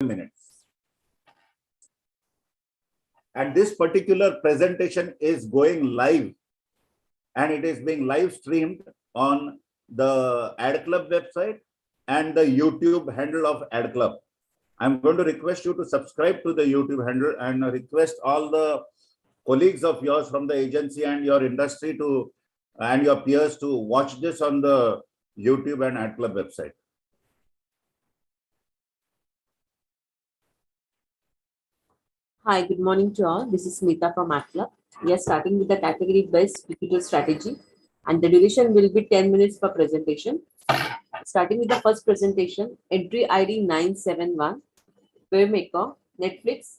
minutes. And this particular presentation is going live, and it is being live streamed on the Ad Club website and the YouTube handle of Ad Club. I'm going to request you to subscribe to the YouTube handle and request all the colleagues of yours from the agency and your industry to and your peers to watch this on the YouTube and Ad Club website. Hi, good morning to all. This is Smita from Ad Club. We are starting with the category-based digital strategy, and the duration will be 10 minutes per presentation. Starting with the first presentation, entry ID 971, Wavemaker, Netflix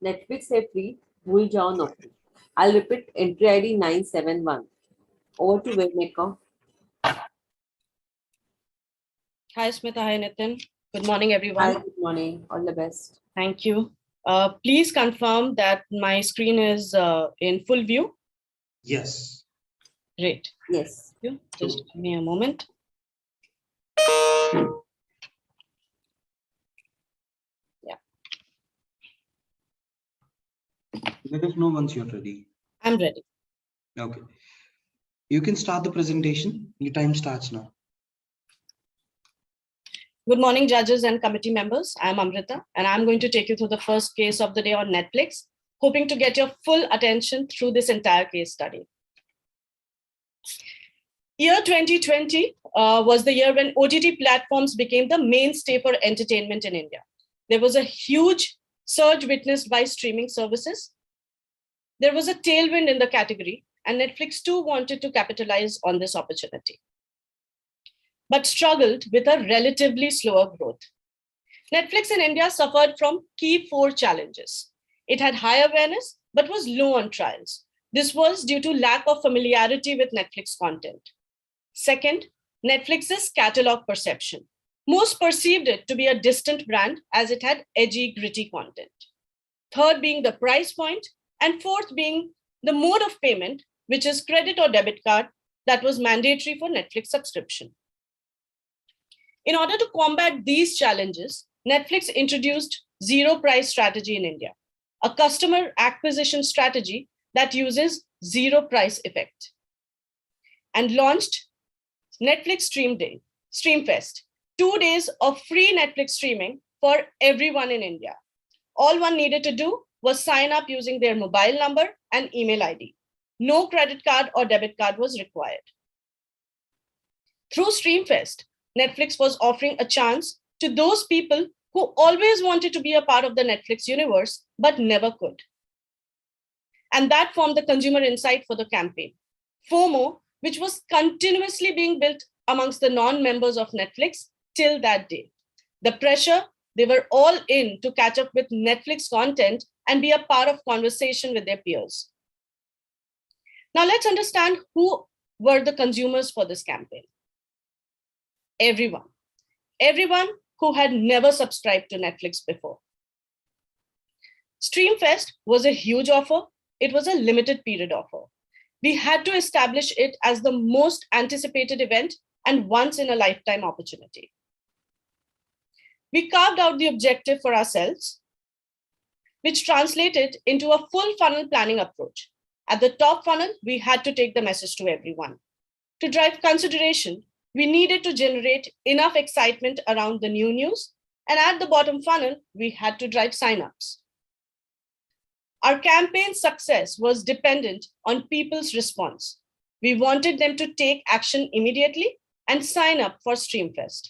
है free, भूल जाओ नौकरी. I'll repeat entry ID 971. Over to Wavemaker. Hi, Smita. Hi, Nitin. Good morning, everyone. Hi, good morning. All the best. Thank you. Please confirm that my screen is in full view. Yes. Great. Yes. Just give me a moment. Yeah. Let us know once you're ready. I'm ready. Okay. You can start the presentation. Your time starts now. Good morning, judges and committee members. I'm Amrita, and I'm going to take you through the first case of the day on Netflix, hoping to get your full attention through this entire case study. Year 2020 was the year when OTT platforms became the mainstay for entertainment in India. There was a huge surge witnessed by streaming services. There was a tailwind in the category, and Netflix too wanted to capitalize on this opportunity, but struggled with a relatively slower growth. Netflix in India suffered from key 4 challenges. It had high awareness, but was low on trials. This was due to lack of familiarity with Netflix content. Second, Netflix's catalog perception. Most perceived it to be a distant brand as it had edgy, gritty content. Third being the price point, and fourth being the mode of payment, which is credit or debit card, that was mandatory for Netflix subscription. In order to combat these challenges, Netflix introduced zero price strategy in India, a customer acquisition strategy that uses zero price effect, and launched Netflix Streamfest, 2 days of free Netflix streaming for everyone in India. All one needed to do was sign up using their mobile number and email ID. No credit card or debit card was required. Through Streamfest, Netflix was offering a chance to those people who always wanted to be a part of the Netflix universe, but never could. And that formed the consumer insight for the campaign. FOMO, which was continuously being built amongst the non-members of Netflix till that day. The pressure, they were all in to catch up with Netflix content and be a part of conversation with their peers. Now let's understand who were the consumers for this campaign. Everyone who had never subscribed to Netflix before. Streamfest was a huge offer. It was a limited period offer. We had to establish it as the most anticipated event and once in a lifetime opportunity. We carved out the objective for ourselves, which translated into a full funnel planning approach. At the top funnel, we had to take the message to everyone. To drive consideration, we needed to generate enough excitement around the new news, and at the bottom funnel, we had to drive signups. Our campaign's success was dependent on people's response. We wanted them to take action immediately and sign up for Streamfest.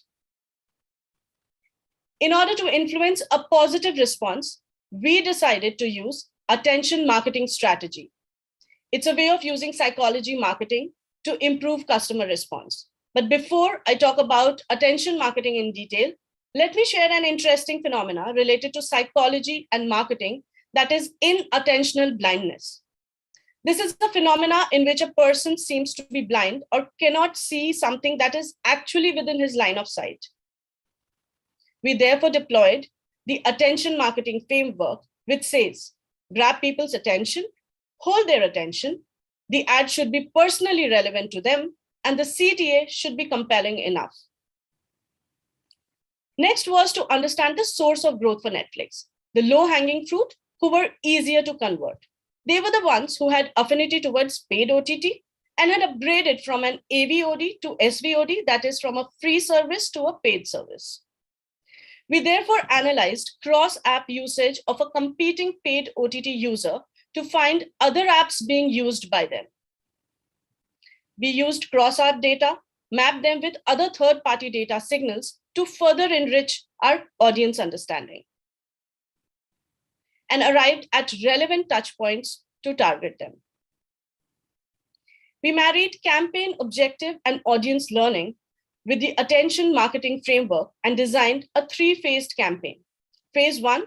In order to influence a positive response, we decided to use attention marketing strategy. It's a way of using psychology marketing to improve customer response. But before I talk about attention marketing in detail, let me share an interesting phenomena related to psychology and marketing that is inattentional blindness. This is the phenomena in which a person seems to be blind or cannot see something that is actually within his line of sight. We therefore deployed the attention marketing framework, which says, grab people's attention, hold their attention, the ad should be personally relevant to them, and the CTA should be compelling enough. Next was to understand the source of growth for Netflix, the low-hanging fruit who were easier to convert. They were the ones who had affinity towards paid OTT and had upgraded from an AVOD to SVOD, that is from a free service to a paid service. We therefore analyzed cross-app usage of a competing paid OTT user to find other apps being used by them. We used cross-app data, mapped them with other third-party data signals to further enrich our audience understanding, and arrived at relevant touchpoints to target them. We married campaign objective and audience learning with the attention marketing framework and designed a three-phased campaign. Phase 1,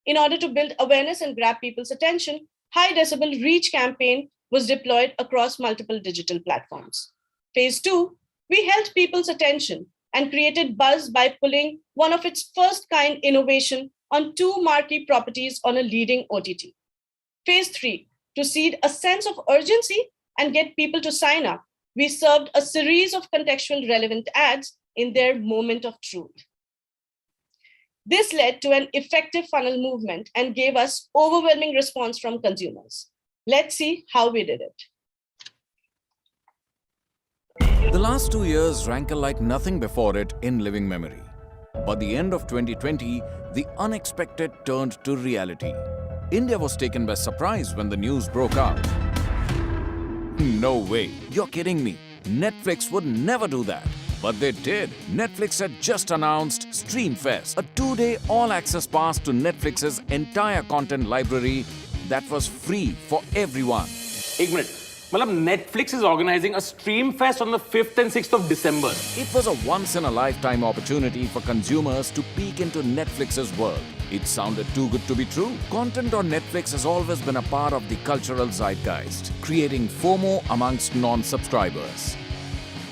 in order to build awareness and grab people's attention, high decibel reach campaign was deployed across multiple digital platforms. Phase 2, we held people's attention and created buzz by pulling one of its first kind innovation on 2 marquee properties on a leading OTT. Phase 3, to seed a sense of urgency and get people to sign up, we served a series of contextual relevant ads in their moment of truth. This led to an effective funnel movement and gave us overwhelming response from consumers. Let's see how we did it. The last 2 years rankle like nothing before it in living memory. But the end of 2020, the unexpected turned to reality. India was taken by surprise when the news broke out. No way, you're kidding me. Netflix would never do that. But they did. Netflix had just announced Streamfest, a 2-day all-access pass to Netflix's entire content library that was free for everyone. एक minute, मतलब Netflix is organizing a stream fest on the 5th and 6th of December. It was a once-in-a-lifetime opportunity for consumers to peek into Netflix's world. It sounded too good to be true. Content on Netflix has always been a part of the cultural zeitgeist, creating FOMO amongst non-subscribers.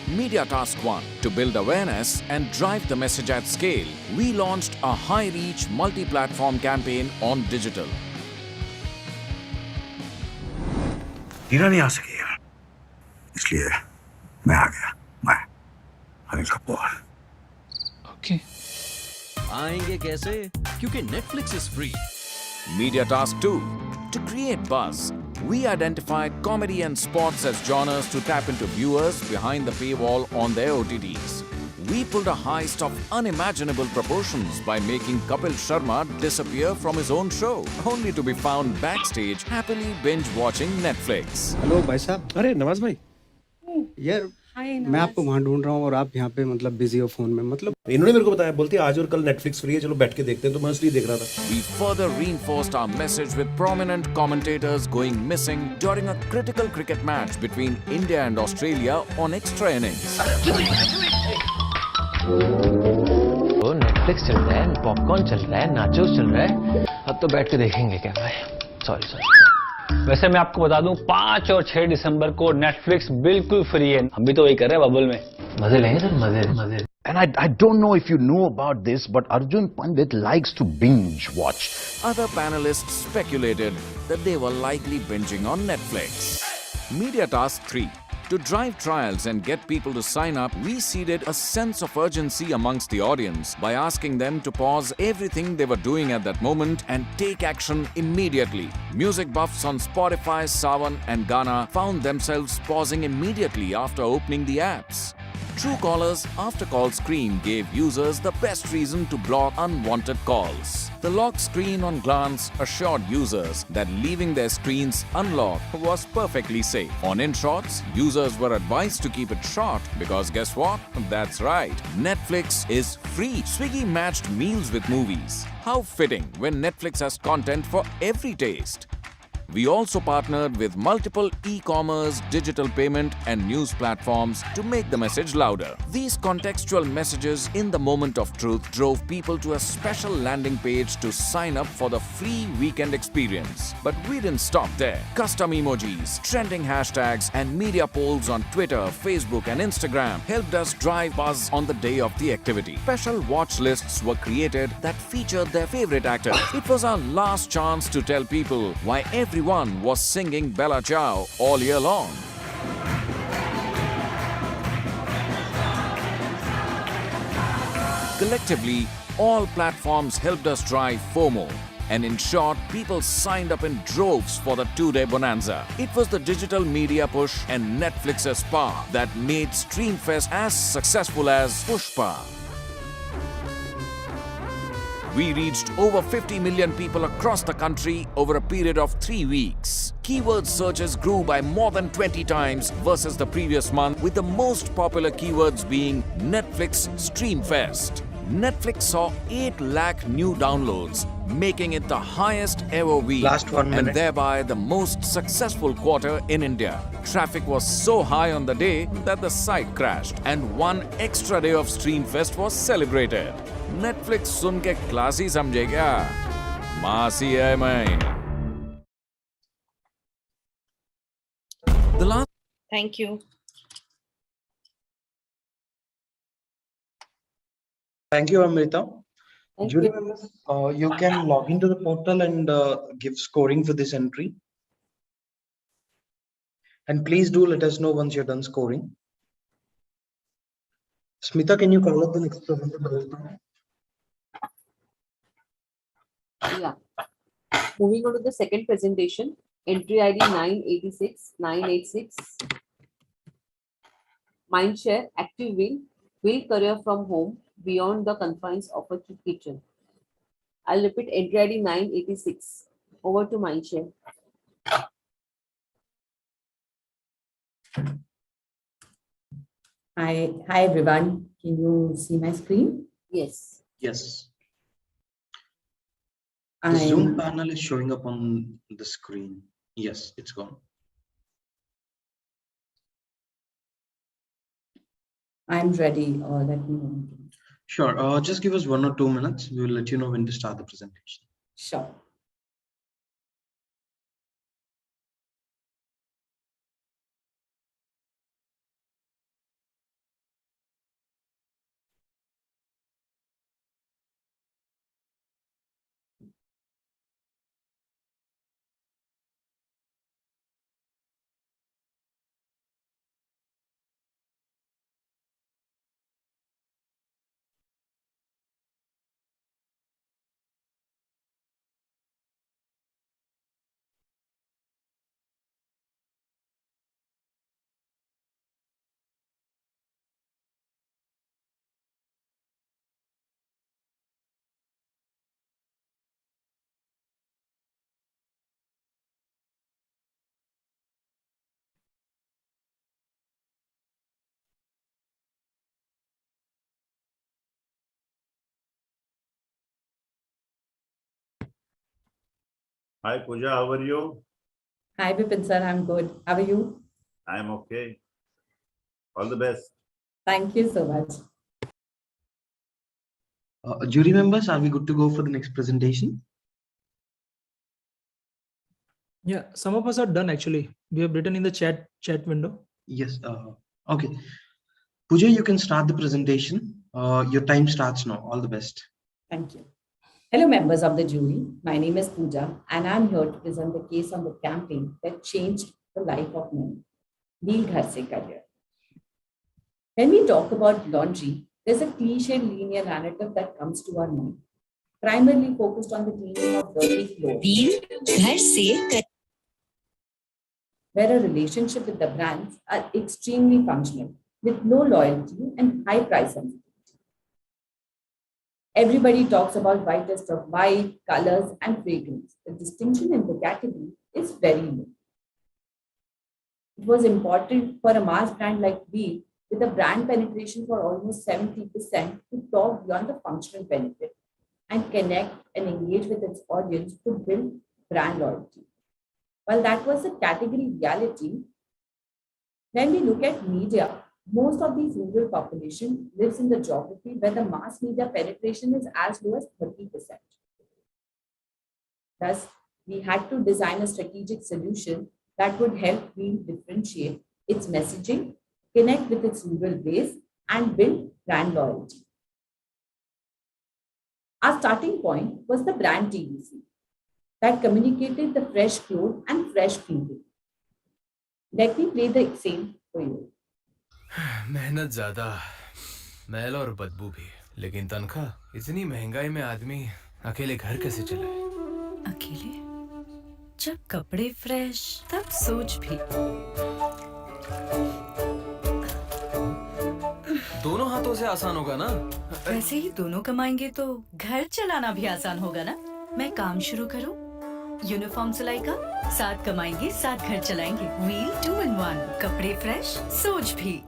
Media Task 1. To build awareness and drive the message at scale, we launched a high-reach, multi-platform campaign on digital. हीरा नहीं आ सकी यार, इसलिए मैं आ गया, मैं Anil Kapoor. Okay आएंगे कैसे? क्योंकि Netflix is free. Media Task 2. To create buzz, we identified comedy and sports as genres to tap into viewers behind the paywall on their OTTs. We pulled a heist of unimaginable proportions by making Kapil Sharma disappear from his own show, only to be found backstage happily binge-watching Netflix. Hello भाई साहब। अरे नवाज भाई यार मैं आपको वहाँ ढूंढ रहा हूँ और आप यहाँ पे मतलब बिजी हो फोन में, मतलब इन्होंने मेरे को बताया, बोलती है आज और कल नेटफ्लिक्स फ्री है, चलो बैठ के देखते हैं, तो मैं इसलिए देख रहा था। We further reinforced our message with prominent commentators going missing during a critical cricket match between India and Australia on extra innings. तो नेटफ्लिक्स चल रहा है, पॉपकॉर्न चल रहा है, नाचोस चल रहा है, अब तो बैठ के देखेंगे क्या भाई। सॉरी। वैसे मैं आपको बता दूं 5 और 6 दिसंबर को नेटफ्लिक्स बिल्कुल फ्री है। हम भी तो वही कर रहे हैं बबल में, मजे लेंगे सर, मजे। And I don't know if you know about this, but Arjun Pandit likes to binge watch. Other panelists speculated that they were likely binging on Netflix. Media Task 3. To drive trials and get people to sign up, we seeded a sense of urgency amongst the audience by asking them to pause everything they were doing at that moment and take action immediately. Music buffs on Spotify, Saavn and Gaana found themselves pausing immediately after opening the apps. Truecaller's after-call screen gave users the best reason to block unwanted calls. The lock screen on glance assured users that leaving their screens unlocked was perfectly safe. On InShots, users were advised to keep it short because guess what? That's right, Netflix is free. Swiggy matched meals with movies. How fitting when Netflix has content for every taste. We also partnered with multiple e-commerce, digital payment and news platforms to make the message louder. These contextual messages in the moment of truth drove people to a special landing page to sign up for the free weekend experience. But we didn't stop there. Custom emojis, trending hashtags and media polls on Twitter, Facebook and Instagram helped us drive buzz on the day of the activity. Special watch lists were created that featured their favorite actors. It was our last chance to tell people why everyone was singing Bella Ciao all year long. Collectively, All platforms helped us drive FOMO. And in short, people signed up in droves for the two-day bonanza. It was the digital media push and Netflix's power that made Streamfest as successful as Pushpa. We reached over 50 million people across the country over a period of 3 weeks. Keyword searches grew by more than 20 times versus the previous month, with the most popular keywords being Netflix Streamfest. Netflix saw 8 lakh new downloads, making it the highest ever week Last 1 minute. and thereby the most successful quarter in India. Traffic was so high on the day that the site crashed and 1 extra day of Streamfest was celebrated. Netflix सुन के classy समझे क्या? मासी है मैं. The last Thank you. Thank you, Amrita. Thank Jury you. members, you can log into the portal and give scoring for this entry. And please do let us know once you're done scoring. Smita, can you call up the next presenter? Yeah. Moving on to the second presentation, entry ID 986. Mindshare, active will career from home beyond the confines of a kitchen. I'll repeat, entry ID 986. Over to Mindshare. Hi everyone. Can you see my screen? Yes. Yes. The I'm Zoom panel is showing up on the screen. Yes, it's gone. ready. Let me know. Sure. Just give us 1 or 2 minutes. We will let you know when to start the presentation. Sure. Hi Pooja, how are you? Hi Vipin sir, I'm good. How are you? I am okay. All the best. Thank you so much. Jury members, are we good to go for the next presentation? Yeah, some of us are done actually. We have written in the chat window. Yes. Okay. Pooja, you can start the presentation. Your time starts now. All the best. Thank you. Hello members of the jury. My name is Pooja and I'm here to present the case on the campaign that changed the life of many. Neil Ghar Se Career. When we talk about laundry, there's a cliched linear narrative that comes to our mind, primarily focused on the cleaning of dirty clothes, where a relationship with the brands are extremely functional, with low loyalty and high price sensitivity. Everybody talks about whitest of white, colors, and fragrance. The distinction in the category is very low. It was important for a mass brand like Wheel, with a brand penetration for almost 70%, to talk beyond the functional benefit and connect and engage with its audience to build brand loyalty. While that was a category reality, when we look at media, most of the rural population lives in the geography where the mass media penetration is as low as 30%. Thus, we had to design a strategic solution that would help Wheel differentiate its messaging, connect with its rural base, and build brand loyalty. Our starting point was the brand TVC that communicated the fresh clothes and fresh feeling. Let me play the same for you. मेहनत ज्यादा, मैल और बदबू भी. लेकिन तनख्वाह इतनी महंगाई में आदमी अकेले घर कैसे चलाए? अकेले? जब कपड़े फ्रेश तब सोच भी। दोनों हाथों से आसान होगा ना? वैसे ही दोनों कमाएंगे तो घर चलाना भी आसान होगा ना? मैं काम शुरू करूं? यूनिफॉर्म सिलाई का? साथ कमाएंगे, साथ घर चलाएंगे। व्हील 2 in 1, कपड़े फ्रेश, सोच भी।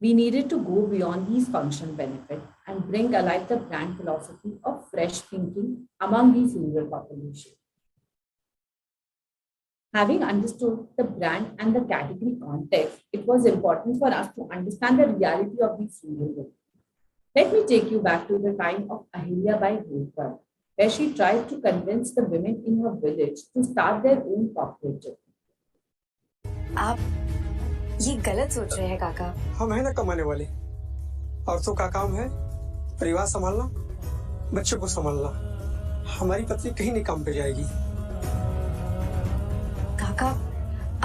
We needed to go beyond these functional benefits and bring alive the brand philosophy of fresh thinking among these rural population. Having understood the brand and the category context, it was important for us to understand the reality of these rural women. Let me take you back to the time of Ahilyabai Holkar, where she tried to convince the women in her village to start their own cooperative. आप ये गलत सोच रहे हैं काका। हम है ना कमाने वाले, औरतों का काम है परिवार संभालना, बच्चों को संभालना। हमारी पत्नी कहीं नहीं काम पे जाएगी। काका,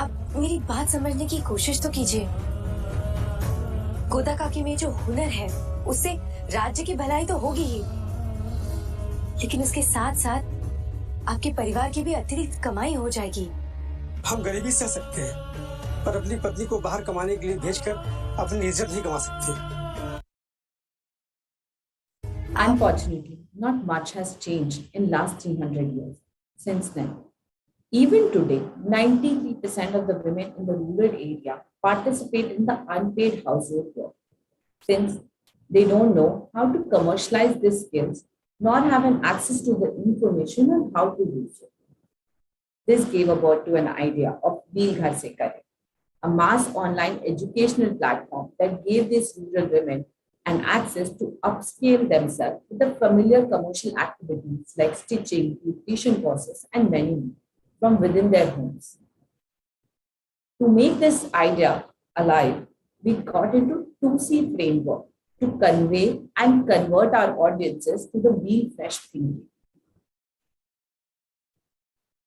आप मेरी बात समझने की कोशिश तो कीजिए। गोदा काकी में जो हुनर है उससे राज्य की भलाई तो होगी ही, लेकिन उसके साथ साथ आपके परिवार की भी अतिरिक्त कमाई हो जाएगी। हम गरीबी सह सकते हैं, पर अपनी पत्नी को बाहर कमाने के लिए भेजकर अपनी इज्जत नहीं कमा सकते। Unfortunately, not much has changed in last 300 years. Since then, even today, 93% of the women in the rural area participate in the unpaid household work, since they don't know how to commercialize these skills nor have an access to the information on how to do so. This gave birth to an idea of Wheel Ghar Se Kare, a mass online educational platform that gave these rural women an access to upscale themselves with the familiar commercial activities like stitching, nutrition courses, and many more from within their homes. To make this idea alive, we got into 2C framework to convey and convert our audiences to the Wheel Fresh thinking.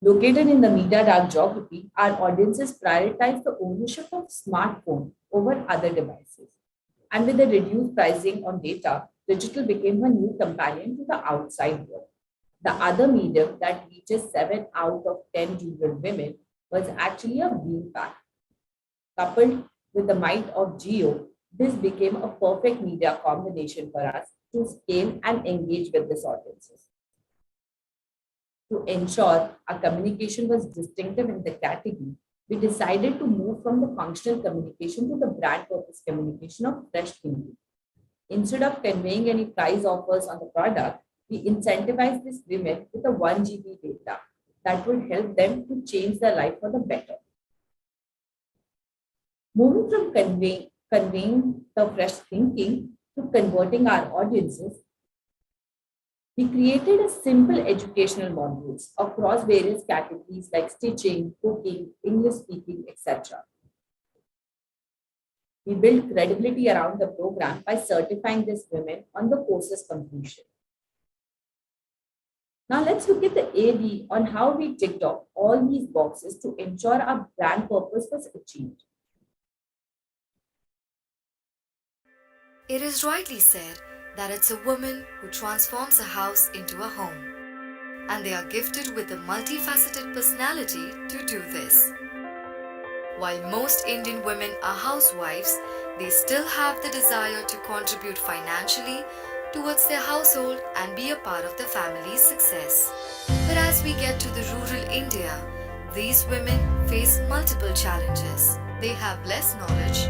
Located in the media dark geography, our audiences prioritize the ownership of smartphone over other devices. And with the reduced pricing on data, digital became a new companion to the outside world. The other medium that reaches 7 out of 10 rural women was actually a wheel pack. Coupled with the might of Geo, this became a perfect media combination for us to scale and engage with these audiences. To ensure our communication was distinctive in the category, we decided to move from the functional communication to the brand purpose communication of fresh thinking. Instead of conveying any price offers on the product, we incentivized these women with a 1 GB data that would help them to change their life for the better. Moving from conveying the fresh thinking to converting our audiences, we created a simple educational modules across various categories like stitching, cooking, English speaking, etc. We built credibility around the program by certifying these women on the course's completion. Now let's look at the AD on how we ticked off all these boxes to ensure our brand purpose was achieved. It is rightly said that it's a woman who transforms a house into a home. And they are gifted with a multifaceted personality to do this. While most Indian women are housewives, they still have the desire to contribute financially towards their household and be a part of the family's success. But as we get to the rural India, these women face multiple challenges. They have less knowledge,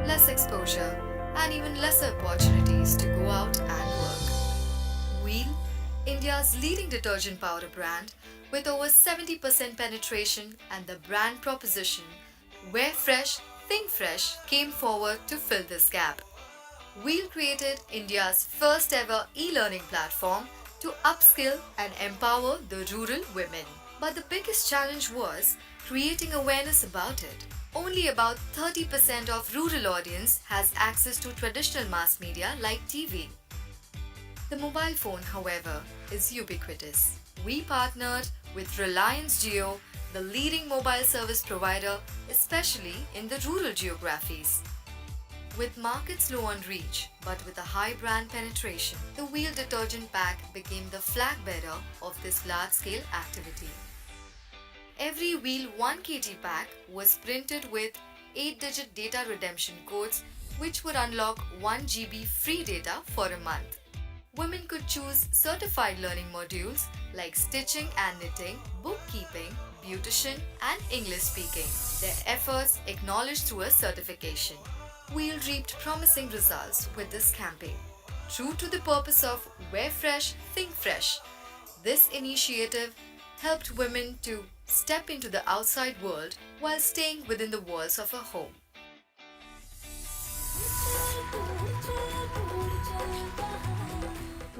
less exposure, and even lesser opportunities to go out and work. Wheel, India's leading detergent powder brand with over 70% penetration and the brand proposition Wear Fresh, Think Fresh came forward to fill this gap. Wheel created India's first ever e-learning platform to upskill and empower the rural women. But the biggest challenge was creating awareness about it. Only about 30% of rural audience has access to traditional mass media like TV. The mobile phone, however, is ubiquitous. We partnered with Reliance Jio, the leading mobile service provider, especially in the rural geographies. With markets low on reach, but with a high brand penetration, the wheel detergent pack became the flag bearer of this large-scale activity. Every wheel 1 kg pack was printed with 8-digit data redemption codes which would unlock 1 GB free data for a month. Women could choose certified learning modules like stitching and knitting, bookkeeping, beautician, and English speaking. Their efforts acknowledged through a certification. Wheel reaped promising results with this campaign. True to the purpose of Wear Fresh, Think Fresh, this initiative helped women to step into the outside world while staying within the walls of a home.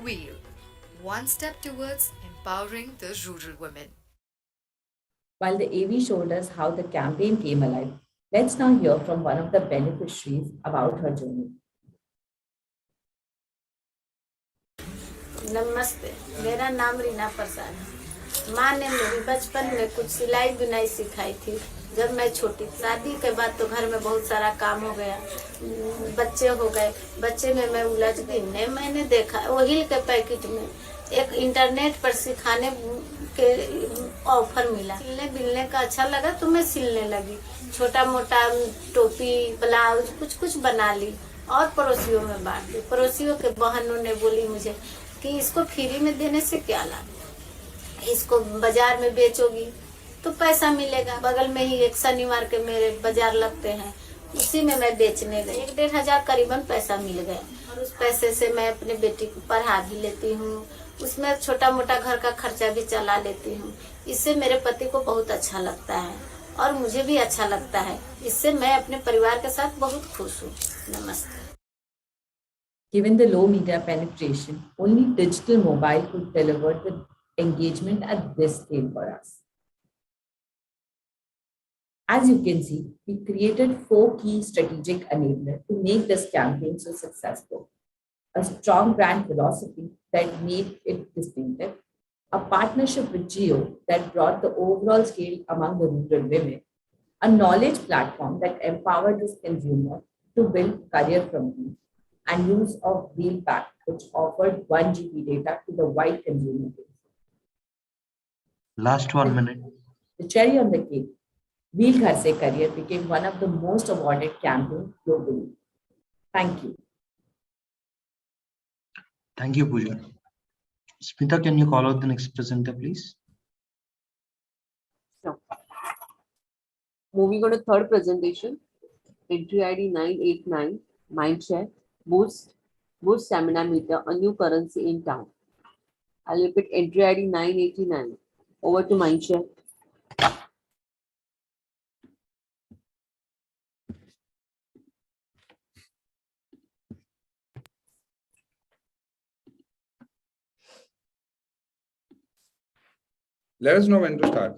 Wheel, one step towards empowering the rural women. While the AV showed us how the campaign came alive, let's now hear from one of the beneficiaries about her journey. नमस्ते, मेरा नाम रीना प्रसाद है। माँ ने मेरी बचपन में कुछ सिलाई बुनाई सिखाई थी जब मैं छोटी। शादी के बाद तो घर में बहुत सारा काम हो गया, बच्चे हो गए। बच्चे में मैं उलझ गई। नहीं, मैंने देखा ओहिल के पैकेट में एक इंटरनेट पर सिखाने के ऑफर मिला। सिलने बिलने का अच्छा लगा तो मैं सिलने लगी। छोटा मोटा टोपी, ब्लाउज कुछ कुछ बना ली और पड़ोसियों में बांट दी। पड़ोसियों के बहनों ने बोली मुझे कि इसको फ्री में देने से क्या लाभ, इसको बाजार में बेचोगी तो पैसा मिलेगा। बगल में ही एक शनिवार के मेरे बाजार लगते हैं, उसी में मैं बेचने गई। 1-1.5 हजार करीबन पैसा मिल गया और उस पैसे से मैं अपने बेटी को पढ़ा भी लेती हूँ। उसमें छोटा मोटा घर का खर्चा भी चला लेती हूँ। इससे मेरे पति को बहुत अच्छा लगता है और मुझे भी अच्छा लगता है। इससे मैं अपने परिवार के साथ बहुत खुश हूँ। नमस्ते। Given the low media penetration, only digital mobile could deliver the engagement at this scale for us. As you can see, we created 4 key strategic enablers to make this campaign so successful. A strong brand philosophy that made it distinctive, a partnership with Jio that brought the overall scale among the rural women, a knowledge platform that empowered this consumer to build career from home, and use of Wheel Pack, which offered 1 GB data to the wide consumer base. Last 1 minute. The cherry on the cake, Wheel Ghar Se Career became one of the most awarded campaigns globally. Thank you. Thank you, Pooja. Smita, can you call out the next presenter, please? Sure. Moving on to third presentation, entry ID 989, Mindshare, Boost Stamina Meter, a new currency in town. I'll repeat, entry ID 989. Over to Mindshare. Let us know when to start.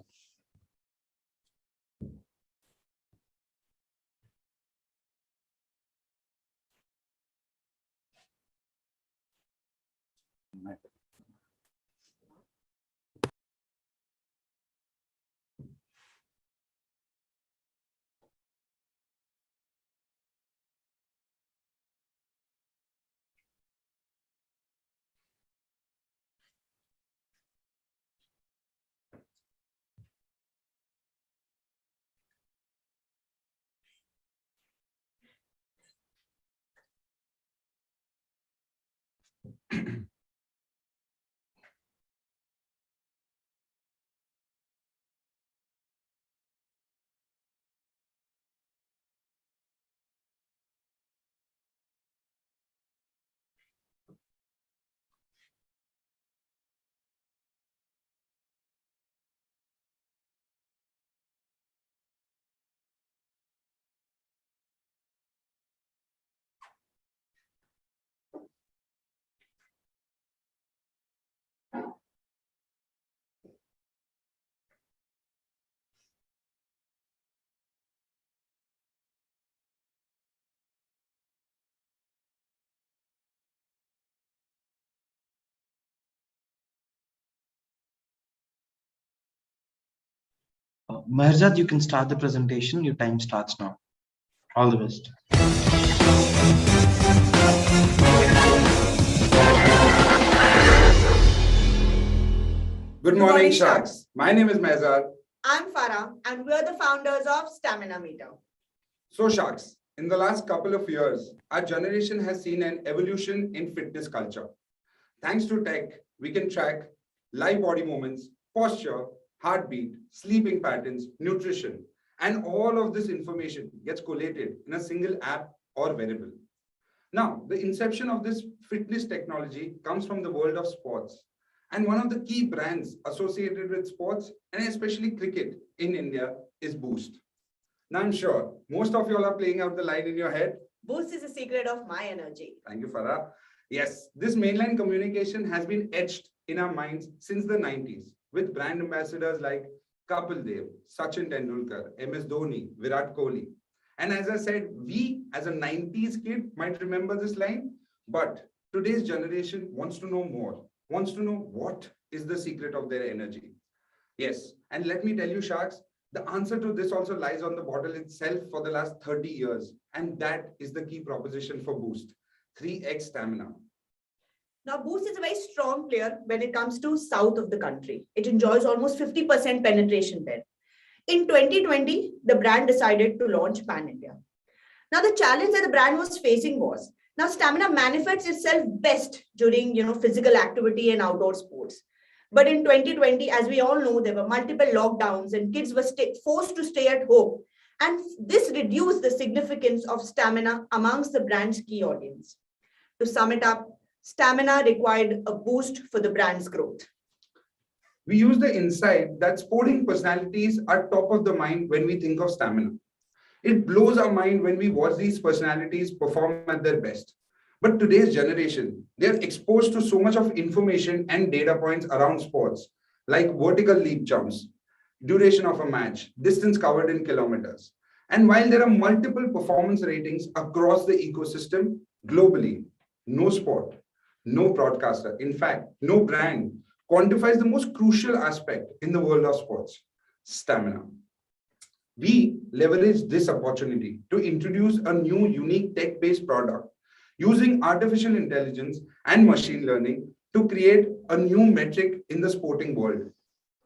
Mahrzad, you can start the presentation. Your time starts now. All the best. Good morning, Sharks. My name is Mehzad. I'm Farah, and we're the founders of Stamina Meter. So, Sharks, in the last couple of years, our generation has seen an evolution in fitness culture. Thanks to tech, we can track live body movements, posture, heartbeat, sleeping patterns, nutrition, and all of this information gets collated in a single app or wearable. Now, the inception of this fitness technology comes from the world of sports. And one of the key brands associated with sports, and especially cricket in India, is Boost. Now, I'm sure most of you all are playing out the line in your head. Boost is the secret of my energy. Thank you, Farah. Yes, this mainline communication has been etched in our minds since the 90s with brand ambassadors like Kapil Dev, Sachin Tendulkar, MS Dhoni, Virat Kohli. And as I said, we as a 90s kid might remember this line, but today's generation wants to know more. Wants to know what is the secret of their energy. Yes, and let me tell you, Sharks, the answer to this also lies on the bottle itself for the last 30 years. And that is the key proposition for Boost, 3x stamina. Now, Boost is a very strong player when it comes to south of the country. It enjoys almost 50% penetration there. In 2020, the brand decided to launch pan-India. Now, the challenge that the brand was facing was, now, stamina manifests itself best during, physical activity and outdoor sports. But in 2020, as we all know, there were multiple lockdowns and kids were forced to stay at home. And this reduced the significance of stamina amongst the brand's key audience. To sum it up, stamina required a boost for the brand's growth. We use the insight that sporting personalities are top of the mind when we think of stamina. It blows our mind when we watch these personalities perform at their best. But today's generation, they're exposed to so much of information and data points around sports, like vertical leap jumps, duration of a match, distance covered in kilometers. And while there are multiple performance ratings across the ecosystem globally, no sport, no broadcaster, in fact, no brand quantifies the most crucial aspect in the world of sports, stamina. We leverage this opportunity to introduce a new unique tech-based product using artificial intelligence and machine learning to create a new metric in the sporting world,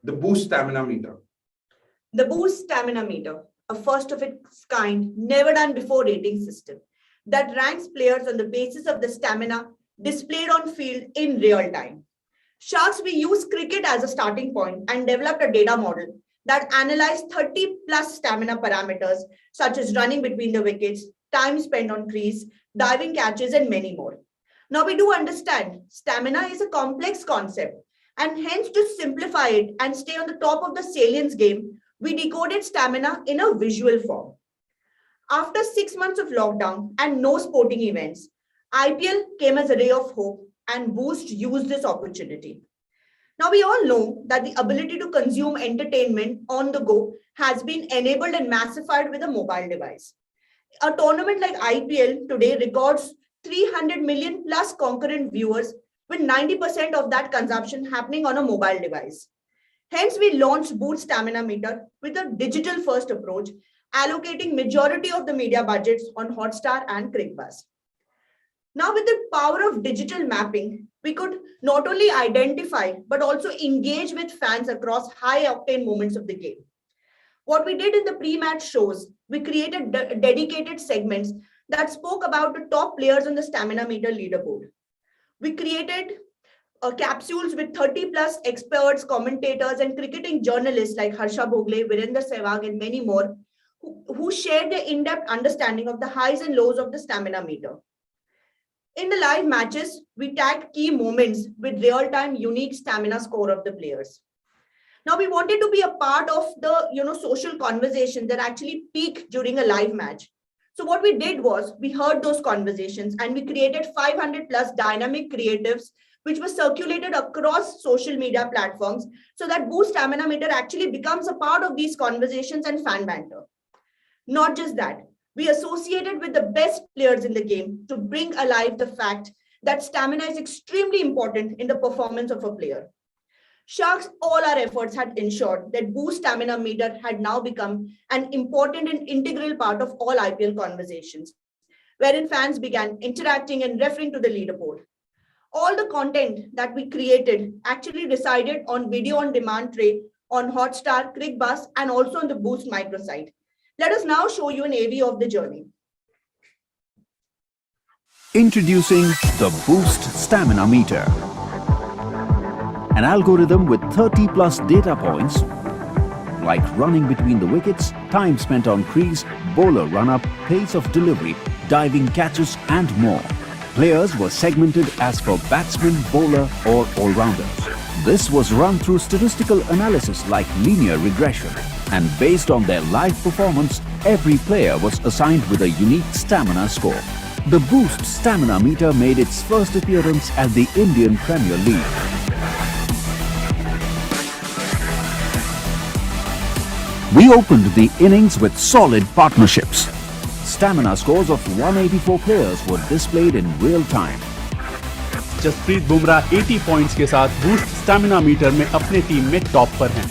the Boost Stamina Meter. The Boost Stamina Meter, a first of its kind, never done before rating system that ranks players on the basis of the stamina displayed on field in real time. Sharks, we use cricket as a starting point and developed a data model that analyzed 30 plus stamina parameters, such as running between the wickets, time spent on crease, diving catches, and many more. Now, we do understand stamina is a complex concept, and hence to simplify it and stay on the top of the salience game, we decoded stamina in a visual form. After 6 months of lockdown and no sporting events, IPL came as a ray of hope, and Boost used this opportunity. Now, we all know that the ability to consume entertainment on the go has been enabled and massified with a mobile device. A tournament like IPL today records 300 million plus concurrent viewers, with 90% of that consumption happening on a mobile device. Hence, we launched Boost Stamina Meter with a digital-first approach, allocating majority of the media budgets on Hotstar and CricBuzz. Now, with the power of digital mapping, we could not only identify, but also engage with fans across high-octane moments of the game. What we did in the pre-match shows, we created dedicated segments that spoke about the top players on the Stamina Meter leaderboard. We created capsules with 30 plus experts, commentators, and cricketing journalists like Harsha Bhogle, Virender Sehwag, and many more, who shared their in-depth understanding of the highs and lows of the Stamina Meter. In the live matches, we tagged key moments with real-time unique stamina score of the players. Now, we wanted to be a part of the social conversation that actually peak during a live match. So what we did was we heard those conversations and we created 500 plus dynamic creatives which were circulated across social media platforms so that Boost Stamina Meter actually becomes a part of these conversations and fan banter. Not just that, we associated with the best players in the game to bring alive the fact that stamina is extremely important in the performance of a player. Sharks, all our efforts had ensured that Boost Stamina Meter had now become an important and integral part of all IPL conversations. wherein fans began interacting and referring to the leaderboard. All the content that we created actually resided on video on demand tray on Hotstar, ClickBus, and also on the Boost microsite. Let us now show you an AV of the journey. Introducing the Boost Stamina Meter. An algorithm with 30 plus data points like running between the wickets, time spent on crease, bowler run-up, pace of delivery, diving catches and more. Players were segmented as per batsman, bowler or all-rounders. This was run through statistical analysis like linear regression, and based on their live performance, every player was assigned with a unique stamina score. The Boost Stamina Meter made its first appearance at the Indian Premier League. We opened the innings with solid partnerships. Stamina scores of 184 players were displayed in real time. Jasprit Bumrah 80 points के साथ boost stamina metre में अपने team में top पर हैं।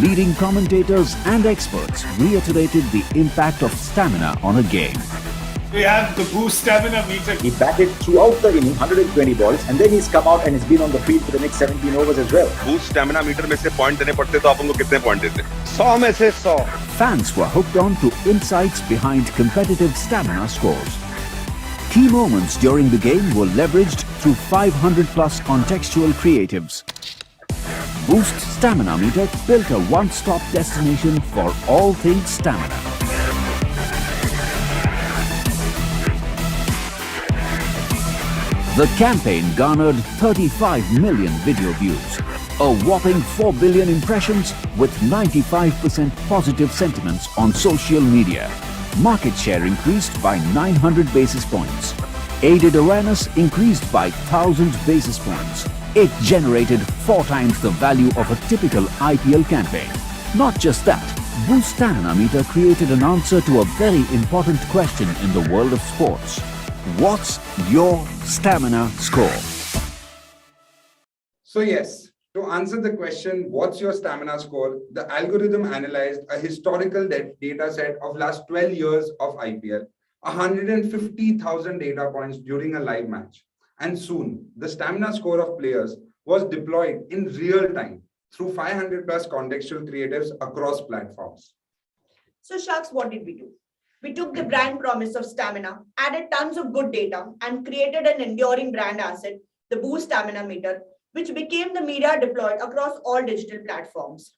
Leading commentators and experts reiterated the impact of stamina on a game. We have the Boost Stamina Meter. He batted throughout the inning, 120 balls, and then he's come out and he's been on the field for the next 17 overs as well. Boost Stamina Meter में से point देने पड़ते तो आप उनको कितने point देते? 100 में से 100. Fans were hooked on to insights behind competitive stamina scores. Key moments during the game were leveraged through 500 plus contextual creatives. Boost Stamina Meter built a one-stop destination for all things stamina. The campaign garnered 35 million video views, a whopping 4 billion impressions with 95% positive sentiments on social media. Market share increased by 900 basis points. Aided awareness increased by 1000 basis points. It generated 4 times the value of a typical IPL campaign. Not just that, Boost Stamina Meter created an answer to a very important question in the world of sports. What's your stamina score? So yes, to answer the question, what's your stamina score? The algorithm analyzed a historical data set of last 12 years of IPL, 150,000 data points during a live match. And soon, the stamina score of players was deployed in real time through 500 plus contextual creatives across platforms. So Sharks, what did we do? We took the brand promise of stamina, added tons of good data, and created an enduring brand asset, the Boost Stamina Meter, which became the media deployed across all digital platforms.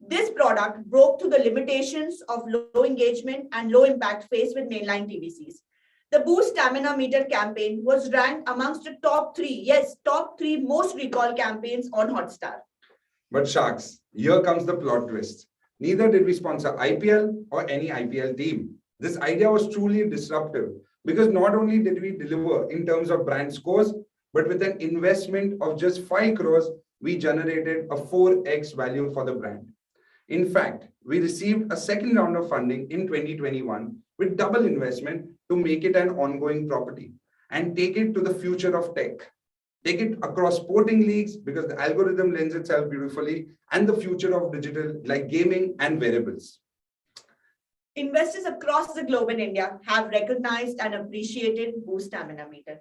This product broke through the limitations of low engagement and low impact faced with mainline TVCs. The Boost Stamina Meter campaign was ranked amongst the top 3, top 3 most recalled campaigns on Hotstar. But Sharks, here comes the plot twist. Neither did we sponsor IPL or any IPL team. This idea was truly disruptive because not only did we deliver in terms of brand scores, but with an investment of just 5 crores, we generated a 4x value for the brand. In fact, we received a second round of funding in 2021 with double investment to make it an ongoing property and take it to the future of tech. Take it across sporting leagues because the algorithm lends itself beautifully and the future of digital like gaming and wearables. Investors across the globe in India have recognized and appreciated Boost Stamina Meter.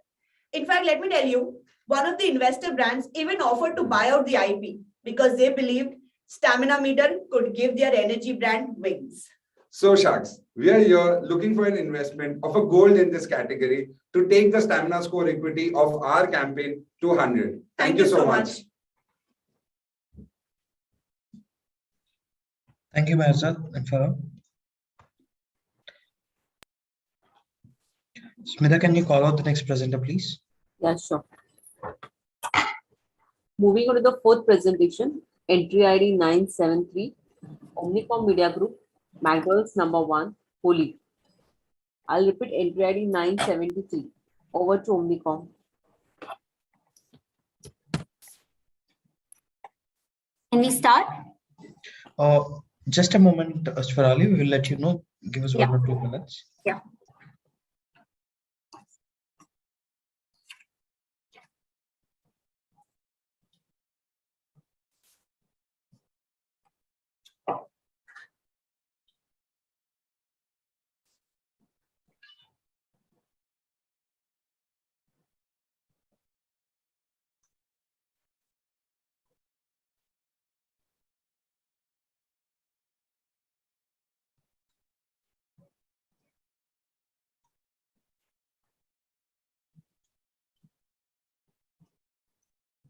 In fact, let me tell you, one of the investor brands even offered to buy out the IP because they believed Stamina Meter could give their energy brand wings. So Sharks, we are here looking for an investment of a gold in this category to take the stamina score equity of our campaign to 100. Thank you so much. Thank you, Mahazad and Farah. Smita, can you call out the next presenter, please? Yeah, sure. Moving on to the fourth presentation, entry ID 973, Omnicom Media Group, McDowell's number 1, Holi. I'll repeat entry ID 973. Over to Omnicom. Can we start? Just a moment, Ashwarali. We will let you know. Give us 1 or 2 minutes. Yeah.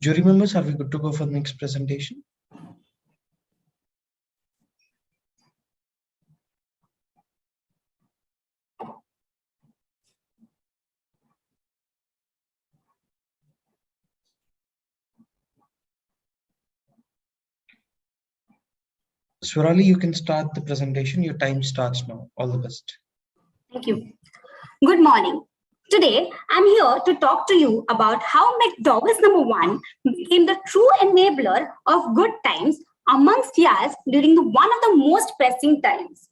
Jury members, are we good to go for the next presentation? Swarali, you can start the presentation. Your time starts now. All the best. Thank you. Good morning. Today, I'm here to talk to you about how McDowell's #1 became the true enabler of good times amongst years during one of the most pressing times.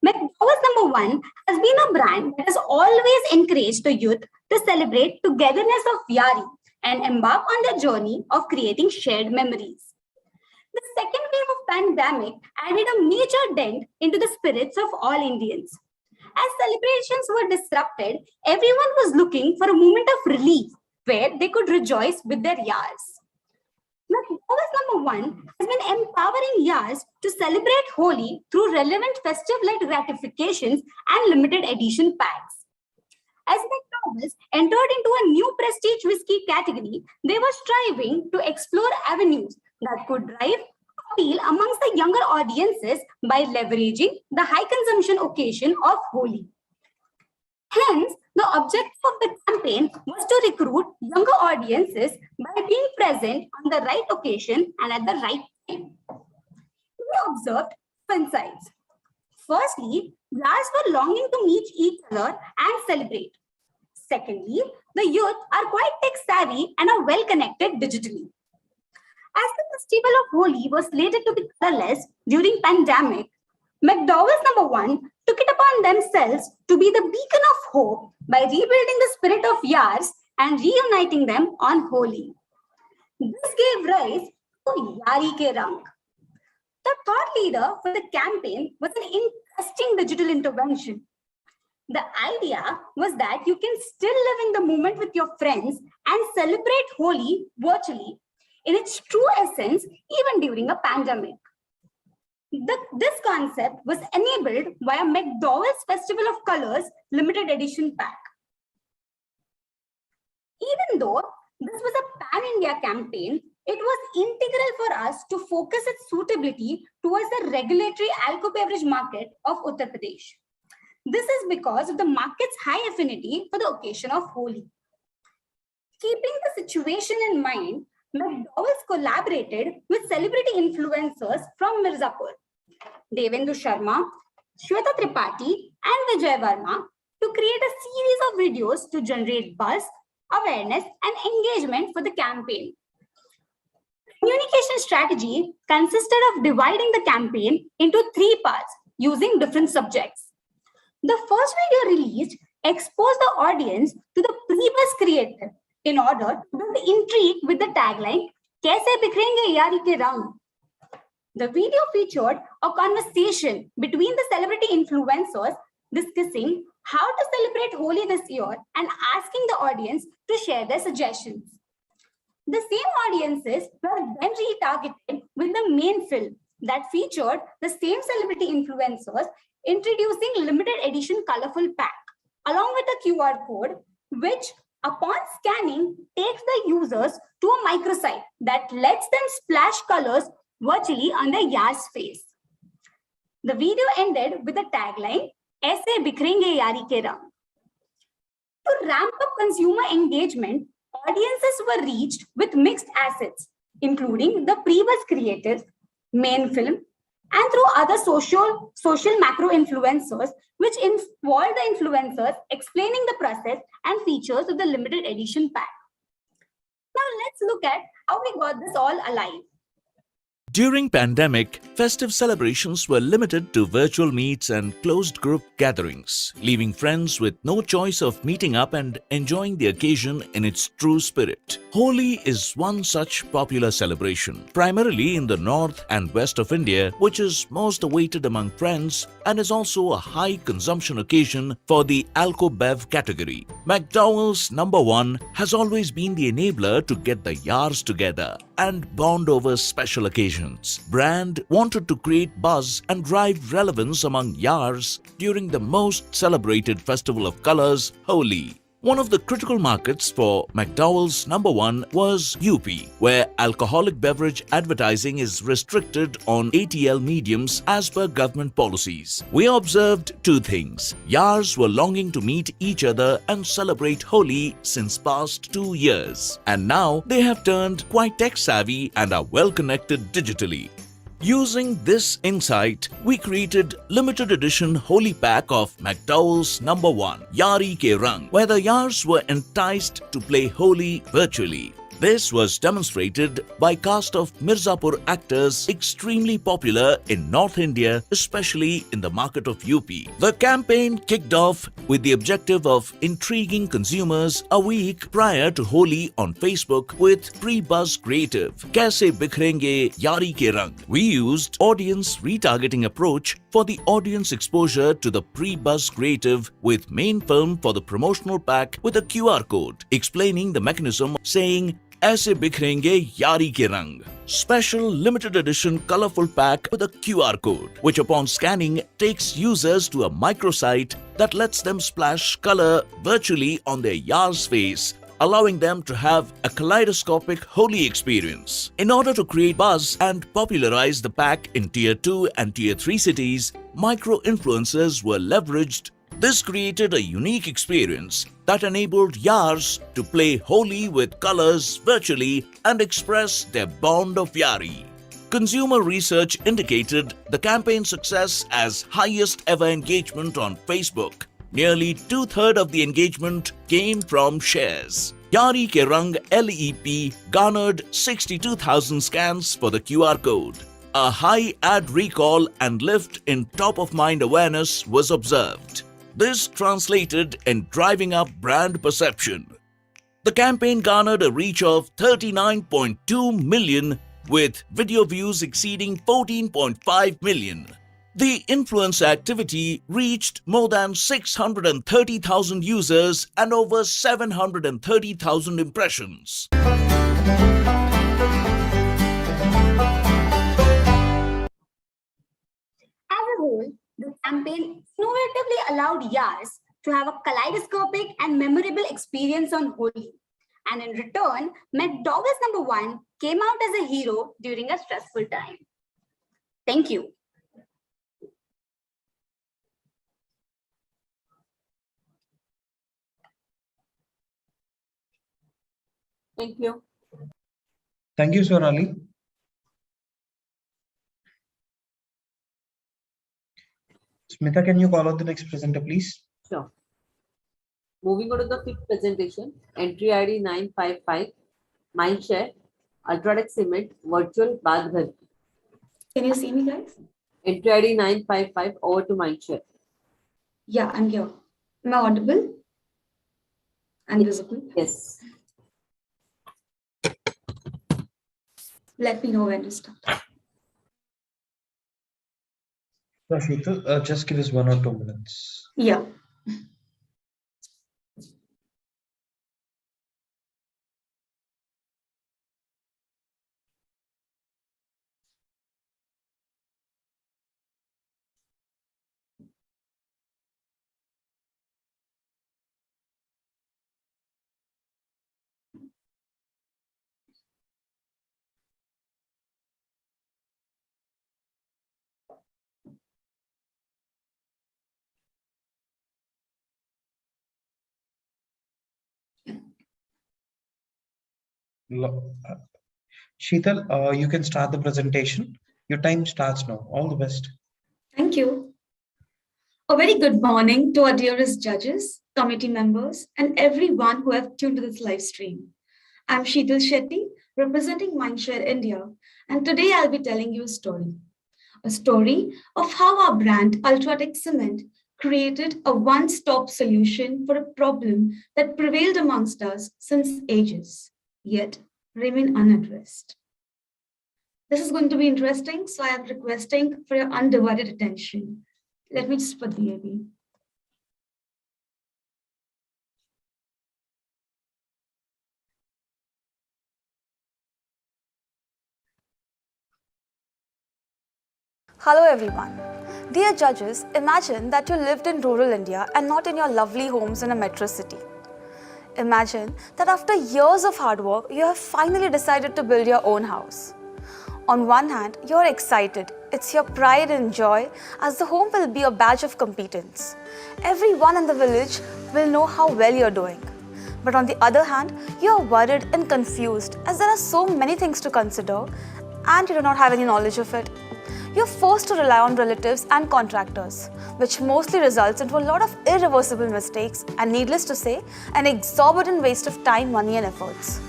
McDowell's #1 has been a brand that has always encouraged the youth to celebrate togetherness of Yari and embark on their journey of creating shared memories. The second wave of pandemic added a major dent into the spirits of all Indians. As celebrations were disrupted, everyone was looking for a moment of relief where they could rejoice with their yars. McDowell's #1 has been empowering yars to celebrate Holi through relevant festive-led gratifications and limited edition packs. As McDowell's entered into a new prestige whiskey category, they were striving to explore avenues that could drive appeal amongst the younger audiences by leveraging the high consumption occasion of Holi. Hence, the objective of the campaign was to recruit younger audiences by being present on the right occasion and at the right time. We observed two insights. Firstly, yars were longing to meet each other and celebrate. Secondly, the youth are quite tech savvy and are well connected digitally. As the festival of Holi was slated to be colorless during pandemic, McDowell's #1 took it upon themselves to be the beacon of hope by rebuilding the spirit of yars and reuniting them on Holi. This gave rise to Yari Ke Rang. The thought leader for the campaign was an interesting digital intervention. The idea was that you can still live in the moment with your friends and celebrate Holi virtually in its true essence, even during a pandemic. This concept was enabled via McDowell's Festival of Colors limited edition pack. Even though this was a pan-India campaign, it was integral for us to focus its suitability towards the regulatory alcohol beverage market of Uttar Pradesh. This is because of the market's high affinity for the occasion of Holi. Keeping the situation in mind, McDowell's collaborated with celebrity influencers from Mirzapur, Devendra Sharma, Shweta Tripathi, and Vijay Verma to create a series of videos to generate buzz, awareness, and engagement for the campaign. Communication strategy consisted of dividing the campaign into 3 parts using different subjects. The first video released exposed the audience to the previous creator in order to build intrigue with the tagline, "Kaise bikhrenge yari ke rang?" The video featured a conversation between the celebrity influencers discussing how to celebrate Holi this year and asking the audience to share their suggestions. The same audiences were then retargeted with the main film that featured the same celebrity influencers introducing limited edition colorful pack along with a QR code, which upon scanning takes the users to a microsite that lets them splash colors virtually on the yar's face. The video ended with the tagline, "Aise bikhrenge yari ke rang." To ramp up consumer engagement, audiences were reached with mixed assets, including the previous creators, main film, and through other social macro influencers, which involved the influencers explaining the process and features of the limited edition pack. Now let's look at how we got this all alive. During pandemic, festive celebrations were limited to virtual meets and closed group gatherings, leaving friends with no choice of meeting up and enjoying the occasion in its true spirit. Holi is one such popular celebration, primarily in the north and west of India, which is most awaited among friends and is also a high consumption occasion for the alco-bev category. McDowell's #1 has always been the enabler to get the yars together and bond over special occasions. Brand wanted to create buzz and drive relevance among yars during the most celebrated festival of colors, Holi. One of the critical markets for McDowell's #1 was UP, where alcoholic beverage advertising is restricted on ATL mediums as per government policies. We observed two things. Yars were longing to meet each other and celebrate Holi since past 2 years. And now they have turned quite tech-savvy and are well connected digitally. Using this insight, we created limited edition Holi pack of McDowell's #1, Yari Ke Rang, where the Yars were enticed to play Holi virtually. This was demonstrated by cast of Mirzapur actors extremely popular in North India, especially in the market of UP. The campaign kicked off with the objective of intriguing consumers a week prior to Holi on Facebook with pre-buzz creative Kaise Bikhrenge Yari Ke Rang. We used audience retargeting approach for the audience exposure to the pre-buzz creative with main film for the promotional pack with a QR code explaining the mechanism, saying Aise Bikhrenge Yari Ke Rang. Special limited edition colorful pack with a QR code, which upon scanning takes users to a microsite that lets them splash color virtually on their yar's face, allowing them to have a kaleidoscopic Holi experience. In order to create buzz and popularize the pack in Tier 2 and Tier 3 cities, micro-influencers were leveraged. This created a unique experience that enabled Yars to play Holi with colors virtually and express their bond of Yari. Consumer research indicated the campaign's success as highest ever engagement on Facebook. Nearly 2/3 of the engagement came from shares. Yari Ke Rang LEP garnered 62,000 scans for the QR code. A high ad recall and lift in top-of-mind awareness was observed. This translated in driving up brand perception. The campaign garnered a reach of 39.2 million with video views exceeding 14.5 million. The influence activity reached more than 630,000 users and over 730,000 impressions. As a whole, the campaign innovatively allowed Yars to have a kaleidoscopic and memorable experience on Holi. And in return, McDowell's #1 came out as a hero during a stressful time. Thank you. Thank you. Thank you, Swarali. Smita, can you call out the next presenter, please? Sure. Moving on to the fifth presentation, entry ID 955, Mindshare, Ultratech Cement, Virtual Bath Ghar. Can you see me, guys? Entry ID 955, over to Mindshare. Yeah, I'm here. Am I audible and visible? Yes. Let me know when to start. Just give us 1 or 2 minutes. Yeah. Sheetal, you can start the presentation. Your time starts now. All the best. Thank you. A very good morning to our dearest judges, committee members, and everyone who have tuned to this live stream. I'm Sheetal Shetty, representing Mindshare India, and today I'll be telling you a story of how our brand Ultratech Cement created a one-stop solution for a problem that prevailed amongst us since ages, yet remain unaddressed. This is going to be interesting, so I am requesting for your undivided attention. Let me just put the AB. Hello everyone. Dear judges, imagine that you lived in rural India and not in your lovely homes in a metro city. Imagine that after years of hard work, you have finally decided to build your own house. On one hand, you're excited. It's your pride and joy as the home will be a badge of competence. Everyone in the village will know how well you're doing. But on the other hand, you're worried and confused as there are so many things to consider and you do not have any knowledge of it. You're forced to rely on relatives and contractors, which mostly results into a lot of irreversible mistakes and, needless to say, an exorbitant waste of time, money and efforts.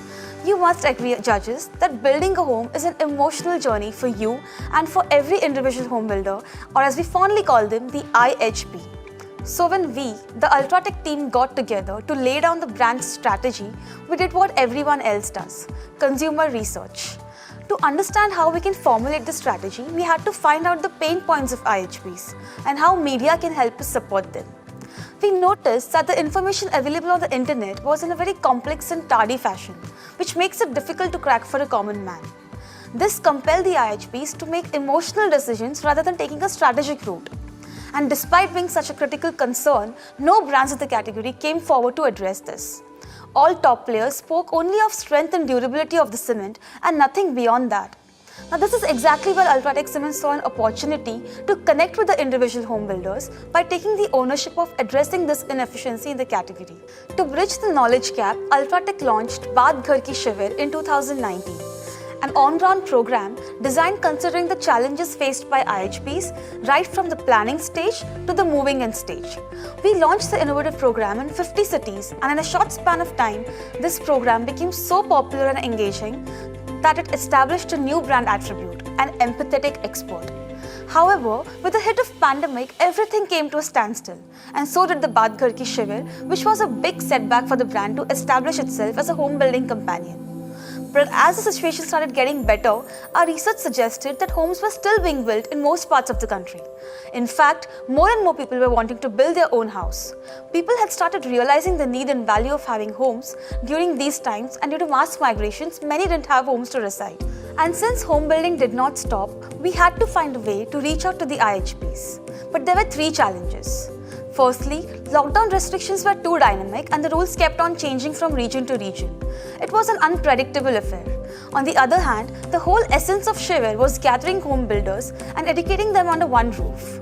You must agree, judges, that building a home is an emotional journey for you and for every individual home builder, or as we fondly call them, the IHP. So when we, the Ultratech team, got together to lay down the brand's strategy, we did what everyone else does: consumer research. To understand how we can formulate the strategy, we had to find out the pain points of IHPs and how media can help us support them. We noticed that the information available on the internet was in a very complex and tardy fashion, which makes it difficult to crack for a common man. This compelled the IHPs to make emotional decisions rather than taking a strategic route. And despite being such a critical concern, no brands in the category came forward to address this. All top players spoke only of strength and durability of the cement and nothing beyond that. Now this is exactly where Ultratech Cement saw an opportunity to connect with the individual home builders by taking the ownership of addressing this inefficiency in the category. To bridge the knowledge gap, Ultratech launched Baat Ghar Ki Shivir in 2019, an on-ground program designed considering the challenges faced by IHPs right from the planning stage to the moving in stage. We launched the innovative program in 50 cities, and in a short span of time, this program became so popular and engaging that it established a new brand attribute, an empathetic expert. However, with the hit of pandemic, everything came to a standstill, and so did the Baat Ghar Ki Shivir, which was a big setback for the brand to establish itself as a home building companion. But as the situation started getting better, our research suggested that homes were still being built in most parts of the country. In fact, more and more people were wanting to build their own house. People had started realizing the need and value of having homes during these times, and due to mass migrations, many didn't have homes to reside. And since home building did not stop, we had to find a way to reach out to the IHPs. But there were three challenges. Firstly, lockdown restrictions were too dynamic and the rules kept on changing from region to region. It was an unpredictable affair. On the other hand, the whole essence of Shivir was gathering home builders and educating them under one roof.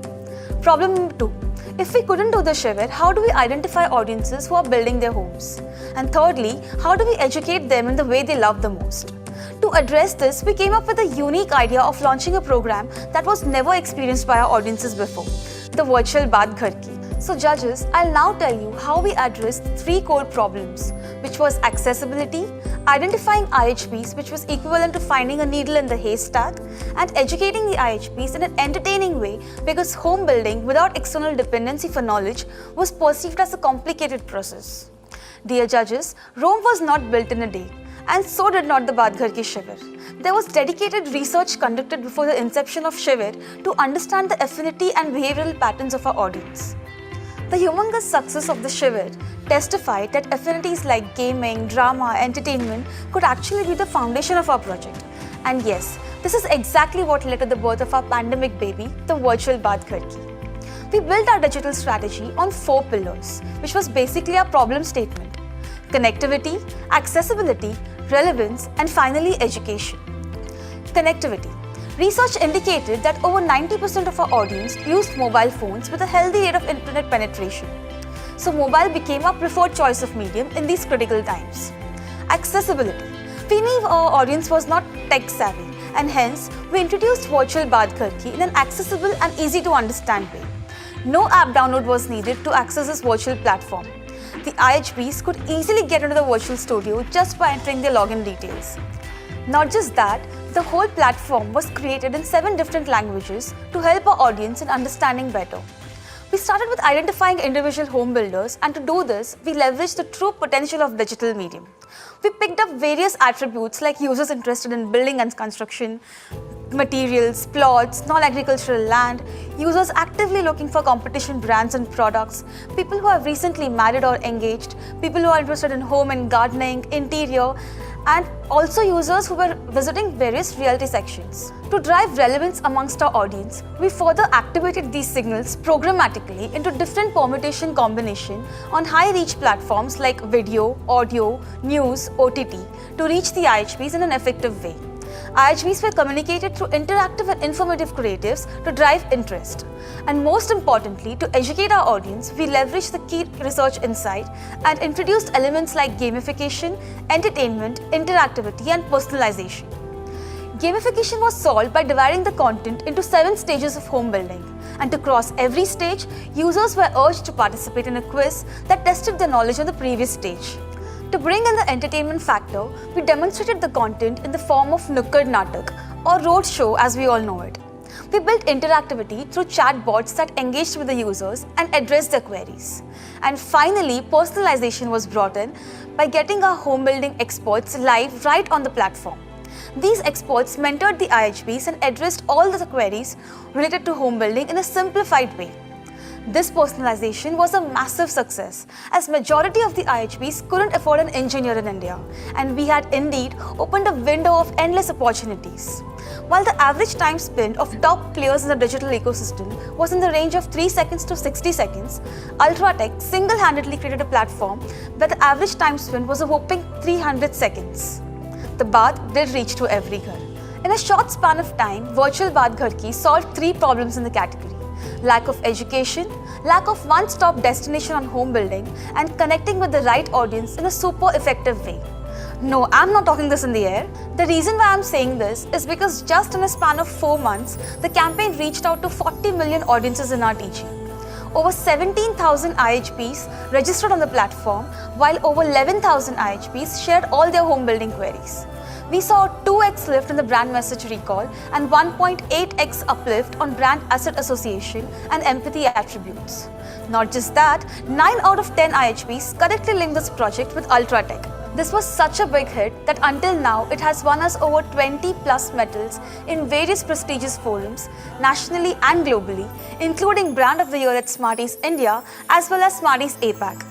Problem number 2. If we couldn't do the Shivir, how do we identify audiences who are building their homes? And thirdly, how do we educate them in the way they love the most? To address this, we came up with a unique idea of launching a program that was never experienced by our audiences before, the virtual Baat Ghar Ki. So judges, I'll now tell you how we addressed three core problems, which was accessibility, identifying IHPs, which was equivalent to finding a needle in the haystack, and educating the IHPs in an entertaining way because home building without external dependency for knowledge was perceived as a complicated process. Dear judges, Rome was not built in a day, and so did not the Baat Ghar Ki Shivir. There was dedicated research conducted before the inception of Shivir to understand the affinity and behavioral patterns of our audience. The humongous success of the Shivir testified that affinities like gaming, drama, entertainment could actually be the foundation of our project. And yes, this is exactly what led to the birth of our pandemic baby, the virtual Baat Ghar Ki. We built our digital strategy on 4 pillars, which was basically our problem statement: connectivity, accessibility, relevance, and finally education. Connectivity. Research indicated that over 90% of our audience used mobile phones with a healthy rate of internet penetration. So mobile became our preferred choice of medium in these critical times. Accessibility. We knew our audience was not tech savvy, and hence we introduced virtual Baat Ghar Ki in an accessible and easy to understand way. No app download was needed to access this virtual platform. The IHPs could easily get into the virtual studio just by entering their login details. Not just that, the whole platform was created in 7 different languages to help our audience in understanding better. We started with identifying individual home builders, and to do this, we leveraged the true potential of digital medium. We picked up various attributes like users interested in building and construction, materials, plots, non-agricultural land, users actively looking for competition brands and products, people who have recently married or engaged, people who are interested in home and gardening, interior, and also users who were visiting various reality sections. To drive relevance amongst our audience, we further activated these signals programmatically into different permutation combination on high-reach platforms like video, audio, news, OTT to reach the IHPs in an effective way. IHBs were communicated through interactive and informative creatives to drive interest. And most importantly, to educate our audience, we leveraged the key research insight and introduced elements like gamification, entertainment, interactivity, and personalization. Gamification was solved by dividing the content into 7 stages of home building. And to cross every stage, users were urged to participate in a quiz that tested their knowledge on the previous stage. To bring in the entertainment factor, we demonstrated the content in the form of Nukkad Natak, or road show as we all know it. We built interactivity through chat bots that engaged with the users and addressed their queries. And finally, personalization was brought in by getting our home building experts live right on the platform. These experts mentored the IHBs and addressed all the queries related to home building in a simplified way. This personalization was a massive success, as majority of the IHBs couldn't afford an engineer in India, and we had indeed opened a window of endless opportunities. While the average time spent of top players in the digital ecosystem was in the range of 3 seconds to 60 seconds, Ultratech single-handedly created a platform where the average time spent was a whopping 300 seconds. The bath did reach to every ghar. In a short span of time, Virtual Bath Ghar Ki solved 3 problems in the category: lack of education, lack of one-stop destination on home building, and connecting with the right audience in a super effective way. No, I'm not talking this in the air. The reason why I'm saying this is because just in a span of 4 months, the campaign reached out to 40 million audiences in our TG. Over 17,000 IHPs registered on the platform, while over 11,000 IHPs shared all their home building queries. We saw a 2x lift in the brand message recall and 1.8x uplift on brand asset association and empathy attributes. Not just that, 9 out of 10 IHPs correctly linked this project with Ultratech. This was such a big hit that until now it has won us over 20 plus medals in various prestigious forums, nationally and globally, including Brand of the Year at Smarties India as well as Smarties APAC.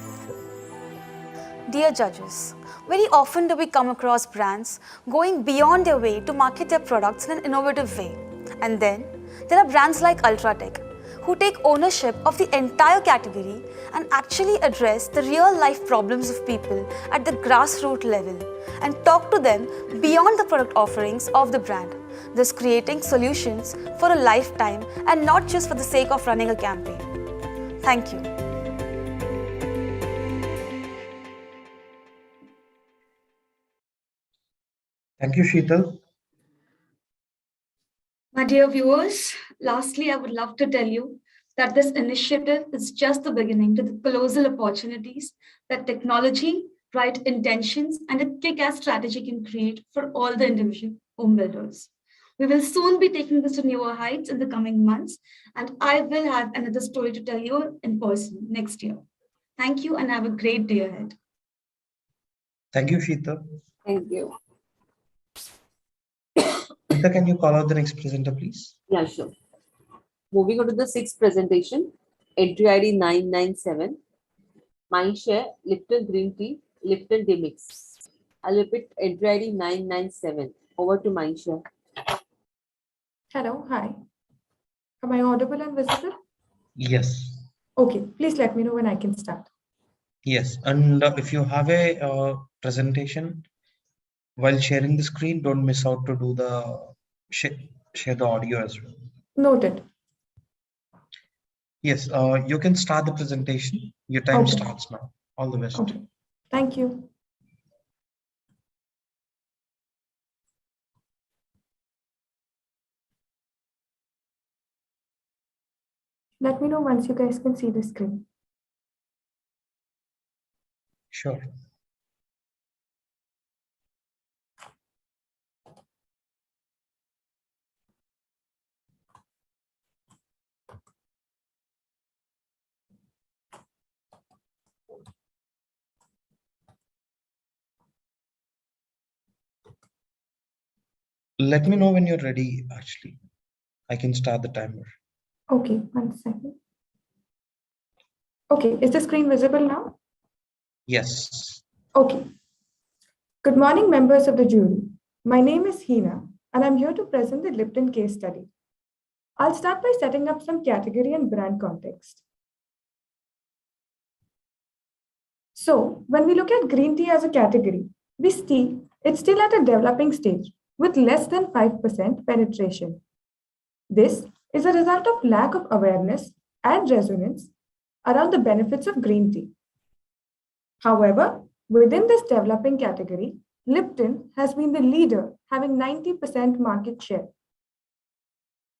Dear judges, very often do we come across brands going beyond their way to market their products in an innovative way. And then there are brands like Ultratech, who take ownership of the entire category and actually address the real life problems of people at the grassroots level and talk to them beyond the product offerings of the brand, thus creating solutions for a lifetime and not just for the sake of running a campaign. Thank you. Thank you, Sheetal. My dear viewers, lastly, I would love to tell you that this initiative is just the beginning to the colossal opportunities that technology, right intentions, and a kick-ass strategy can create for all the individual home builders. We will soon be taking this to newer heights in the coming months, and I will have another story to tell you in person next year. Thank you and have a great day ahead. Thank you, Sheetal. Thank you. Sheetal, can you call out the next presenter, please? Yeah, sure. Moving on to the 6th presentation, entry ID 997, Mindshare, Lipton Green Tea, Lipton Demix. I'll repeat, entry ID 997. Over to Mindshare. Hello, hi. Am I audible and visible? Yes. Okay, please let me know when I can start. Yes, and if you have a presentation, while sharing the screen, don't miss out to do the share the audio as well. Noted. Yes, you can start the presentation. Your time Okay. starts now. All the best. Okay. Thank you. Let me know once you guys can see the screen. Sure. Let me know when you're ready, actually. I can start the timer. Okay, 1 second. Okay, is the screen visible now? Yes. Okay. Good morning, members of the jury. My name is Hina, and I'm here to present the Lipton case study. I'll start by setting up some category and brand context. So, when we look at green tea as a category, we see it's still at a developing stage with less than 5% penetration. This is a result of lack of awareness and resonance around the benefits of green tea. However, within this developing category, Lipton has been the leader, having 90% market share.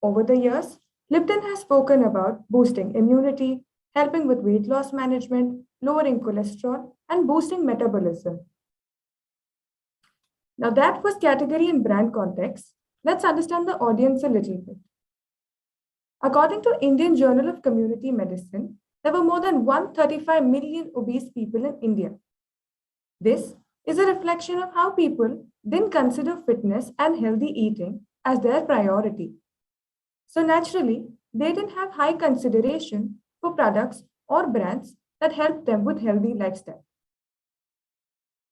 Over the years, Lipton has spoken about boosting immunity, helping with weight loss management, lowering cholesterol, and boosting metabolism. Now that was category and brand context. Let's understand the audience a little bit. According to Indian Journal of Community Medicine, there were more than 135 million obese people in India. This is a reflection of how people didn't consider fitness and healthy eating as their priority. So naturally, they didn't have high consideration for products or brands that helped them with healthy lifestyle.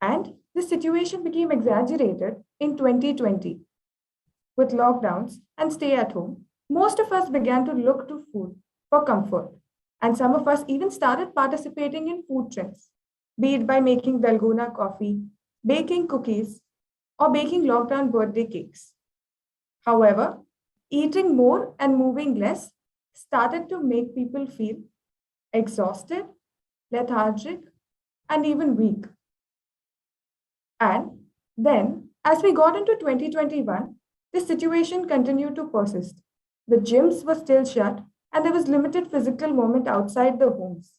And this situation became exaggerated in 2020. With lockdowns and stay at home, most of us began to look to food for comfort. And some of us even started participating in food trends, be it by making dalgona coffee, baking cookies, or baking lockdown birthday cakes. However, eating more and moving less started to make people feel exhausted, lethargic, and even weak. And then, as we got into 2021, this situation continued to persist. The gyms were still shut, and there was limited physical movement outside the homes.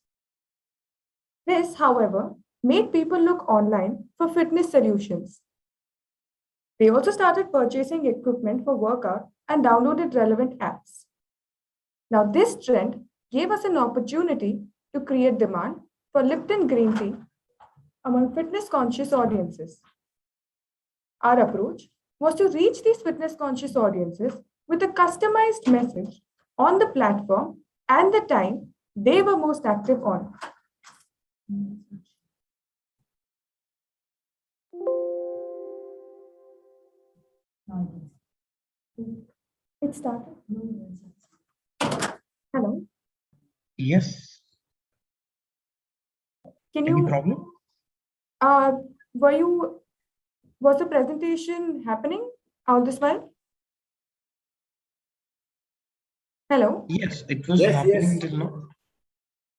This, however, made people look online for fitness solutions. They also started purchasing equipment for workout and downloaded relevant apps. Now, this trend gave us an opportunity to create demand for Lipton green tea among fitness-conscious audiences. Our approach was to reach these fitness-conscious audiences with a customized message on the platform and the time they were most active on. It started. Hello. Yes. Can Any you? problem? Was the presentation happening all this while? Hello. Yes, it was Yes, happening yes. till now.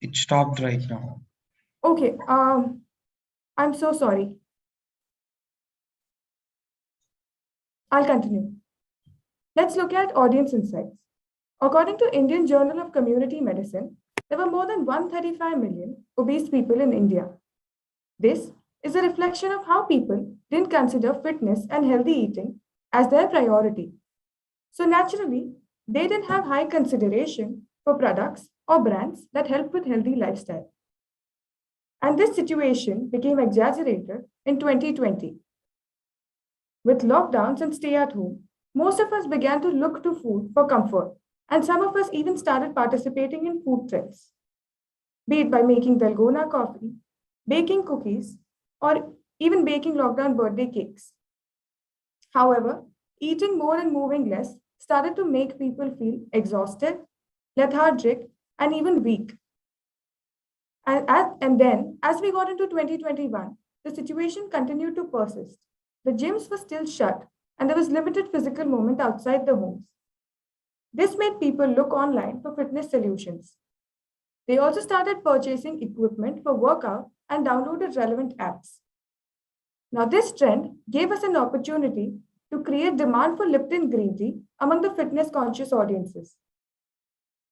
It stopped right now. Okay. I'm so sorry. I'll continue. Let's look at audience insights. According to Indian Journal of Community Medicine, there were more than 135 million obese people in India. This is a reflection of how people didn't consider fitness and healthy eating as their priority. So naturally, they didn't have high consideration for products or brands that help with healthy lifestyle. And this situation became exaggerated in 2020. With lockdowns and stay at home, most of us began to look to food for comfort, and some of us even started participating in food trends, be it by making dalgona coffee, baking cookies, or even baking lockdown birthday cakes. However, eating more and moving less started to make people feel exhausted, lethargic, and even weak. And then, as we got into 2021, the situation continued to persist. The gyms were still shut, and there was limited physical movement outside the homes. This made people look online for fitness solutions. They also started purchasing equipment for workout and downloaded relevant apps. Now, this trend gave us an opportunity to create demand for Lipton green tea among the fitness-conscious audiences.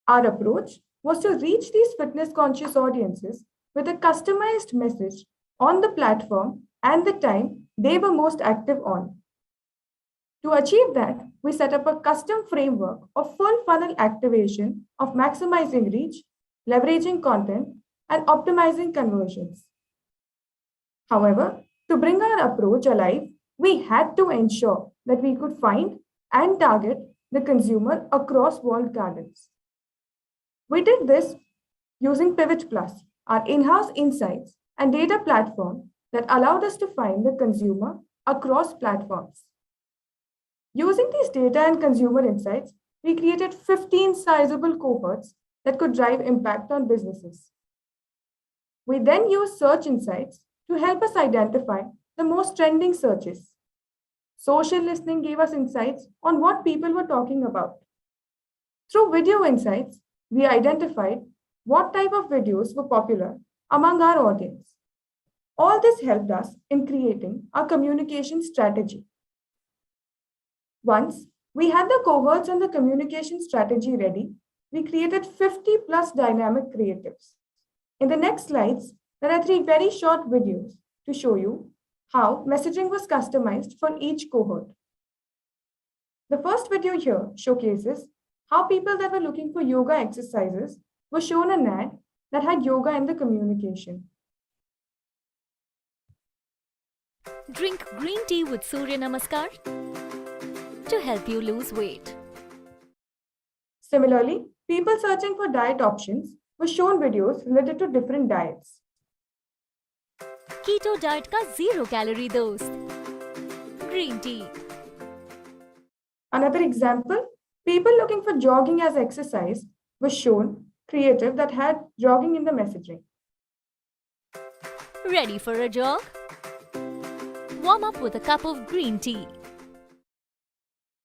Our approach was to reach these fitness-conscious audiences with a customized message on the platform and the time they were most active on. To achieve that, we set up a custom framework of full funnel activation of maximizing reach, leveraging content, and optimizing conversions. However, to bring our approach alive, we had to ensure that we could find and target the consumer across walled gardens. We did this using Pivot Plus, our in-house insights and data platform that allowed us to find the consumer across platforms. Using these data and consumer insights, we created 15 sizable cohorts that could drive impact on businesses. We then used search insights to help us identify the most trending searches. Social listening gave us insights on what people were talking about. Through video insights, we identified what type of videos were popular among our audience. All this helped us in creating our communication strategy. Once we had the cohorts and the communication strategy ready, we created 50 plus dynamic creatives. In the next slides, there are 3 very short videos to show you how messaging was customized for each cohort. The first video here showcases how people that were looking for yoga exercises were shown an ad that had yoga in the communication. Drink green tea with Surya Namaskar to help you lose weight. Similarly, people searching for diet options were shown videos related to different diets. Keto diet ka 0 calorie dost. Green tea. Another example, people looking for jogging as exercise was shown creative that had jogging in the messaging. Ready for a jog? Warm up with a cup of green tea.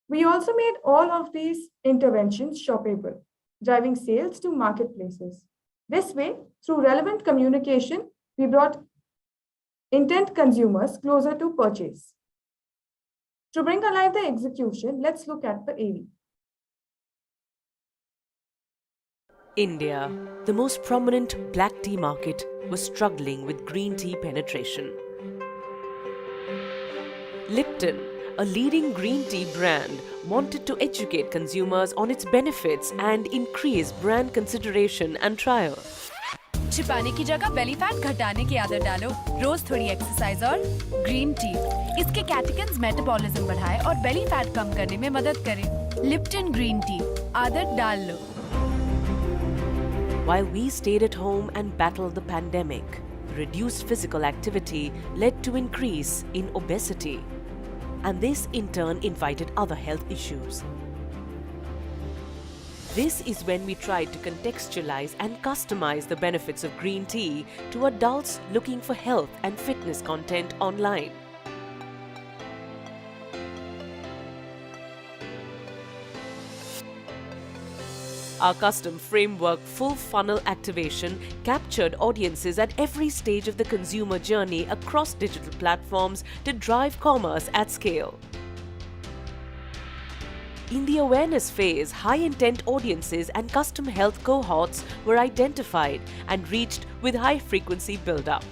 We also made all of these interventions shoppable, driving sales to marketplaces. This way, through relevant communication, we brought intent consumers closer to purchase. To bring alive the execution, let's look at the AV. India, the most prominent black tea market, was struggling with green tea penetration. Lipton, a leading green tea brand, wanted to educate consumers on its benefits and increase brand consideration and trial. छिपाने की जगह belly fat घटाने की आदत डालो, रोज थोड़ी exercise और green tea. इसके कैटेकिन्स मेटाबॉलिज्म बढ़ाए और बेली फैट कम करने में मदद करे। लिप्टन ग्रीन टी, आदत डाल लो। While we stayed at home and battled the pandemic, reduced physical activity led to increase in obesity, and this in turn invited other health issues. This is when we tried to contextualize and customize the benefits of green tea to adults looking for health and fitness content online. Our custom framework full funnel activation captured audiences at every stage of the consumer journey across digital platforms to drive commerce at scale. In the awareness phase, high-intent audiences and custom health cohorts were identified and reached with high-frequency build-up.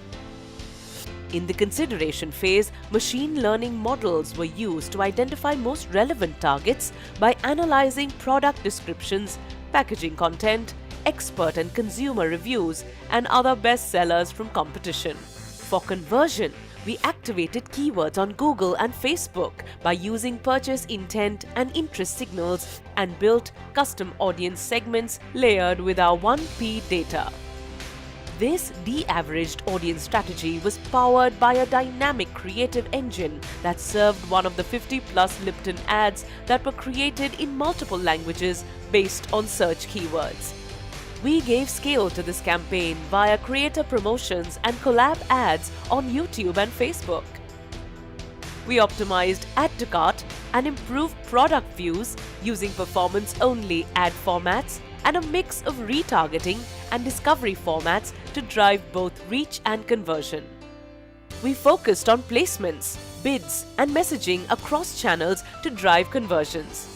In the consideration phase, machine learning models were used to identify most relevant targets by analyzing product descriptions, packaging content, expert and consumer reviews, and other bestsellers from competition. For conversion, we activated keywords on Google and Facebook by using purchase intent and interest signals and built custom audience segments layered with our 1P data. This de-averaged audience strategy was powered by a dynamic creative engine that served one of the 50+ Lipton ads that were created in multiple languages based on search keywords. We gave scale to this campaign via creator promotions and collab ads on YouTube and Facebook. We optimized add to cart and improved product views using performance-only ad formats and a mix of retargeting and discovery formats to drive both reach and conversion. We focused on placements, bids, and messaging across channels to drive conversions.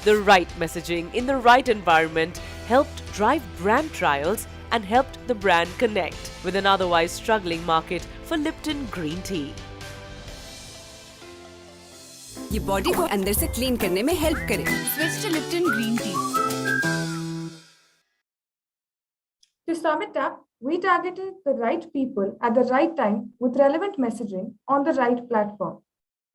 The right messaging in the right environment helped drive brand trials and helped the brand connect with an otherwise struggling market for Lipton green tea. ये body को अंदर से clean करने में help करे। Switch to Lipton green tea. To sum it up, we targeted the right people at the right time with relevant messaging on the right platform.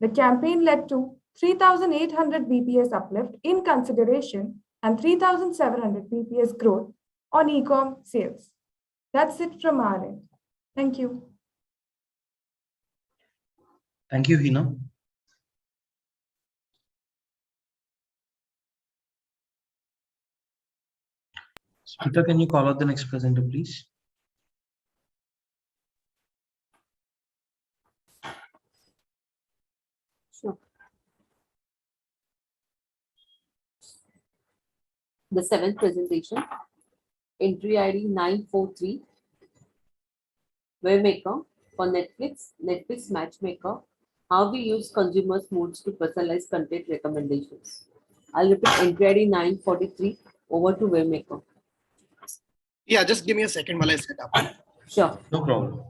The campaign led to 3,800 BPS uplift in consideration and 3,700 BPS growth on e-com sales. That's it from our end. Thank you. Thank you, Hina. Smita, can you call out the next presenter, please? Sure. The seventh presentation, entry ID 943, Waymaker for Netflix Matchmaker, how we use consumers' moods to personalize content recommendations. I'll repeat entry ID 943, over to Waymaker. Yeah, just give me a second while I set up. Sure. No problem.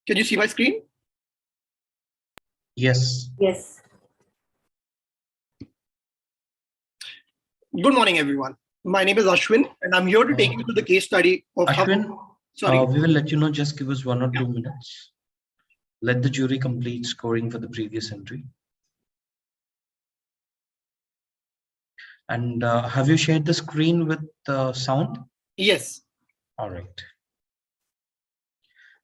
Can you see my screen? Yes. Yes. Good morning, everyone. My name is Ashwin, and I'm here to take you through the case study of Ashwin, Sorry. we will let you know, just give us 1 or 2 minutes. Let the jury complete scoring for the previous entry. And have you shared the screen with the sound? Yes. All right.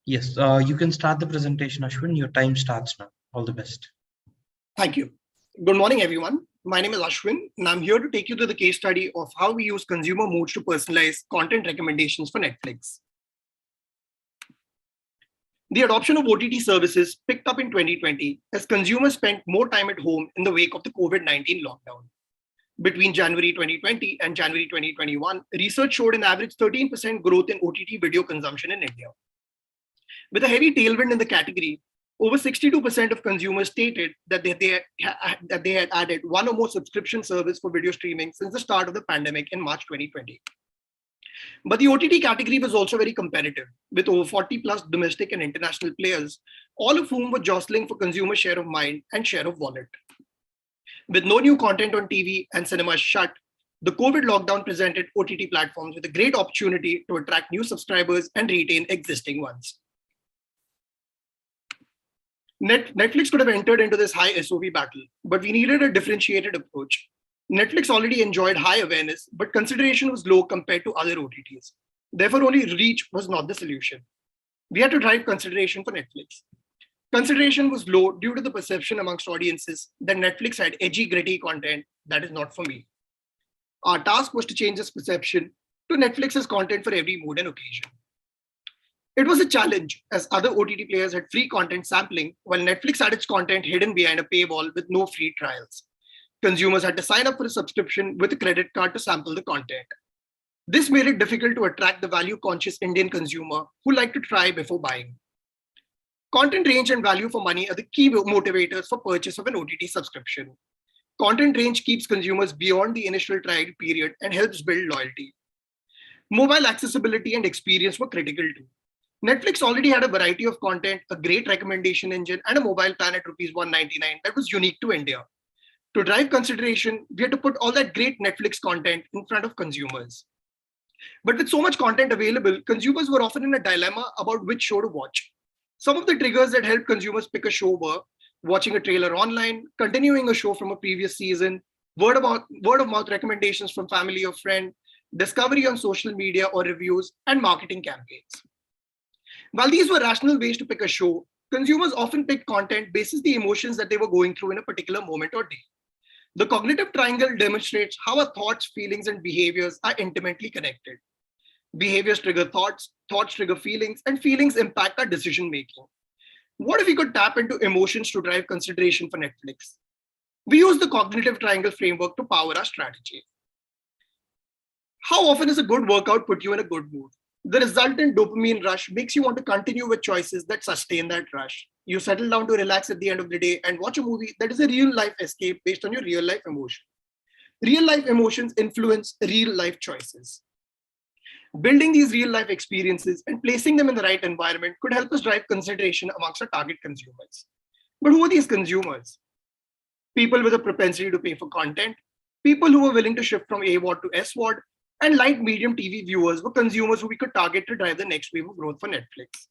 Yes, you can start the presentation, Ashwin. Your time starts now. All the best. Thank you. Good morning, everyone. My name is Ashwin, and I'm here to take you through the case study of how we use consumer moods to personalize content recommendations for Netflix. The adoption of OTT services picked up in 2020 as consumers spent more time at home in the wake of the COVID-19 lockdown. Between January 2020 and January 2021, research showed an average 13% growth in OTT video consumption in India. With a heavy tailwind in the category, over 62% of consumers stated that they had added one or more subscription service for video streaming since the start of the pandemic in March 2020. But the OTT category was also very competitive, with over 40 plus domestic and international players, all of whom were jostling for consumer share of mind and share of wallet. With no new content on TV and cinemas shut, the COVID lockdown presented OTT platforms with a great opportunity to attract new subscribers and retain existing ones. Netflix could have entered into this high SOV battle, but we needed a differentiated approach. Netflix already enjoyed high awareness, but consideration was low compared to other OTTs. Therefore, only reach was not the solution. We had to drive consideration for Netflix. Consideration was low due to the perception amongst audiences that Netflix had edgy, gritty content that is not for me. Our task was to change this perception to Netflix's content for every mood and occasion. It was a challenge as other OTT players had free content sampling, while Netflix had its content hidden behind a paywall with no free trials. Consumers had to sign up for a subscription with a credit card to sample the content. This made it difficult to attract the value-conscious Indian consumer who liked to try before buying. Content range and value for money are the key motivators for purchase of an OTT subscription. Content range keeps consumers beyond the initial trial period and helps build loyalty. Mobile accessibility and experience were critical too. Netflix already had a variety of content, a great recommendation engine, and a mobile plan at ₹199 that was unique to India. To drive consideration, we had to put all that great Netflix content in front of consumers. But with so much content available, consumers were often in a dilemma about which show to watch. Some of the triggers that helped consumers pick a show were watching a trailer online, continuing a show from a previous season, word of mouth recommendations from family or friend, discovery on social media or reviews, and marketing campaigns. While these were rational ways to pick a show, consumers often picked content based on the emotions that they were going through in a particular moment or day. The cognitive triangle demonstrates how our thoughts, feelings, and behaviors are intimately connected. Behaviors trigger thoughts, thoughts trigger feelings, and feelings impact our decision making. What if we could tap into emotions to drive consideration for Netflix? We use the cognitive triangle framework to power our strategy. How often does a good workout put you in a good mood? The resultant dopamine rush makes you want to continue with choices that sustain that rush. You settle down to relax at the end of the day and watch a movie that is a real life escape based on your real life emotion. Real life emotions influence real life choices. Building these real life experiences and placing them in the right environment could help us drive consideration amongst our target consumers. But who are these consumers? People with a propensity to pay for content, people who are willing to shift from AVOD to SVOD, and light medium TV viewers were consumers who we could target to drive the next wave of growth for Netflix.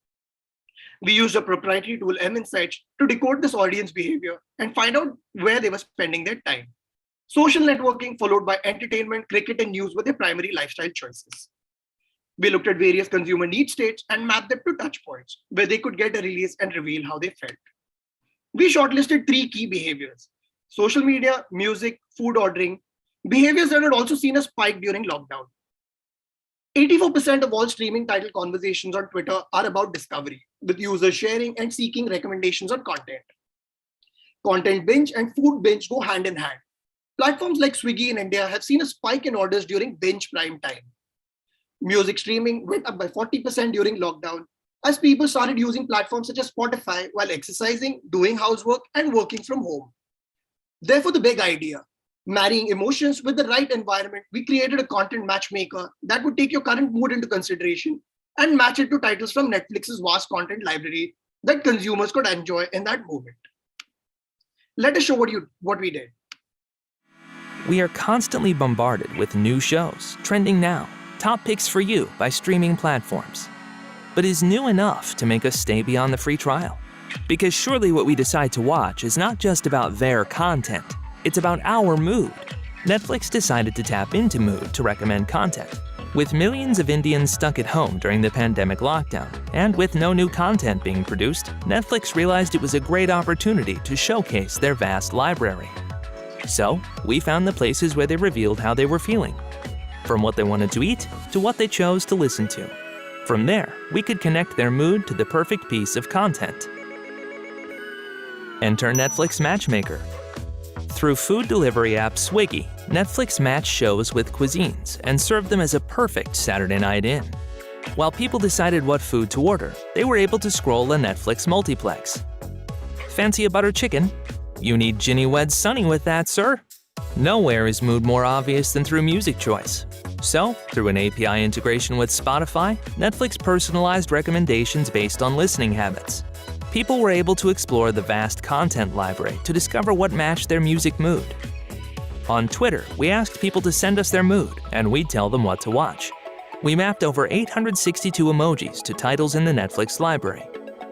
We used a proprietary tool, M Insights, to decode this audience behavior and find out where they were spending their time. Social networking followed by entertainment, cricket and news were their primary lifestyle choices. We looked at various consumer need states and mapped them to touch points where they could get a release and reveal how they felt. We shortlisted 3 key behaviors: social media, music, food ordering, behaviors that had also seen a spike during lockdown. 84% of all streaming title conversations on Twitter are about discovery, with users sharing and seeking recommendations on content. Content binge and food binge go hand in hand. Platforms like Swiggy in India have seen a spike in orders during binge prime time. Music streaming went up by 40% during lockdown as people started using platforms such as Spotify while exercising, doing housework, and working from home. Therefore, the big idea: marrying emotions with the right environment, we created a content matchmaker that would take your current mood into consideration and match it to titles from Netflix's vast content library that consumers could enjoy in that moment. Let us show what we did. We are constantly bombarded with new shows, trending now, top picks for you by streaming platforms. But is new enough to make us stay beyond the free trial? Because surely what we decide to watch is not just about their content, it's about our mood. Netflix decided to tap into mood to recommend content. With millions of Indians stuck at home during the pandemic lockdown, and with no new content being produced, Netflix realized it was a great opportunity to showcase their vast library. So, we found the places where they revealed how they were feeling, from what they wanted to eat to what they chose to listen to. From there, we could connect their mood to the perfect piece of content. Enter Netflix Matchmaker. Through food delivery app Swiggy, Netflix matched shows with cuisines and served them as a perfect Saturday night in. While people decided what food to order, they were able to scroll a Netflix multiplex. Fancy a butter chicken? You need Ginny Wed Sunny with that, sir. Nowhere is mood more obvious than through music choice. So, through an API integration with Spotify, Netflix personalized recommendations based on listening habits. People were able to explore the vast content library to discover what matched their music mood. On Twitter, we asked people to send us their mood, and we'd tell them what to watch. We mapped over 862 emojis to titles in the Netflix library.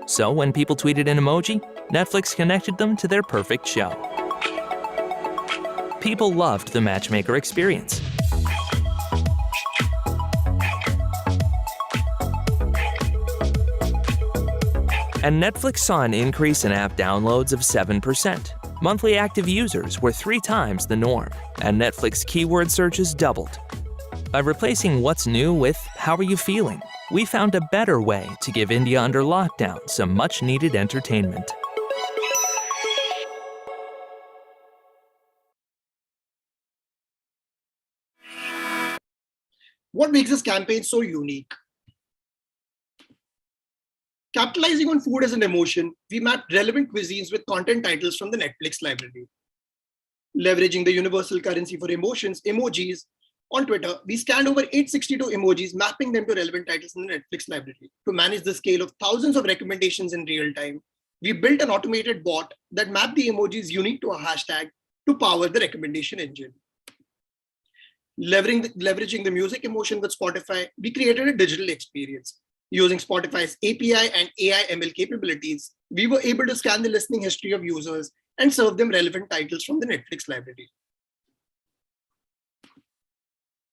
So when people tweeted an emoji, Netflix connected them to their perfect show. People loved the matchmaker experience. And Netflix saw an increase in app downloads of 7%. Monthly active users were 3 times the norm, and Netflix keyword searches doubled. By replacing what's new with how are you feeling, we found a better way to give India under lockdown some much-needed entertainment. What makes this campaign so unique? Capitalizing on food as an emotion, we mapped relevant cuisines with content titles from the Netflix library. Leveraging the universal currency for emotions, emojis, on Twitter, we scanned over 862 emojis, mapping them to relevant titles in the Netflix library. To manage the scale of thousands of recommendations in real time, we built an automated bot that mapped the emojis unique to a hashtag to power the recommendation engine. Leveraging the music emotion with Spotify, we created a digital experience. Using Spotify's API and AI ML capabilities, we were able to scan the listening history of users and serve them relevant titles from the Netflix library.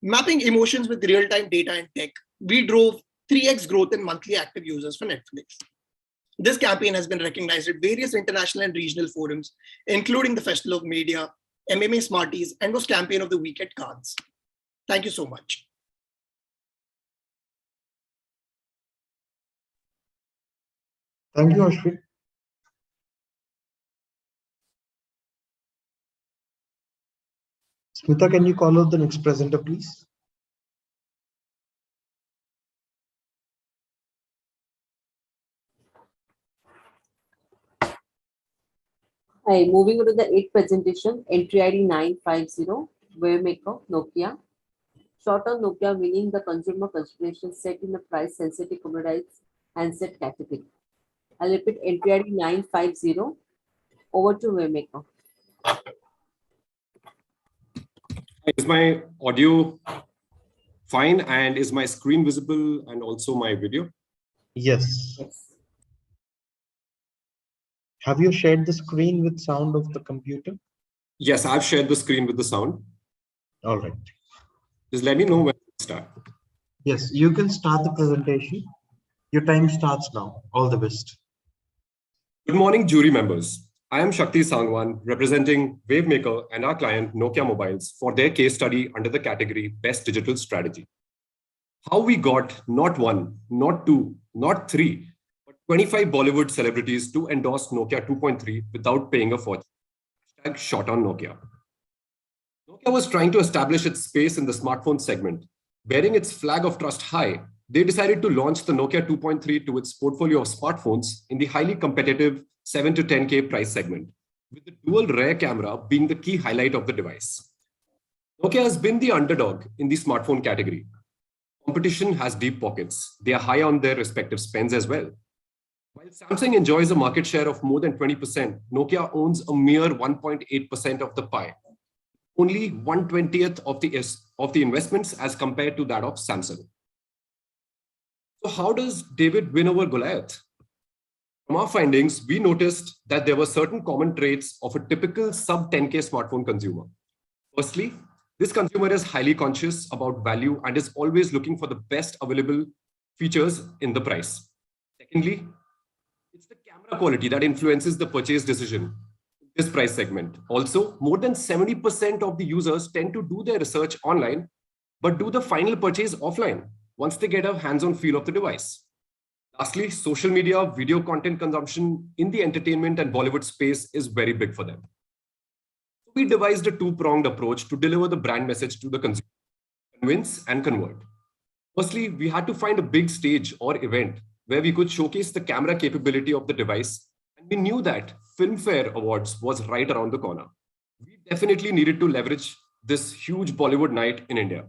Mapping emotions with real-time data and tech, we drove 3x growth in monthly active users for Netflix. This campaign has been recognized at various international and regional forums, including the Festival of Media, MMA Smarties, and was Campaign of the Week at Cannes. Thank you so much. Thank you, Ashwin. Smita, can you call out the next presenter, please? Hi, moving on to the 8th presentation, entry ID 950, Waymaker, Nokia. Short-term Nokia winning the consumer consideration set in the price-sensitive commoditized handset category. I'll repeat, entry ID 950. Over to Waymaker. Is my audio fine and is my screen visible and also my video? Yes. Yes. Have you shared the screen with sound of the computer? Yes, I've shared the screen with the sound. All right. Just let me know when to start. Yes, you can start the presentation. Your time starts now. All the best. Good morning, jury members. I am Shakti Sangwan, representing Wavemaker and our client Nokia Mobiles for their case study under the category Best Digital Strategy. How we got not one, not two, not three, but 25 Bollywood celebrities to endorse Nokia 2.3 without paying a fortune. #shot on Nokia. Nokia was trying to establish its space in the smartphone segment. Bearing its flag of trust high, they decided to launch the Nokia 2.3 to its portfolio of smartphones in the highly competitive 7 to 10K price segment, with the dual rear camera being the key highlight of the device. Nokia has been the underdog in the smartphone category. Competition has deep pockets. They are high on their respective spends as well. While Samsung enjoys a market share of more than 20%, Nokia owns a mere 1.8% of the pie, only 1/20th of the investments as compared to that of Samsung. So how does David win over Goliath? From our findings, we noticed that there were certain common traits of a typical sub-10K smartphone consumer. Firstly, this consumer is highly conscious about value and is always looking for the best available features in the price. Secondly, it's the camera quality that influences the purchase decision in this price segment. Also, more than 70% of the users tend to do their research online, but do the final purchase offline once they get a hands-on feel of the device. Lastly, social media, video content consumption in the entertainment and Bollywood space is very big for them. We devised a two-pronged approach to deliver the brand message to the consumer: convince and convert. Firstly, we had to find a big stage or event where we could showcase the camera capability of the device, and we knew that Filmfare Awards was right around the corner. We definitely needed to leverage this huge Bollywood night in India.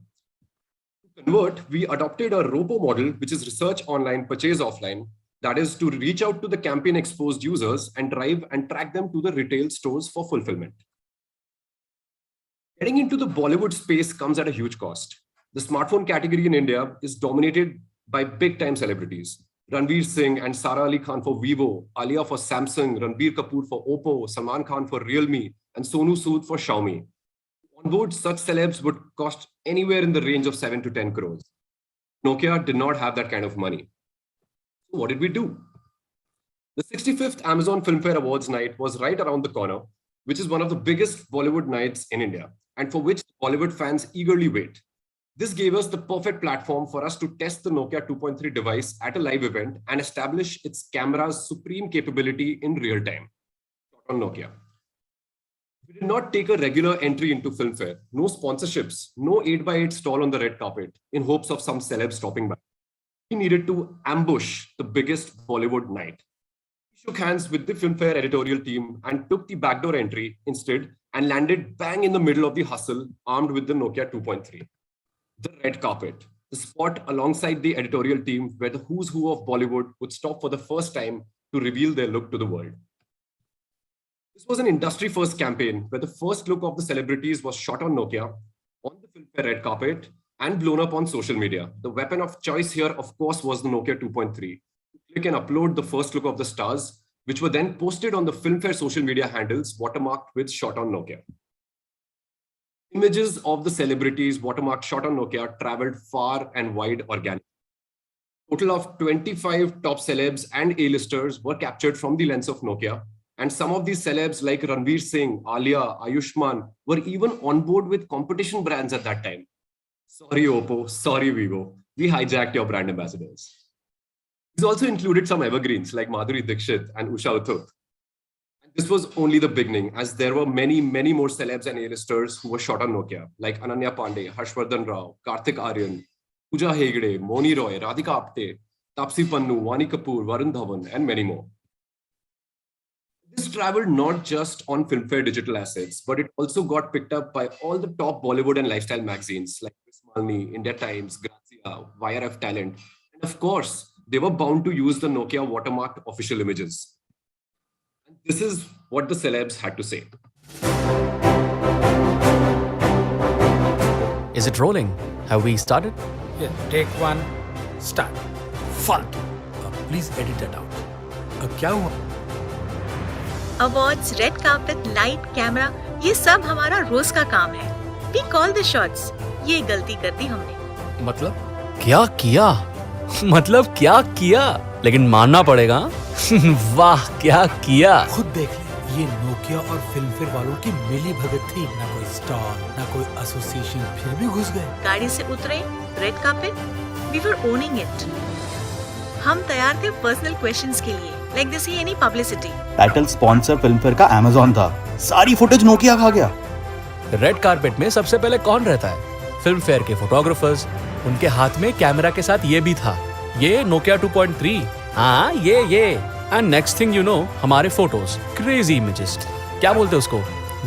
To convert, we adopted a ROPO model, which is research online, purchase offline. That is to reach out to the campaign exposed users and drive and track them to the retail stores for fulfillment. Getting into the Bollywood space comes at a huge cost. The smartphone category in India is dominated by big-time celebrities: Ranveer Singh and Sara Ali Khan for Vivo, Alia for Samsung, Ranbir Kapoor for Oppo, Salman Khan for Realme, and Sonu Sood for Xiaomi. On board, such celebs would cost anywhere in the range of 7 to 10 crores. Nokia did not have that kind of money. So what did we do? The 65th Amazon Filmfare Awards night was right around the corner, which is one of the biggest Bollywood nights in India, and for which Bollywood fans eagerly wait. This gave us the perfect platform for us to test the Nokia 2.3 device at a live event and establish its camera's supreme capability in real time. On Nokia. We did not take a regular entry into Filmfare, no sponsorships, no 8x8 stall on the red carpet in hopes of some celeb stopping by. We needed to ambush the biggest Bollywood night. We shook hands with the Filmfare editorial team and took the backdoor entry instead and landed bang in the middle of the hustle, armed with the Nokia 2.3. The red carpet, the spot alongside the editorial team where the who's who of Bollywood would stop for the first time to reveal their look to the world. This was an industry-first campaign where the first look of the celebrities was shot on Nokia, on the Filmfare red carpet, and blown up on social media. The weapon of choice here, of course, was the Nokia 2.3. Click and upload the first look of the stars, which were then posted on the Filmfare social media handles, watermarked with "shot on Nokia." Images of the celebrities watermarked "shot on Nokia" traveled far and wide organically. Total of 25 top celebs and A-listers were captured from the lens of Nokia. And some of these celebs like Ranveer Singh, Alia, Ayushmann were even on board with competition brands at that time. Sorry, Oppo, sorry, Vivo. We hijacked your brand ambassadors. These also included some evergreens like Madhuri Dixit and Usha Uthup. And this was only the beginning, as there were many, many more celebs and A-listers who were shot on Nokia, like Ananya Pandey, Harshvardhan Rao, Karthik Aryan, Pooja Hegde, Moni Roy, Radhika Apte, Taapsee Pannu, Vani Kapoor, Varun Dhawan, and many more. This traveled not just on Filmfare digital assets, but it also got picked up by all the top Bollywood and lifestyle magazines like Chris Malni, India Times, Grazia, YRF Talent. And of course, they were bound to use the Nokia watermarked official images. And this is what the celebs had to say. Is it rolling? Have we started? Yeah, take one, start. Fault. Please edit that out. क्या हुआ? Awards red carpet light camera ये सब हमारा रोज का काम है। We call the shots. ये गलती कर दी हमने। मतलब क्या किया? मतलब क्या किया? लेकिन मानना पड़ेगा। वाह क्या किया। खुद देख ले, ये नोकिया और फिल्मफेयर वालों की मिली भगत थी। ना कोई स्टॉल, ना कोई एसोसिएशन, फिर भी घुस गए। गाड़ी से उतरे, red carpet, we were owning it. हम तैयार थे पर्सनल क्वेश्चंस के लिए, like this any publicity. Title sponsor Filmfare का अमेज़न था। सारी फुटेज नोकिया खा गया। रेड कारपेट में सबसे पहले कौन रहता है? फिल्म फेयर के फोटोग्राफर्स। उनके हाथ में कैमरा के साथ ये भी था, ये नोकिया 2.3। हाँ ये and next thing you know, हमारे फोटोज क्रेजी इमेजेस, क्या बोलते हैं उसको,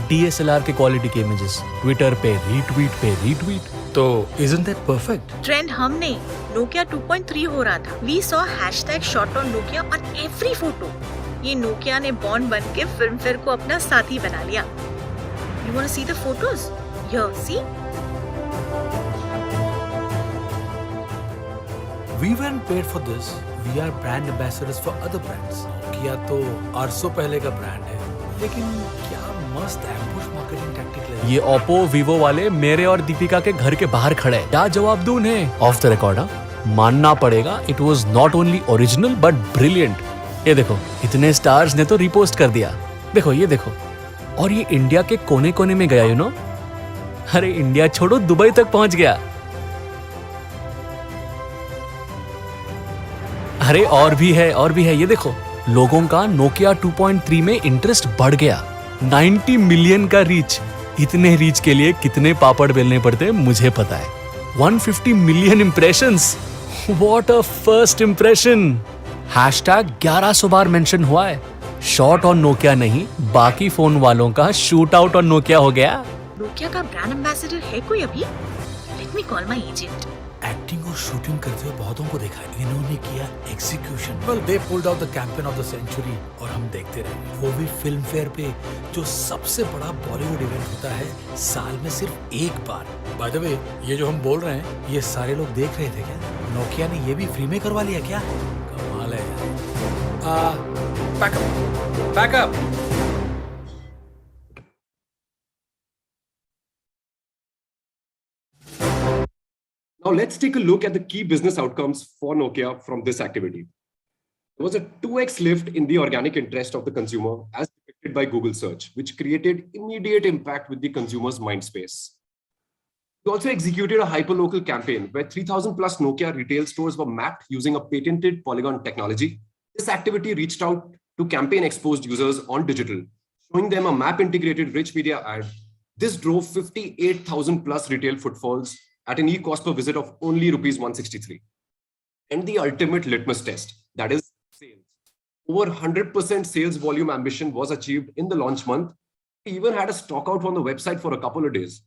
DSLR के क्वालिटी के इमेजेस, ट्विटर पे रीट्वीट। तो isn't that perfect? ट्रेंड हमने, नोकिया 2.3 हो रहा था। We saw hashtag shot on Nokia on every photo. ये नोकिया ने बॉन्ड बन के फिल्म फेयर को अपना साथी बना लिया। You want to see the photos? Here, see? We weren't paid for this. We are brand ambassadors for other brands. Nokia तो 800 पहले का ब्रांड है, लेकिन क्या मस्त एम्बुश मार्केटिंग टैक्टिक ले। ये ओप्पो वीवो वाले मेरे और दीपिका के घर के बाहर खड़े हैं। क्या जवाब दूं उन्हें? Of the record. मानना पड़ेगा, it was not only original but brilliant. ये देखो, इतने स्टार्स ने तो रिपोस्ट कर दिया। देखो ये देखो, और ये इंडिया के कोने कोने में गया, यू नो। अरे इंडिया छोड़ो, दुबई तक पहुंच गया। अरे और भी है, ये देखो, लोगों का नोकिया 2.3 में इंटरेस्ट बढ़ गया। 90 मिलियन का रीच। इतने रीच के लिए कितने पापड़ बेलने पड़ते हैं मुझे पता है। 150 million impressions. What a first impression. Hashtag 1100 bar mention हुआ है। शॉट ऑन नोकिया नहीं, बाकी फोन वालों का शूट आउट ऑन नोकिया हो गया। नोकिया का ब्रांड एम्बेसडर है कोई अभी? Let me call my agent. Acting और शूटिंग करते हुए बहुतों को देखा, इन्होंने किया execution. Well they pulled out the campaign of the century और हम देखते रहे। वो भी फिल्म फेयर पे, जो सबसे बड़ा बॉलीवुड इवेंट होता है साल में सिर्फ एक बार। बाय द वे, ये जो हम बोल रहे हैं, ये सारे लोग देख रहे थे क्या? नोकिया ने ये भी फ्री में करवा लिया क्या? कमाल है। Back up. Now let's take a look at the key business outcomes for Nokia from this activity. There was a 2x lift in the organic interest of the consumer as depicted by Google search, which created immediate impact with the consumer's mind space. We also executed a hyperlocal campaign where 3,000 plus Nokia retail stores were mapped using a patented polygon technology. This activity reached out to campaign exposed users on digital, showing them a map integrated rich media ad. This drove 58,000 plus retail footfalls at an e-cost per visit of only rupees 163. And the ultimate litmus test, that is sales. Over 100% sales volume ambition was achieved in the launch month. We even had a stock out on the website for a couple of days.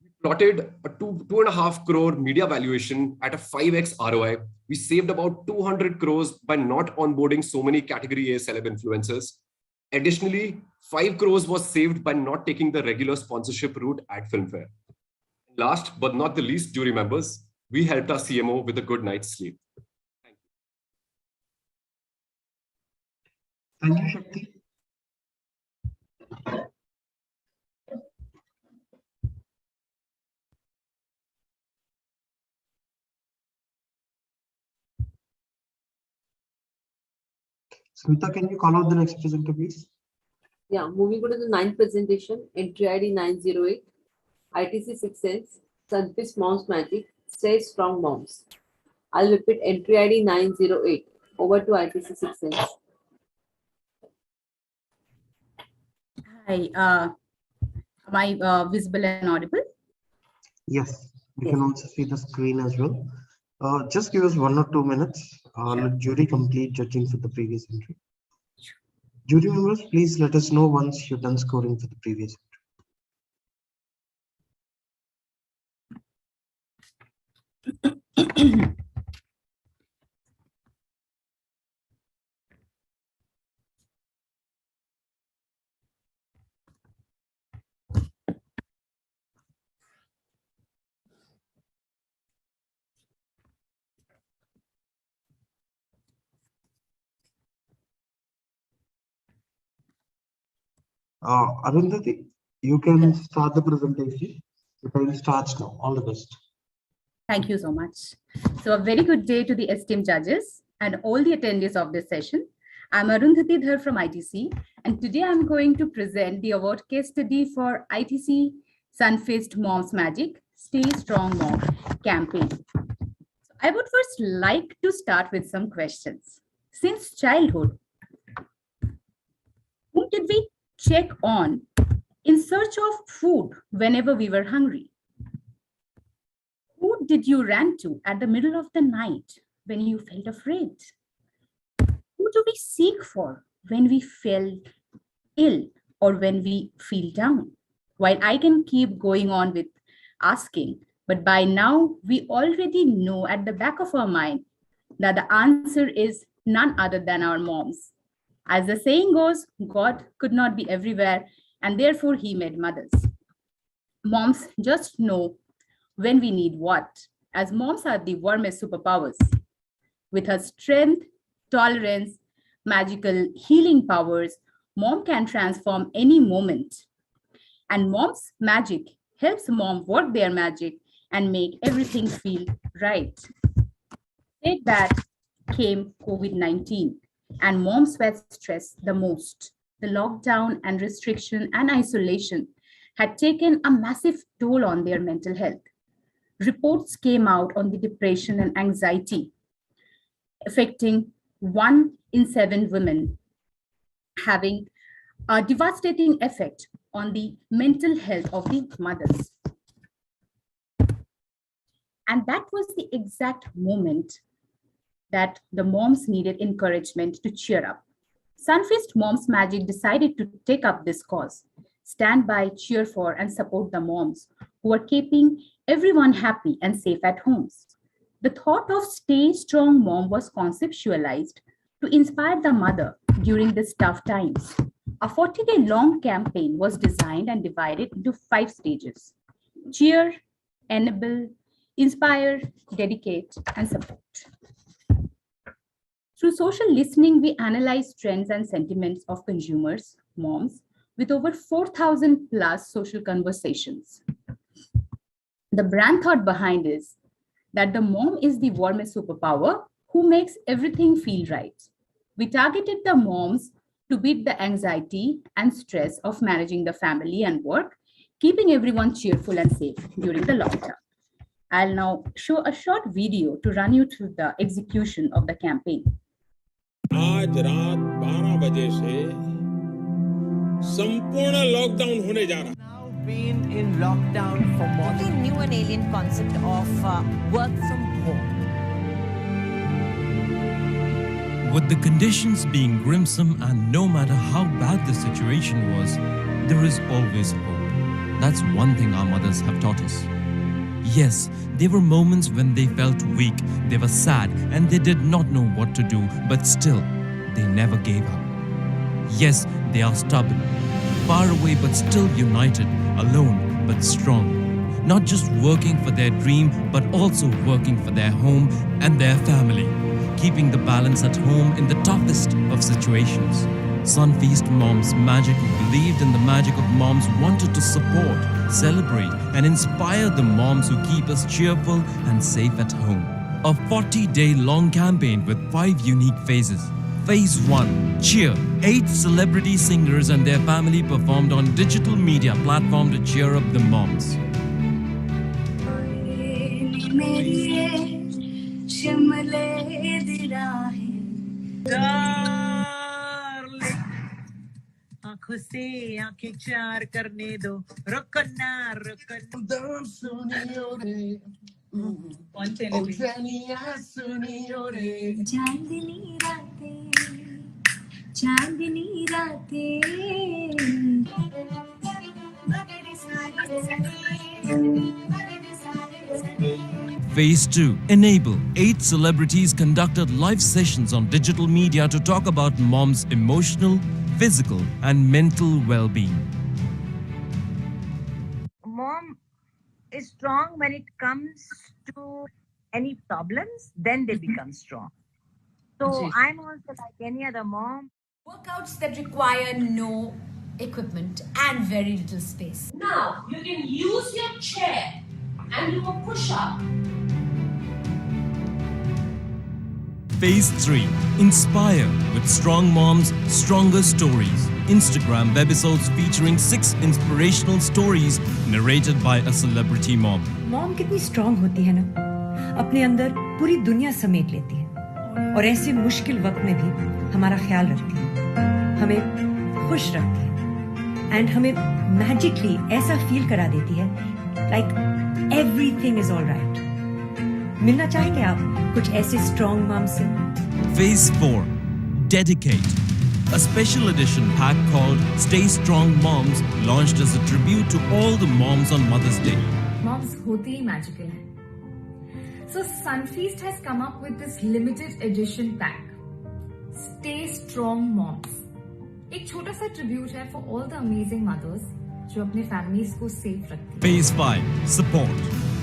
We plotted a 2.5 crore media valuation at a 5x ROI. We saved about 200 crores by not onboarding so many category A celeb influencers. Additionally, 5 crores was saved by not taking the regular sponsorship route at Filmfare. Last but not the least, jury members, we helped our CMO with a good night's sleep. Thank you, Shakti. Smita, can you call out the next presenter, please? Yeah, moving on to the 9th presentation, entry ID 908, ITC 6 Sunfeast Moms Magic, Stay Strong Moms. I'll repeat, entry ID 908. Over to ITC 6 Hi, am I visible and audible? Yes, we can also see the screen as well. Just give us 1 or 2 minutes. Let jury complete judging for the previous entry. Jury members, please let us know once you're done scoring for the previous entry. Arundhati, you can start the presentation. The time starts now. All the best. Thank you so much. So a very good day to the esteemed judges and all the attendees of this session. I'm Arundhati Dhar from ITC, and today I'm going to present the award case study for ITC Sunfeast Mom's Magic Stay Strong Mom campaign. I would first like to start with some questions. Since childhood, whom did we check on in search of food whenever we were hungry? Who did you run to at the middle of the night when you felt afraid? Who do we seek for when we feel ill or when we feel down? While I can keep going on with asking, but by now we already know at the back of our mind that the answer is none other than our moms. As the saying goes, God could not be everywhere, and therefore he made mothers. Moms just know when we need what, as moms are the warmest superpowers. With her strength, tolerance, magical healing powers, mom can transform any moment. And mom's magic helps mom work their magic and make everything feel right. With that came COVID-19, and moms were stressed the most. The lockdown and restriction and isolation had taken a massive toll on their mental health. Reports came out on the depression and anxiety affecting 1 in 7 women, having a devastating effect on the mental health of the mothers. And that was the exact moment that the moms needed encouragement to cheer up. Sunfeast Mom's Magic decided to take up this cause, stand by, cheer for, and support the moms who are keeping everyone happy and safe at homes. The thought of Stay Strong Mom was conceptualized to inspire the mother during these tough times. A 40-day long campaign was designed and divided into 5 stages: cheer, enable, inspire, dedicate, and support. Through social listening, we analyzed trends and sentiments of consumers, moms, with over 4,000 plus social conversations. The brand thought behind is that the mom is the warmest superpower who makes everything feel right. We targeted the moms to beat the anxiety and stress of managing the family and work, keeping everyone cheerful and safe during the lockdown. I'll now show a short video to run you through the execution of the campaign. आज रात 12 बजे से संपूर्ण lockdown होने जा रहा है. Been in lockdown for more than new and alien concept of work from home. With the conditions being grimsome and no matter how bad the situation was, there is always hope. That's one thing our mothers have taught us. Yes, there were moments when they felt weak, they were sad, and they did not know what to do, but still, they never gave up. Yes, they are stubborn, far away but still united, alone but strong. Not just working for their dream, but also working for their home and their family, keeping the balance at home in the toughest of situations. Sunfeast Moms Magic, who believed in the magic of moms, wanted to support, celebrate, and inspire the moms who keep us cheerful and safe at home. A 40-day long campaign with 5 unique phases. Phase 1, Cheer. 8 celebrity singers and their family performed on digital media platform to cheer up the moms. आंखों से आंखें चार करने दो, रुको ना सुनियो रे, कौन से सुनियो रे, चांदनी रातें Phase 2, Enable. 8 celebrities conducted live sessions on digital media to talk about moms' emotional, physical, and mental well-being. Mom is strong when it comes to any problems, then they become strong. So I'm also like any other mom. Workouts that require no equipment and very little space. Now you can use your chair and do a push-up. Phase 3. Inspire with strong moms, stronger stories. Instagram webisodes featuring 6 inspirational stories narrated by a celebrity mom. Mom कितनी strong होती है ना, अपने अंदर पूरी दुनिया समेट लेती है और ऐसे मुश्किल वक्त में भी हमारा ख्याल रखती है, हमें खुश रखती है एंड हमें मैजिकली ऐसा फील करा देती है like everything is all right. मिलना चाहेंगे आप कुछ ऐसे स्ट्रांग मॉम से? Phase 4. Dedicate. A special edition pack called Stay Strong Moms launched as a tribute to all the moms on Mother's Day. Moms होती ही magical है. So Sunfeast has come up with this limited edition pack. Stay Strong Moms. एक छोटा सा tribute है for all the amazing mothers जो अपने families को safe रखती हैं. Phase 5. Support.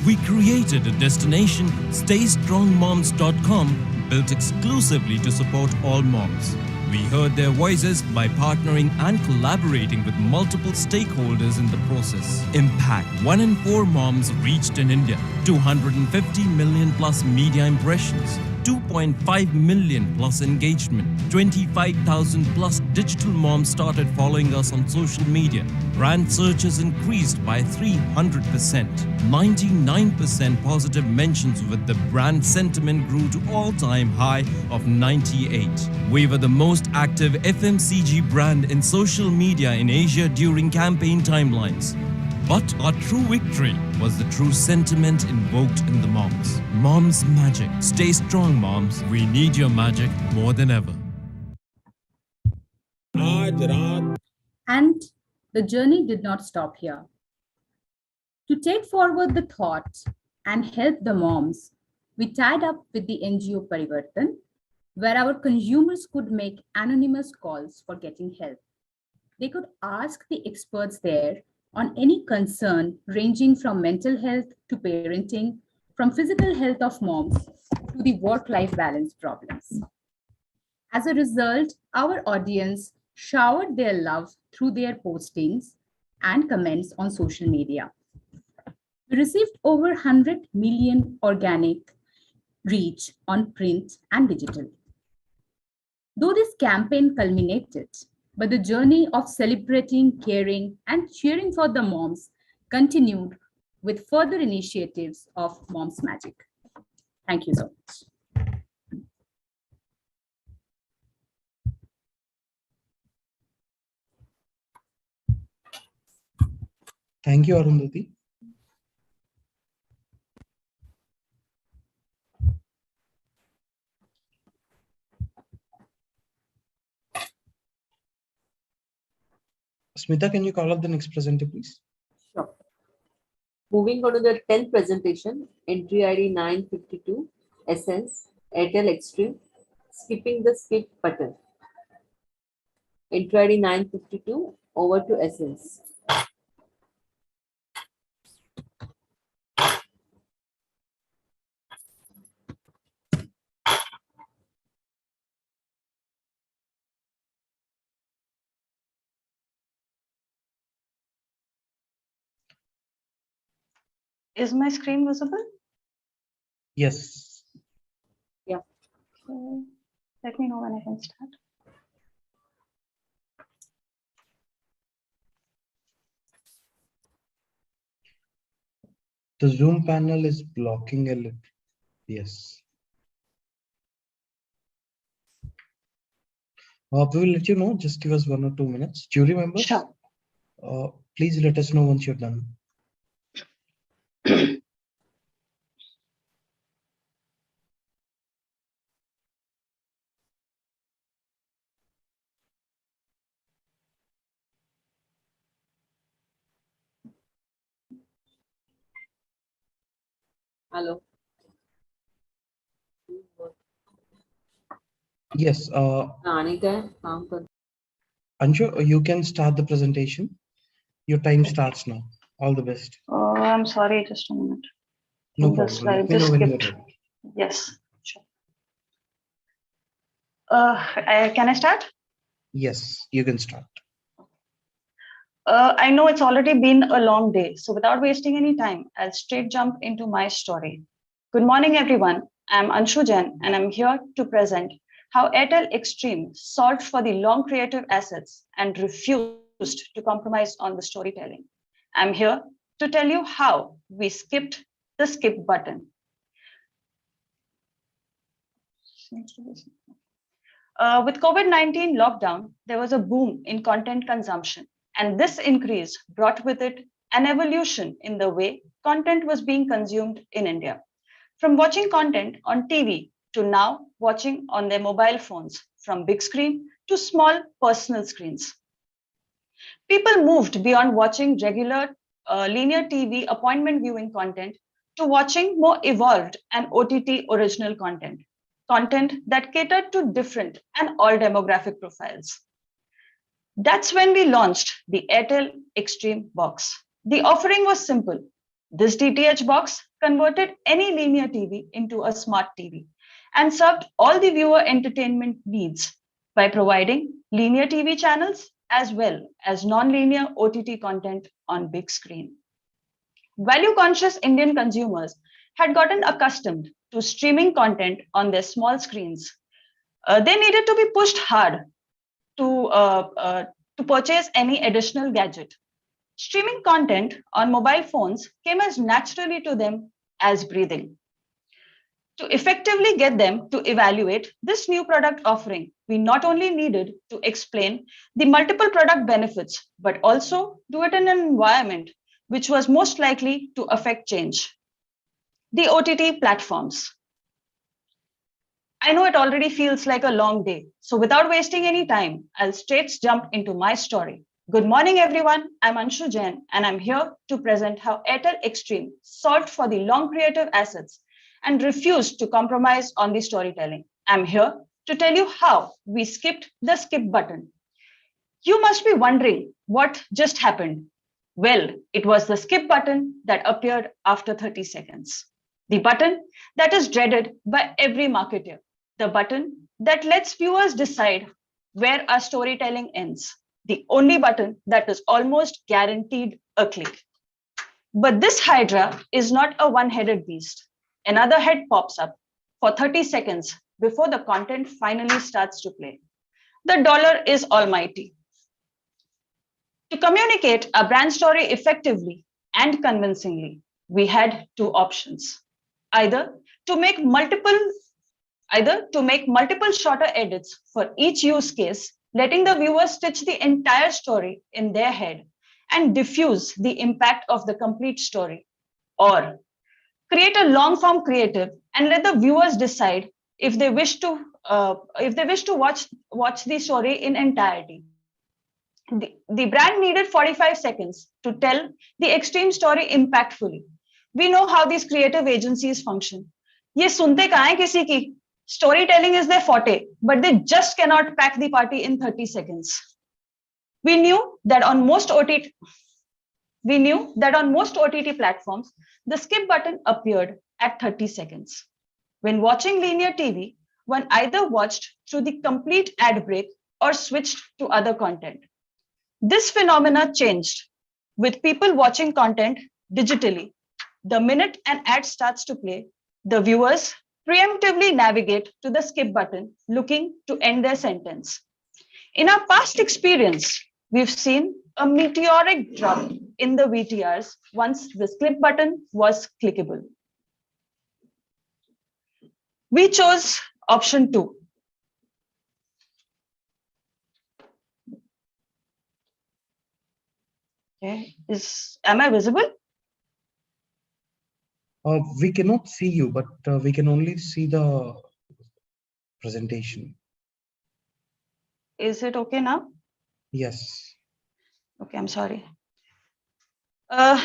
We created a destination, staystrongmoms.com, built exclusively to support all moms. We heard their voices by partnering and collaborating with multiple stakeholders in the process. Impact: 1 in 4 moms reached in India. 250 million plus media impressions. 2.5 million plus engagement. 25,000 plus digital moms started following us on social media. Brand searches increased by 300%. 99% positive mentions, with the brand sentiment grew to all-time high of 98. We were the most active FMCG brand in social media in Asia during campaign timelines. But our true victory was the true sentiment invoked in the moms. Mom's magic. Stay strong, moms. We need your magic more than ever. And the journey did not stop here. To take forward the thought and help the moms, we tied up with the NGO Parivartan, where our consumers could make anonymous calls for getting help. They could ask the experts there on any concern ranging from mental health to parenting, from physical health of moms to the work-life balance problems. As a result, our audience showered their love through their postings and comments on social media. We received over 100 million organic reach on print and digital. Though this campaign culminated, but the journey of celebrating, caring, and cheering for the moms continued with further initiatives of Moms Magic. Thank you so much. Thank you, Arundhati. Smita, can you call up the next presenter, please? Sure. Moving on to the 10th presentation, entry ID 952, Essence, Airtel Xstream, skipping the skip button. Entry ID 952, over to Essence. Is my screen visible? Yes. Yeah. So let me know when I can start. The Zoom panel is blocking a little. Yes. We will let you know. Just give us 1 or 2 minutes. Jury members, sure. Please let us know once you're done. Hello. Yes. Anika, Anshu, you can start the presentation. Your time starts now. All the best. Oh, I'm sorry, just a minute. No problem. Let me know when you're ready. Yes, sure. Can I start? Yes, you can start. I know it's already been a long day, so without wasting any time, I'll straight jump into my story. Good morning, everyone. I'm Anshu Jain, and I'm here to present how Airtel Xstream sought for the long creative assets and refused to compromise on the storytelling. I'm here to tell you how we skipped the skip button. With COVID-19 lockdown, there was a boom in content consumption, and this increase brought with it an evolution in the way content was being consumed in India. From watching content on TV to now watching on their mobile phones, from big screen to small personal screens. People moved beyond watching regular linear TV appointment viewing content to watching more evolved and OTT original content, content that catered to different and all demographic profiles. That's when we launched the Airtel Xstream box. The offering was simple. This DTH box converted any linear TV into a smart TV and served all the viewer entertainment needs by providing linear TV channels as well as non-linear OTT content on big screen. Value-conscious Indian consumers had gotten accustomed to streaming content on their small screens. They needed to be pushed hard to purchase any additional gadget. Streaming content on mobile phones came as naturally to them as breathing. To effectively get them to evaluate this new product offering, we not only needed to explain the multiple product benefits, but also do it in an environment which was most likely to affect change. The OTT platforms. I know it already feels like a long day, so without wasting any time, I'll straight jump into my story. Good morning, everyone. I'm Anshu Jain, and I'm here to present how Airtel Xstream sought for the long creative assets and refused to compromise on the storytelling. I'm here to tell you how we skipped the skip button. You must be wondering what just happened. Well, it was the skip button that appeared after 30 seconds. The button that is dreaded by every marketer. The button that lets viewers decide where our storytelling ends. The only button that is almost guaranteed a click. But this Hydra is not a one-headed beast. Another head pops up for 30 seconds before the content finally starts to play. The dollar is almighty. To communicate a brand story effectively and convincingly, we had two options. Either to make multiple shorter edits for each use case, letting the viewer stitch the entire story in their head and diffuse the impact of the complete story, or create a long form creative and let the viewers decide if they wish to watch the story in entirety. The brand needed 45 seconds to tell the extreme story impactfully. We know how these creative agencies function. ये सुनते कहाँ हैं किसी की? Storytelling is their forte, but they just cannot pack the party in 30 seconds. We knew that on most OTT platforms, the skip button appeared at 30 seconds. When watching linear TV, one either watched through the complete ad break or switched to other content. This phenomena changed with people watching content digitally. The minute an ad starts to play, the viewers preemptively navigate to the skip button, looking to end their sentence. In our past experience, we've seen a meteoric drop in the VTRs once the skip button was clickable. We chose option 2. Okay, am I visible? We cannot see you, but we can only see the presentation. Is it okay now? Yes. Okay, I'm sorry.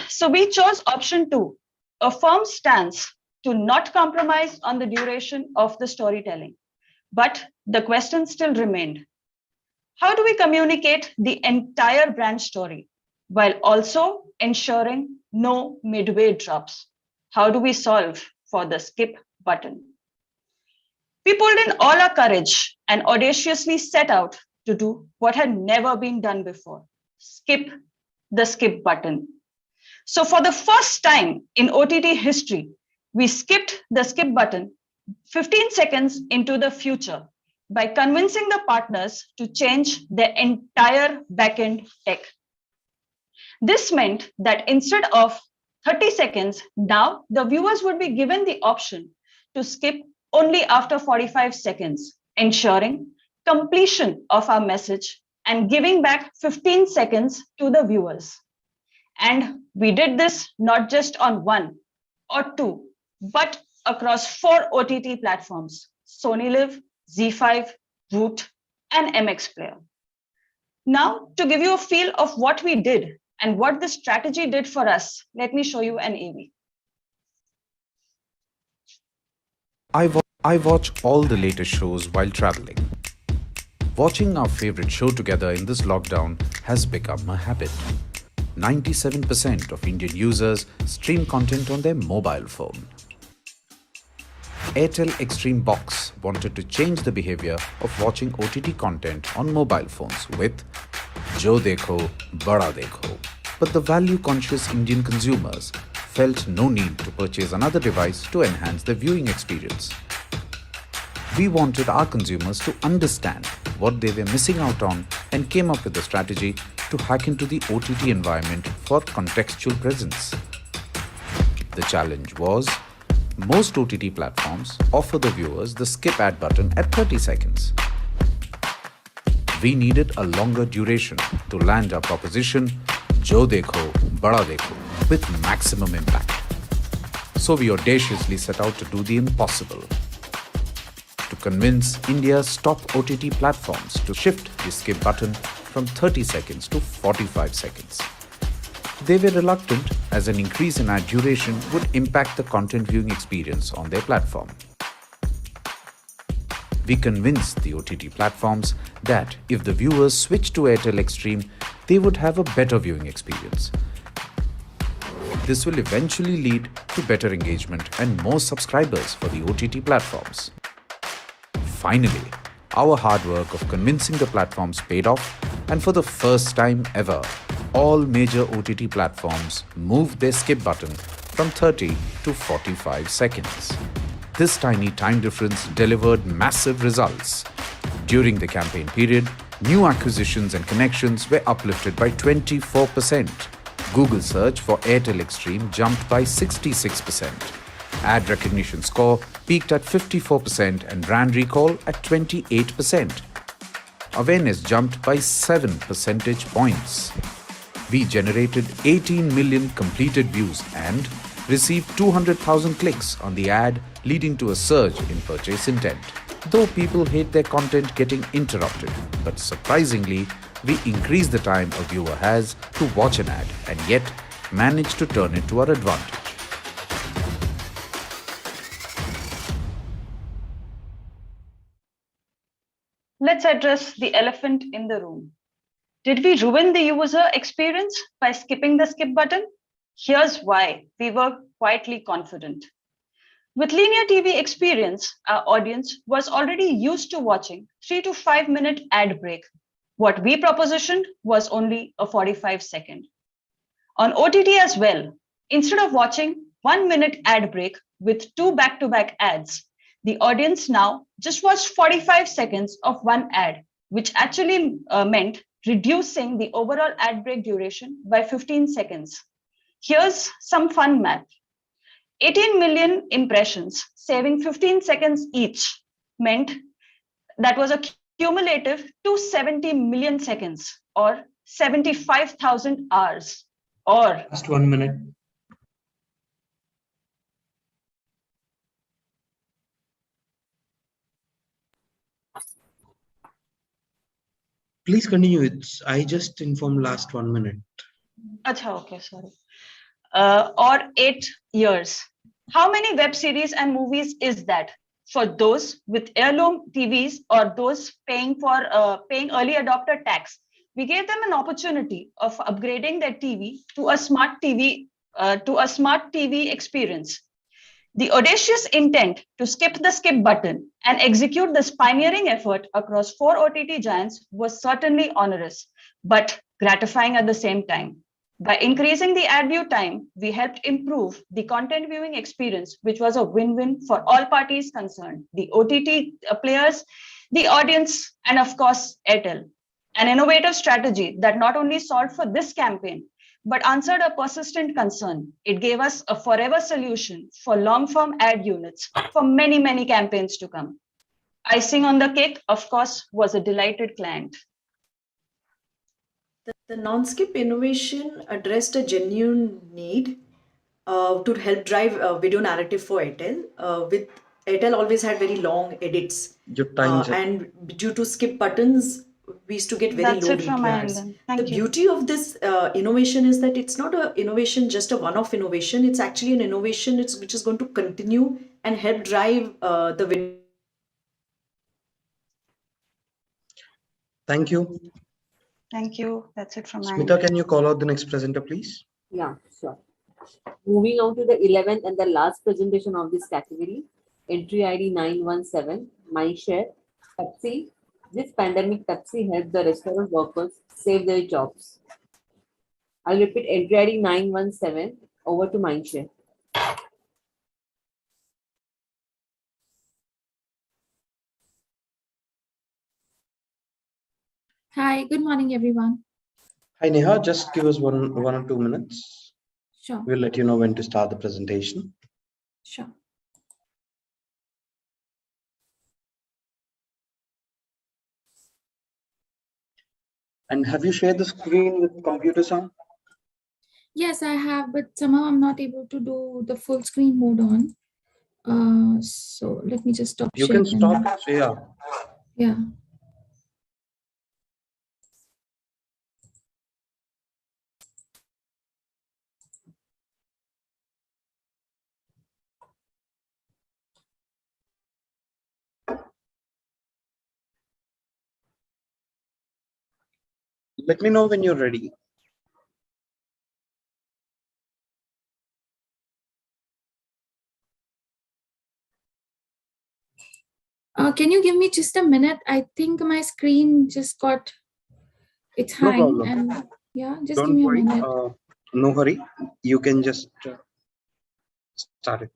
So we chose option 2, a firm stance to not compromise on the duration of the storytelling. But the question still remained. How do we communicate the entire brand story while also ensuring no midway drops? How do we solve for the skip button? We pulled in all our courage and audaciously set out to do what had never been done before: skip the skip button. So for the first time in OTT history, we skipped the skip button 15 seconds into the future by convincing the partners to change their entire backend tech. This meant that instead of 30 seconds, now the viewers would be given the option to skip only after 45 seconds, ensuring completion of our message and giving back 15 seconds to the viewers. And we did this not just on one or two, but across 4 OTT platforms: Sony Live, Z5, Root, and MX Player. Now, to give you a feel of what we did and what this strategy did for us, let me show you an AV. I watch all the latest shows while traveling. Watching our favorite show together in this lockdown has become a habit. 97% of Indian users stream content on their mobile phone. Airtel Xstream Box wanted to change the behavior of watching OTT content on mobile phones with Jo Dekho, Bada Dekho. But the value-conscious Indian consumers felt no need to purchase another device to enhance their viewing experience. We wanted our consumers to understand what they were missing out on and came up with a strategy to hack into the OTT environment for contextual presence. The challenge was, most OTT platforms offer the viewers the skip ad button at 30 seconds. We needed a longer duration to land our proposition, Jo Dekho, Bada Dekho, with maximum impact. So we audaciously set out to do the impossible. To convince India's top OTT platforms to shift the skip button from 30 seconds to 45 seconds. They were reluctant as an increase in ad duration would impact the content viewing experience on their platform. We convinced the OTT platforms that if the viewers switched to Airtel Xstream, they would have a better viewing experience. This will eventually lead to better engagement and more subscribers for the OTT platforms. Finally, our hard work of convincing the platforms paid off, and for the first time ever, all major OTT platforms moved their skip button from 30 to 45 seconds. This tiny time difference delivered massive results. During the campaign period, new acquisitions and connections were uplifted by 24%. Google search for Airtel Xstream jumped by 66%. Ad recognition score peaked at 54% and brand recall at 28%. Awareness jumped by 7 percentage points. We generated 18 million completed views and received 200,000 clicks on the ad, leading to a surge in purchase intent. Though people hate their content getting interrupted, but surprisingly, we increase the time a viewer has to watch an ad and yet manage to turn it to our advantage. Let's address the elephant in the room. Did we ruin the user experience by skipping the skip button? Here's why we were quietly confident. With linear TV experience, our audience was already used to watching 3 to 5 minute ad break. What we propositioned was only a 45-second. On OTT as well, instead of watching 1 minute ad break with 2 back-to-back ads, the audience now just watched 45 seconds of one ad, which actually meant reducing the overall ad break duration by 15 seconds. Here's some fun math. 18 million impressions saving 15 seconds each meant that was a cumulative 270 million seconds or 75,000 hours or Just 1 minute. Please continue. I just informed last 1 minute. Acha, okay, sorry. Or 8 years. How many web series and movies is that? For those with heirloom TVs or those paying early adopter tax, we gave them an opportunity of upgrading their TV to a smart TV experience. The audacious intent to skip the skip button and execute this pioneering effort across 4 OTT giants was certainly onerous, but gratifying at the same time. By increasing the ad view time, we helped improve the content viewing experience, which was a win-win for all parties concerned, the OTT players, the audience, and of course, Airtel. An innovative strategy that not only solved for this campaign, but answered a persistent concern. It gave us a forever solution for long-form ad units for many, many campaigns to come. Icing on the cake, of course, was a delighted client. The non-skip innovation addressed a genuine need to help drive video narrative for Airtel. With Airtel always had very long edits, Your time's up. and due to skip buttons, we used to get very That's low it from my end DPRs. then. Thank The you. beauty of this innovation is that it's not an innovation, just a one-off innovation. It's actually an innovation which is going to continue and help drive the video. Thank you. Thank you. That's it from my Smita, end. can you call out the next presenter, please? Yeah, sure. Moving on to the 11th and the last presentation of this category, entry ID 917, MyShare, Pepsi. This pandemic, Pepsi helped the restaurant workers save their jobs. I'll repeat, entry ID 917, over to MyShare. Hi, good morning, everyone. Hi, Neha, just give us one or 2 minutes. Sure. We'll let you know when to start the presentation. Sure. And have you shared the screen with computer sound? Yes, I have, but somehow I'm not able to do the full screen mode on. So let me just stop You can sharing. stop, yeah. Yeah. Let me know when you're ready. Can you give me just a minute? I think my screen just got, it's No hang problem. and yeah, just give Don't me a worry. minute. No hurry. You can just start it.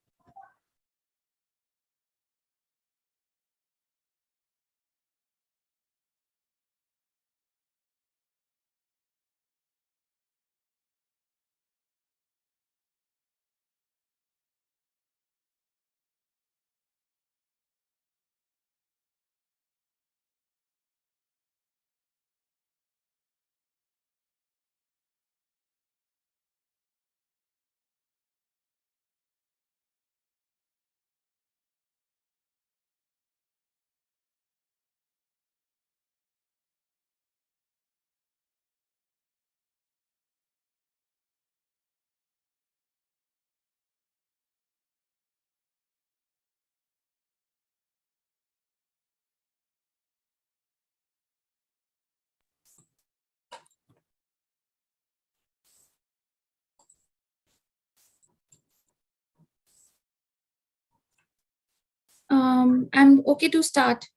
I'm okay to start.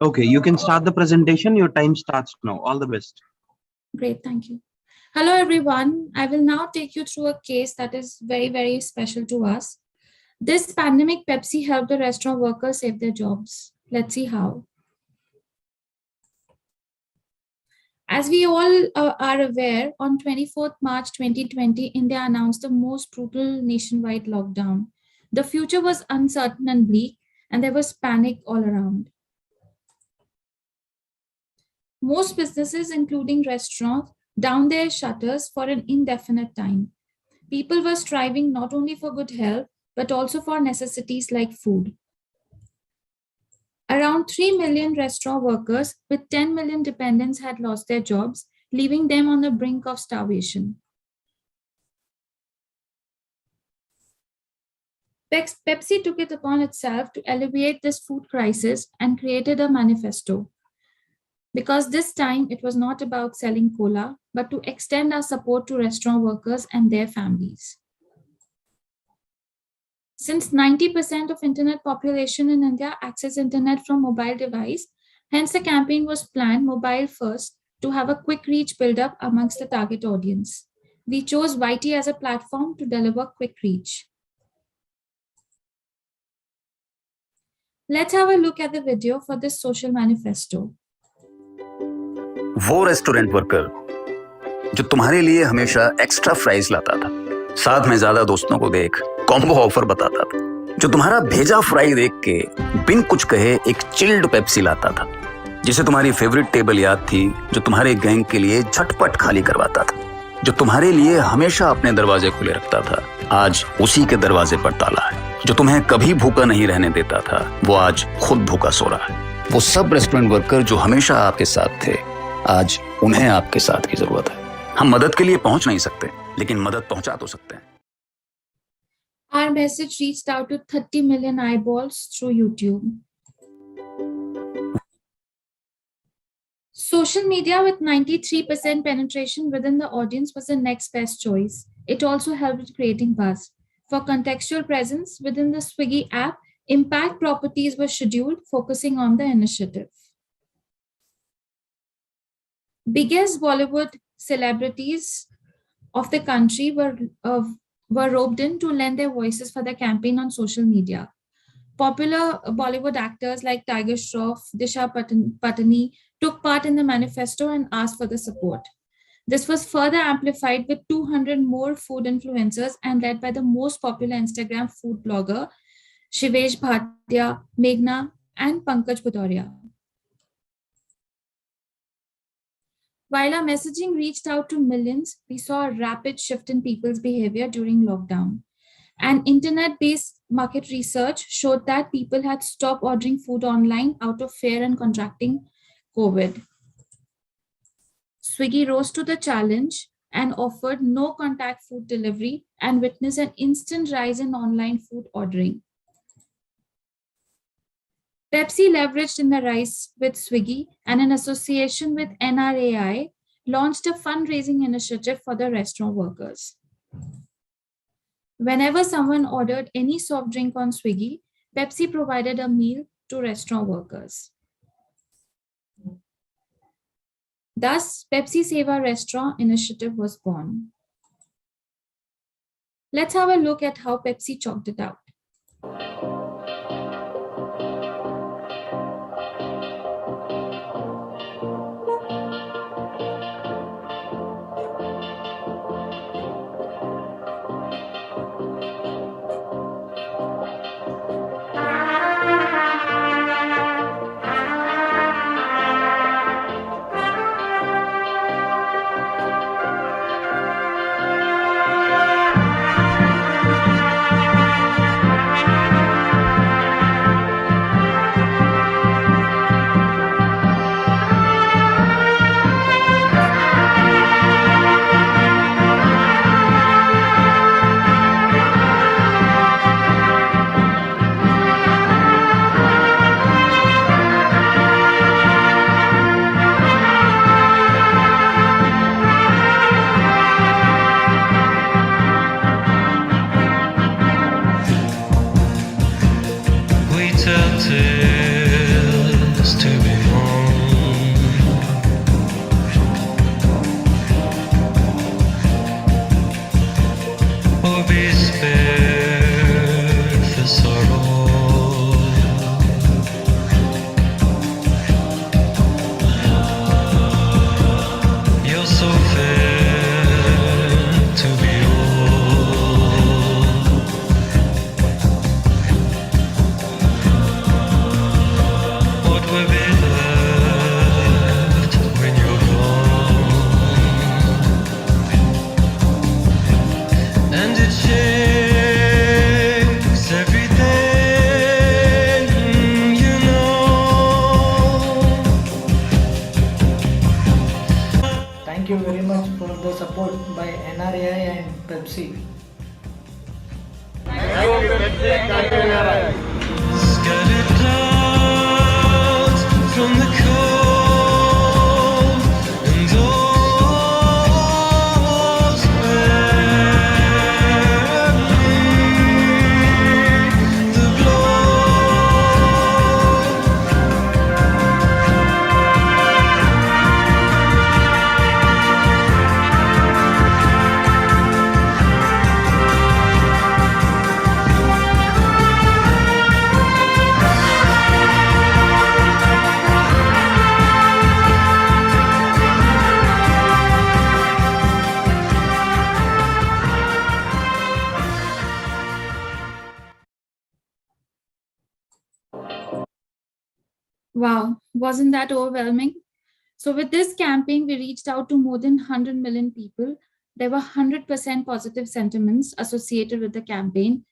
Okay, you can start the presentation. Your time starts now. All the best. Great, thank you. Hello, everyone. I will now take you through a case that is very, very special to us. This pandemic, Pepsi helped the restaurant workers save their jobs. Let's see how. As we all are aware, on 24th March 2020, India announced the most brutal nationwide lockdown. The future was uncertain and bleak, and there was panic all around. Most businesses, including restaurants, downed their shutters for an indefinite time. People were striving not only for good health, but also for necessities like food. Around 3 million restaurant workers with 10 million dependents had lost their jobs, leaving them on the brink of starvation. Pepsi took it upon itself to alleviate this food crisis and created a manifesto. Because this time it was not about selling cola, but to extend our support to restaurant workers and their families. Since 90% of internet population in India access internet from mobile device, hence the campaign was planned mobile first to have a quick reach build up amongst the target audience. We chose YT as a platform to deliver quick reach. Let's have a look at the video for this social manifesto. वो restaurant worker जो तुम्हारे लिए हमेशा extra fries लाता था, साथ में ज्यादा दोस्तों को देख कॉम्बो ऑफर बताता था, जो तुम्हारा भेजा फ्राई देख के बिन कुछ कहे एक चिल्ड पेप्सी लाता था, जिसे तुम्हारी फेवरेट टेबल याद थी, जो तुम्हारे गैंग के लिए झटपट खाली करवाता था, जो तुम्हारे लिए हमेशा अपने दरवाजे खुले रखता था, आज उसी के दरवाजे पर ताला है। जो तुम्हें कभी भूखा नहीं रहने देता था, वो आज खुद भूखा सो रहा है। वो सब रेस्टोरेंट वर्कर जो हमेशा आपके साथ थे, आज उन्हें आपके साथ की जरूरत है। हम मदद के लिए पहुंच नहीं सकते, लेकिन मदद पहुंचा तो सकते हैं। Our message reached out to 30 million eyeballs through YouTube. Social media with 93% penetration within the audience was the next best choice. It also helped with creating buzz. For contextual presence within the Swiggy app, impact properties were scheduled, focusing on the initiative. Biggest Bollywood celebrities of the country were roped in to lend their voices for the campaign on social media. Popular Bollywood actors like Tiger Shroff, Disha Patani took part in the manifesto and asked for the support. This was further amplified with 200 more food influencers and led by the most popular Instagram food blogger, Shivesh Bhatia, Meghna, and Pankaj Bhudoria. While our messaging reached out to millions, we saw a rapid shift in people's behavior during lockdown. An internet-based market research showed that people had stopped ordering food online out of fear and contracting COVID. Swiggy rose to the challenge and offered no contact food delivery and witnessed an instant rise in online food ordering. Pepsi leveraged in the rise with Swiggy and in association with NRAI launched a fundraising initiative for the restaurant workers. Whenever someone ordered any soft drink on Swiggy, Pepsi provided a meal to restaurant workers. Thus, Pepsi Save Our Restaurant initiative was born. Let's have a look at how Pepsi chalked it out. Thank you very much for the support by NRAI and Pepsi. Wow, wasn't that overwhelming? So with this campaign, we reached out to more than 100 million people. There were 100% positive sentiments associated with the campaign.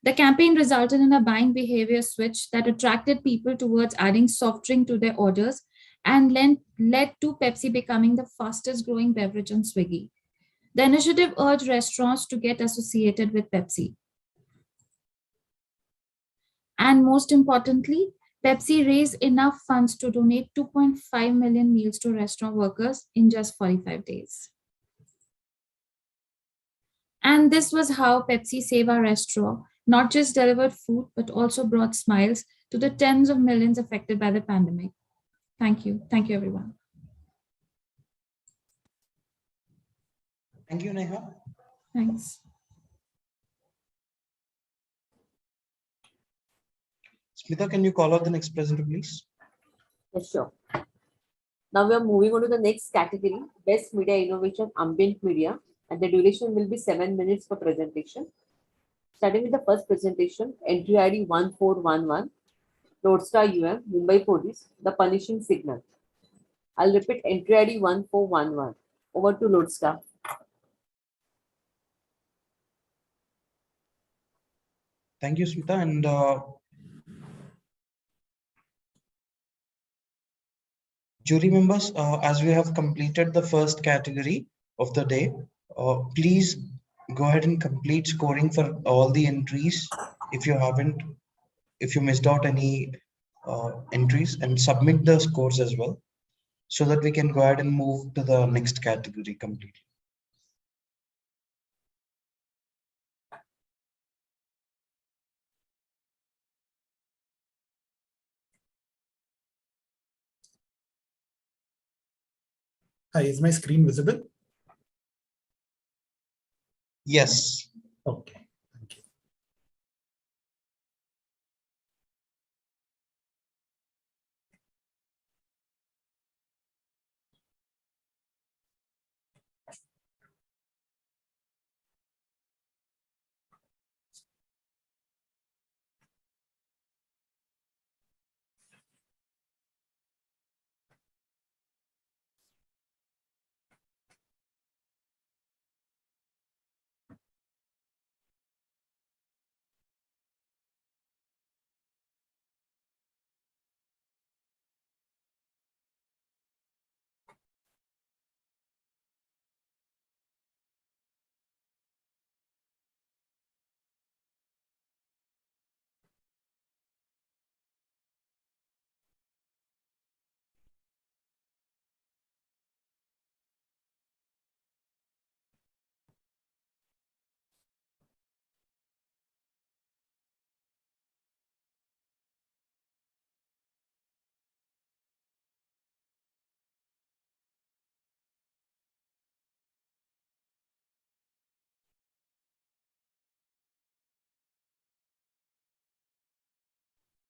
The campaign resulted in a buying behavior switch that attracted people towards adding soft drink to their orders and led to Pepsi becoming the fastest growing beverage on Swiggy. The initiative urged restaurants to get associated with Pepsi. And most importantly, Pepsi raised enough funds to donate 2.5 million meals to restaurant workers in just 45 days. And this was how Pepsi Save Our Restaurant not just delivered food, but also brought smiles to the tens of millions affected by the pandemic. Thank you. Thank you, everyone. Thank you, Neha. Thanks. Smita, can you call out the next presenter, please? Yes, sure. Now we are moving on to the next category, Best Media Innovation Ambient Media, and the duration will be 7 minutes for presentation. Starting with the first presentation, entry ID 1411, Lodestar UM, Mumbai Police, The Punishing Signal. I'll repeat entry ID 1411. Over to Lodestar. Thank you, Smita. And jury members, as we have completed the first category of the day, please go ahead and complete scoring for all the entries if you missed out any entries, and submit the scores as well, so that we can go ahead and move to the next category completely. Hi, is my screen visible? Yes. Okay.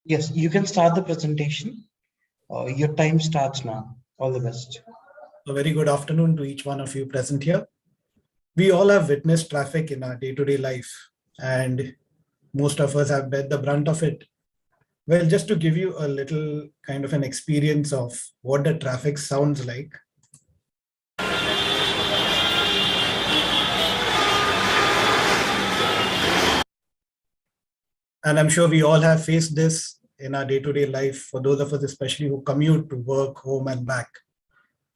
Yes, you can start the presentation. Your time starts now. All the best. A very good afternoon to each one of you present here. We all have witnessed traffic in our day-to-day life, and most of us have bear the brunt of it. Well, just to give you a little kind of an experience of what the traffic sounds like. And I'm sure we all have faced this in our day-to-day life, for those of us especially who commute to work, home and back.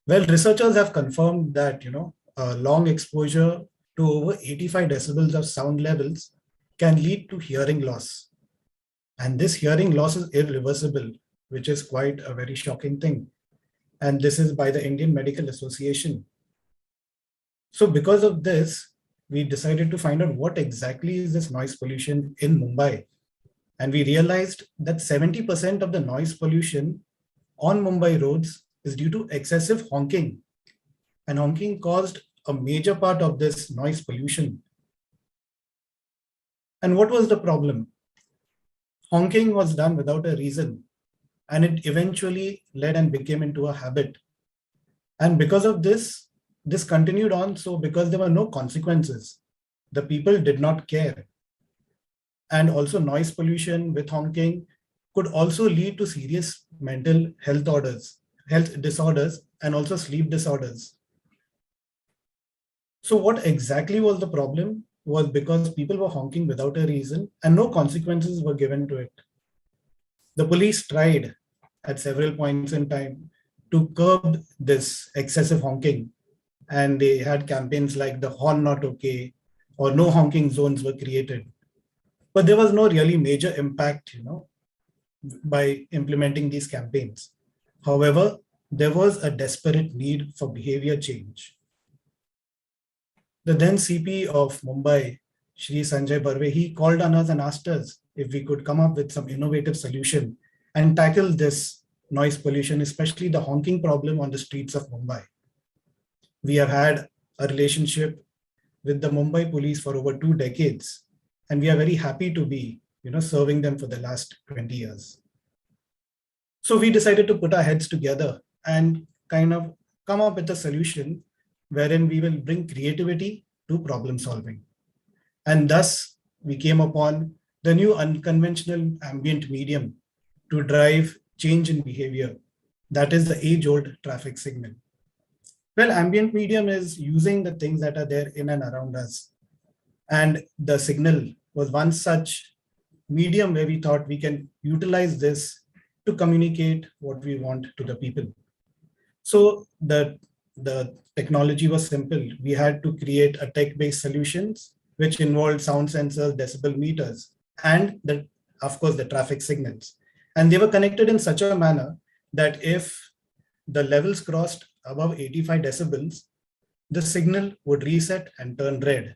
Well, researchers have confirmed that, long exposure to over 85 decibels of sound levels can lead to hearing loss. And this hearing loss is irreversible, which is quite a very shocking thing. And this is by the Indian Medical Association. So because of this, we decided to find out what exactly is this noise pollution in Mumbai. And we realized that 70% of the noise pollution on Mumbai roads is due to excessive honking. And honking caused a major part of this noise pollution. And what was the problem? Honking was done without a reason, and it eventually led and became into a habit. And because of this continued on. So because there were no consequences, the people did not care. And also noise pollution with honking could also lead to serious mental health disorders, and also sleep disorders. So what exactly was the problem was because people were honking without a reason and no consequences were given to it. The police tried at several points in time to curb this excessive honking, and they had campaigns like the Horn Not Okay or no honking zones were created. But there was no really major impact, by implementing these campaigns. However, there was a desperate need for behavior change. The then CP of Mumbai, Shri Sanjay Barve, he called on us and asked us if we could come up with some innovative solution and tackle this noise pollution, especially the honking problem on the streets of Mumbai. We have had a relationship with the Mumbai police for over 2 decades, and we are very happy to be, serving them for the last 20 years. So we decided to put our heads together and kind of come up with a solution wherein we will bring creativity to problem solving. And thus we came upon the new unconventional ambient medium to drive change in behavior. That is the age-old traffic signal. Well, ambient medium is using the things that are there in and around us. And the signal was one such medium where we thought we can utilize this to communicate what we want to the people. So the technology was simple. We had to create a tech-based solutions which involved sound sensors, decibel meters, and of course the traffic signals. And they were connected in such a manner that if the levels crossed above 85 decibels, the signal would reset and turn red,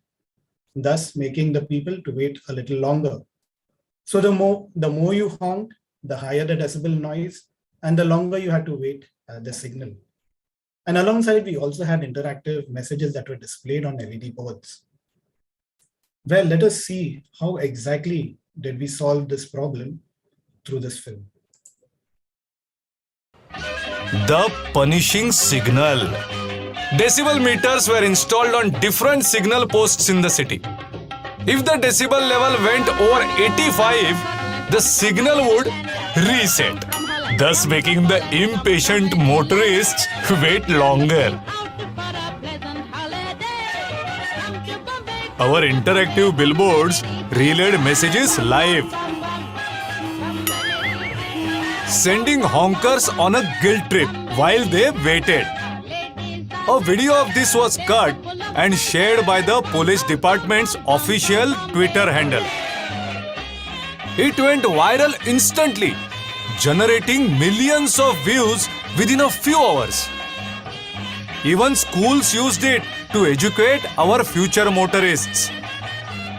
thus making the people to wait a little longer. So the more you honked, the higher the decibel noise, and the longer you had to wait the signal. And alongside, we also had interactive messages that were displayed on LED boards. Well, let us see how exactly did we solve this problem through this film. The punishing signal. Decibel meters were installed on different signal posts in the city. If the decibel level went over 85, the signal would reset, thus making the impatient motorists wait longer. Our interactive billboards relayed messages live, sending honkers on a guilt trip while they waited. A video of this was cut and shared by the police department's official Twitter handle. It went viral instantly, generating millions of views within a few hours. Even schools used it to educate our future motorists.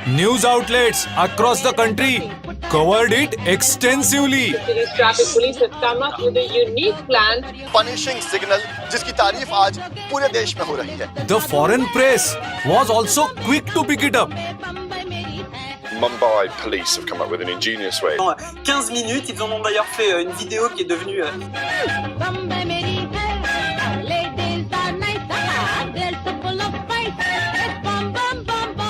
News outlets across the country covered it extensively. City's traffic police have come up with a unique plan. Punishing signal, जिसकी तारीफ आज पूरे देश में हो रही है. The foreign press was also quick to pick it up. Mumbai police have come up with an ingenious way. En 15 minutes, ils en ont d'ailleurs fait une vidéo qui est devenue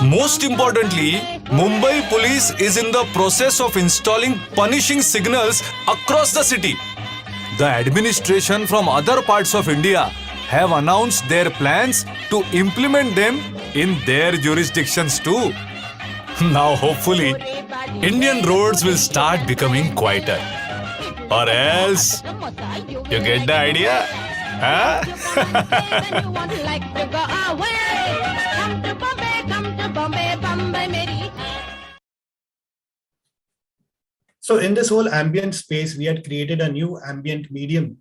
Most importantly, Mumbai police is in the process of installing punishing signals across the city. The administration from other parts of India have announced their plans to implement them in their jurisdictions too. Now hopefully, Indian roads will start becoming quieter. Or else, you get the idea? Huh? So in this whole ambient space, we had created a new ambient medium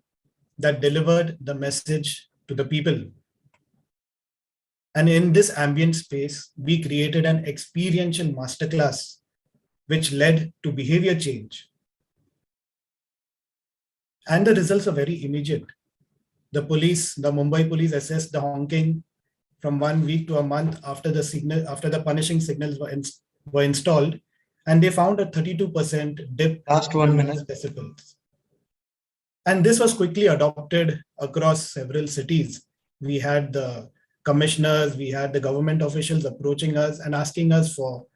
that delivered the message to the people. And in this ambient space, we created an experiential masterclass, which led to behavior change. And the results are very immediate. The Mumbai police assessed the honking from 1 week to a month after the punishing signals were installed, and they found a 32% dip. Last 1 minute. Decibels. And this was quickly adopted across several cities. We had the commissioners, we had the government officials approaching us and asking us for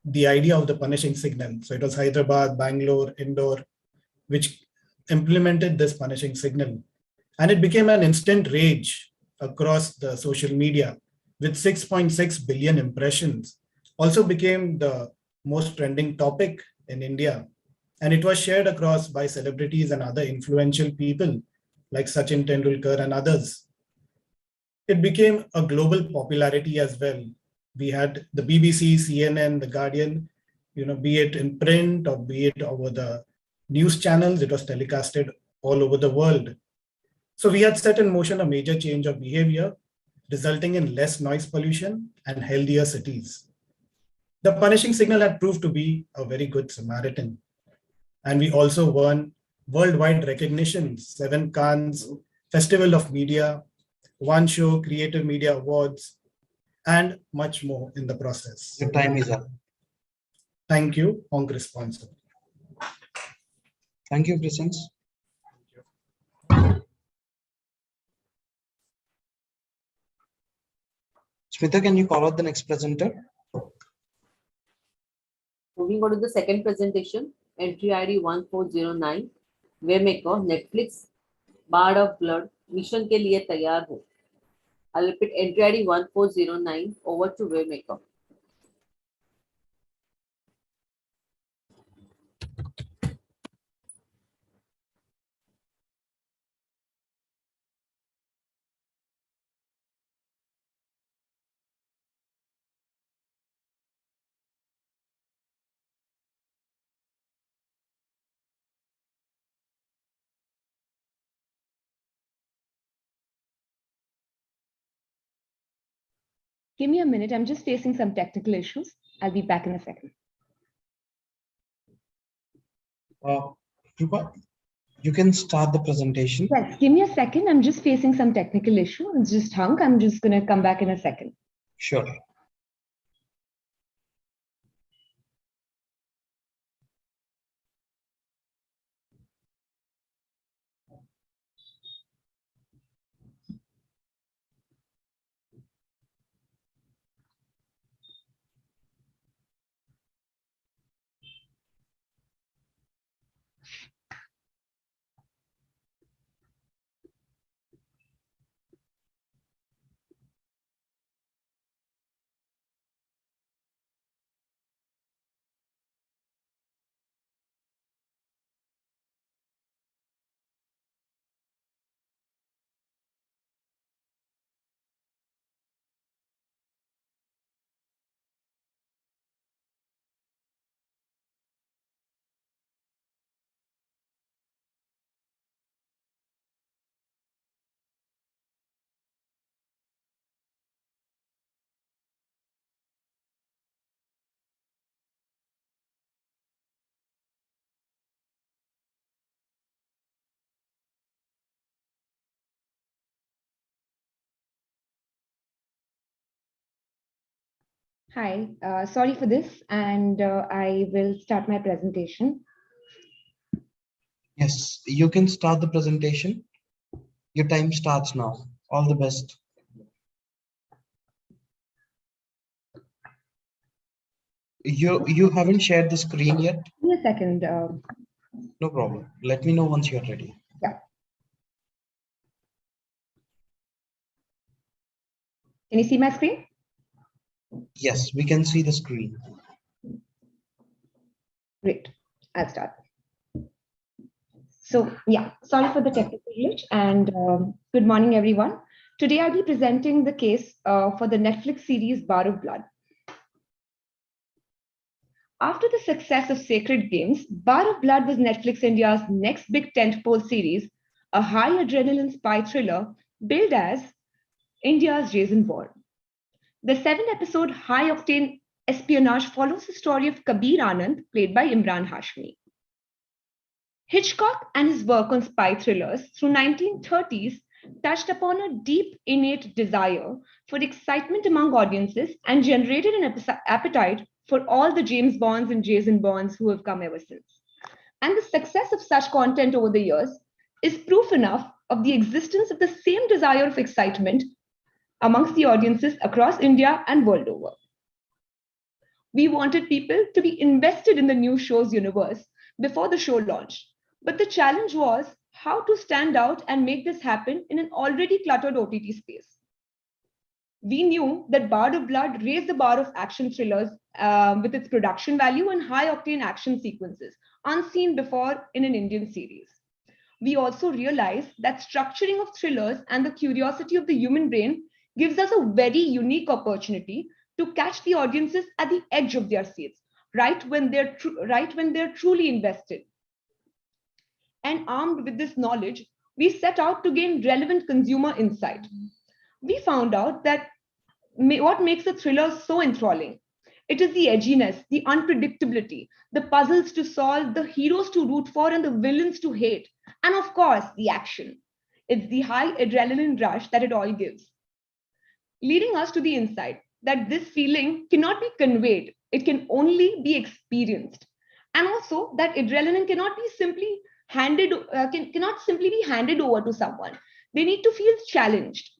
the idea of the punishing signal. So it was Hyderabad, Bangalore, Indore. which implemented this punishing signal. And it became an instant rage across the social media with 6.6 billion impressions. Also became the most trending topic in India. And it was shared across by celebrities and other influential people like Sachin Tendulkar and others. It became a global popularity as well. We had the BBC, CNN, The Guardian, be it in print or be it over the news channels, it was telecasted all over the world. So we had set in motion a major change of behavior, resulting in less noise pollution and healthier cities. The punishing signal had proved to be a very good Samaritan. And we also won worldwide recognitions, 7 Cannes, Festival of Media, One Show, Creative Media Awards, and much more in the process. Your time is up. Thank you, Honk Responsible. Thank you, Presence. Smita, can you call out the next presenter? Moving on to the second presentation, entry ID 1409, Waymaker, Netflix, Bard of Blood, mission के लिए तैयार हो. I'll repeat, entry ID 1409, over to Waymaker. Give me a minute. I'm just facing some technical issues. I'll be back in a second. Krupa, you can start the presentation. Yes, give me a second. I'm just facing some technical issue. It's just hung. I'm just going to come back in a second. Sure. Hi, sorry for this, and I will start my presentation. Yes, you can start the presentation. Your time starts now. All the best. You haven't shared the screen yet? Give me a second. No problem. Let me know once you're ready. Yeah. Can you see my screen? Yes, we can see the screen. Great. I'll start. So yeah, sorry for the technical glitch, and good morning, everyone. Today I'll be presenting the case for the Netflix series Bar of Blood. After the success of Sacred Games, Bar of Blood was Netflix India's next big tentpole series, a high adrenaline spy thriller billed as India's Jason Bourne. The 7-episode high-octane espionage follows the story of Kabir Anand, played by Imran Hashmi. Hitchcock and his work on spy thrillers through 1930s touched upon a deep innate desire for excitement among audiences and generated an appetite for all the James Bonds and Jason Bournes who have come ever since. And the success of such content over the years is proof enough of the existence of the same desire of excitement amongst the audiences across India and world over. We wanted people to be invested in the new show's universe before the show launched, But the challenge was how to stand out and make this happen in an already cluttered OTT space. We knew that Bard of Blood raised the bar of action thrillers with its production value and high-octane action sequences, unseen before in an Indian series. We also realized that structuring of thrillers and the curiosity of the human brain gives us a very unique opportunity to catch the audiences at the edge of their seats, right when they're truly invested. And armed with this knowledge, we set out to gain relevant consumer insight. We found out that what makes a thriller so enthralling. It is the edginess, the unpredictability, the puzzles to solve, the heroes to root for, and the villains to hate. And of course, the action. It's the high adrenaline rush that it all gives. Leading us to the insight that this feeling cannot be conveyed, it can only be experienced. And also that adrenaline cannot be simply cannot simply be handed over to someone. They need to feel challenged.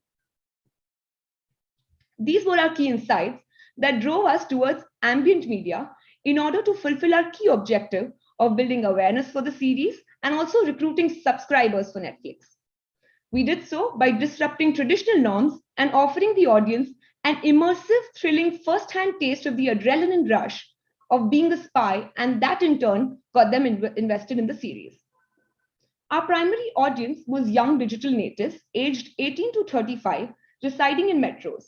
These were our key insights that drove us towards ambient media in order to fulfill our key objective of building awareness for the series and also recruiting subscribers for Netflix. We did so by disrupting traditional norms and offering the audience an immersive, thrilling first-hand taste of the adrenaline rush of being a spy, and that in turn got them invested in the series. Our primary audience was young digital natives aged 18 to 35 residing in metros.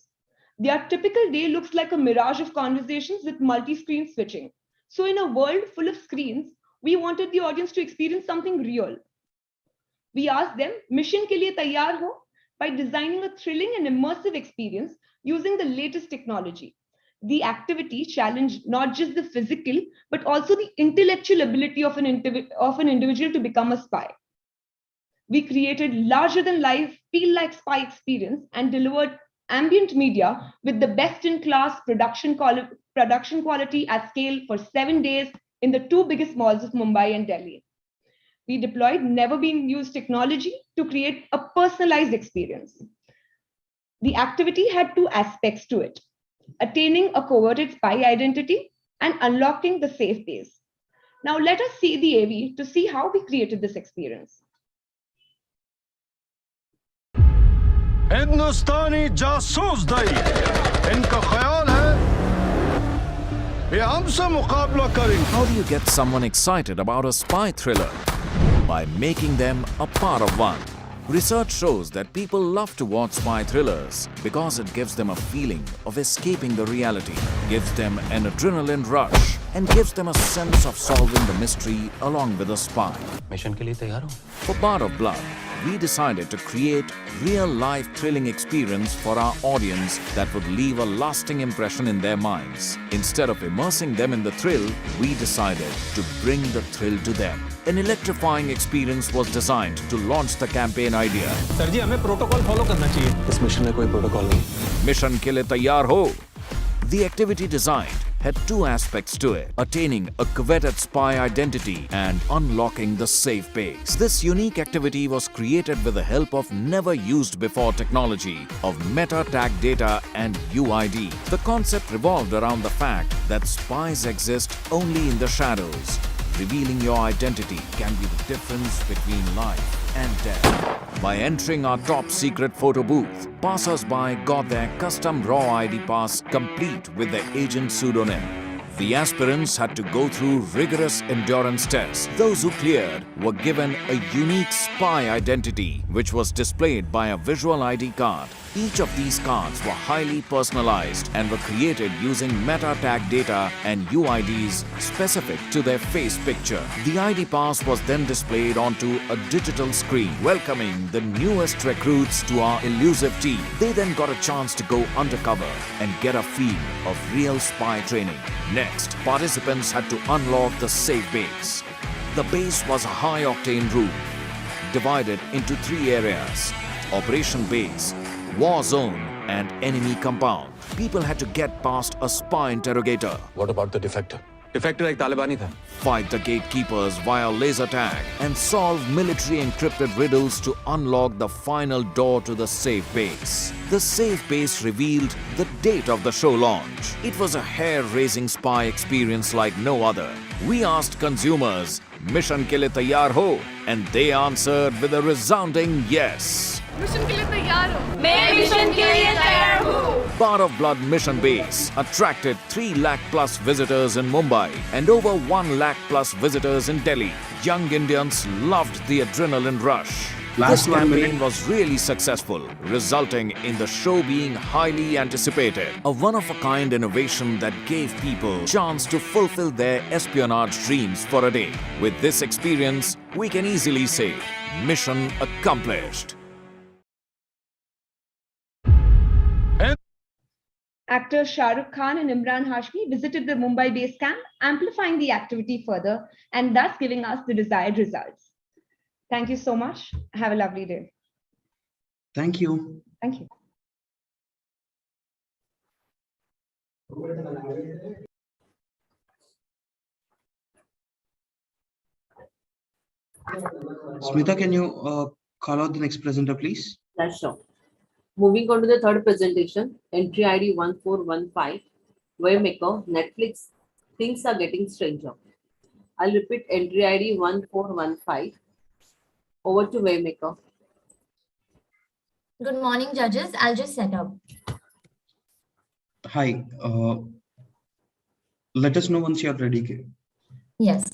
Their typical day looks like a mirage of conversations with multi-screen switching. So in a world full of screens, we wanted the audience to experience something real. We asked them, mission ke liye taiyar ho? By designing a thrilling and immersive experience using the latest technology. The activity challenged not just the physical, but also the intellectual ability of an individual to become a spy. We created larger-than-life, feel-like spy experience and delivered ambient media with the best-in-class production quality at scale for 7 days in the 2 biggest malls of Mumbai and Delhi. We deployed never-been-used technology to create a personalized experience. The activity had 2 aspects to it: attaining a coveted spy identity and unlocking the safe base. Now let us see the AV to see how we created this experience. हिंदुस्तानी जासूस दई इनका ख्याल है ये हमसे मुकाबला करेंगे. How do you get someone excited about a spy thriller? By making them a part of one. Research shows that people love to watch spy thrillers because it gives them a feeling of escaping the reality, gives them an adrenaline rush, and gives them a sense of solving the mystery along with a spy. Mission के लिए तैयार हो? For Bard of Blood, we decided to create real-life thrilling experience for our audience that would leave a lasting impression in their minds. Instead of immersing them in the thrill, we decided to bring the thrill to them. An electrifying experience was designed to launch the campaign idea. Sir जी हमें protocol follow करना चाहिए. इस mission में कोई protocol नहीं. Mission ke liye taiyar ho? The activity designed had 2 aspects to it: attaining a coveted spy identity and unlocking the safe base. This unique activity was created with the help of never-used-before technology of meta-tag data and UID. The concept revolved around the fact that spies exist only in the shadows. Revealing your identity can be the difference between life and death. By entering our top-secret photo booth, passers-by got their custom raw ID pass complete with their agent pseudonym. The aspirants had to go through rigorous endurance tests. Those who cleared were given a unique spy identity, which was displayed by a visual ID card. Each of these cards were highly personalized and were created using meta-tag data and UIDs specific to their face picture. The ID pass was then displayed onto a digital screen, welcoming the newest recruits to our elusive team. They then got a chance to go undercover and get a feel of real spy training. Next, participants had to unlock the safe base. The base was a high-octane room, divided into 3 areas: Operation Base, War Zone, and Enemy Compound. People had to get past a spy interrogator. What about the defector? Effective like Taliban था. Fight the gatekeepers via laser tag and solve military encrypted riddles to unlock the final door to the safe base. The safe base revealed the date of the show launch. It was a hair-raising spy experience like no other. We asked consumers, mission ke liye taiyar ho? And they answered with a resounding yes. Mission के लिए तैयार हो? मैं mission के लिए तैयार हूँ। Bar of Blood mission base attracted 3 lakh plus visitors in Mumbai and over 1 lakh plus visitors in Delhi. Young Indians loved the adrenaline rush. This campaign was really successful, resulting in the show being highly anticipated. A one-of-a-kind innovation that gave people chance to fulfill their espionage dreams for a day. With this experience, we can easily say, mission accomplished. Actor Shah Rukh Khan and Imran Hashmi visited the Mumbai base camp, amplifying the activity further and thus giving us the desired results. Thank you so much. Have a lovely day. Thank you. Thank you. Smita, can you call out the next presenter, please? Yeah, sure. Moving on to the third presentation, entry ID 1415, Waymaker, Netflix, things are getting stranger. I'll repeat entry ID 1415. Over to Waymaker. Good morning, judges. I'll just set up. Hi. Let us know once you're ready. Yes.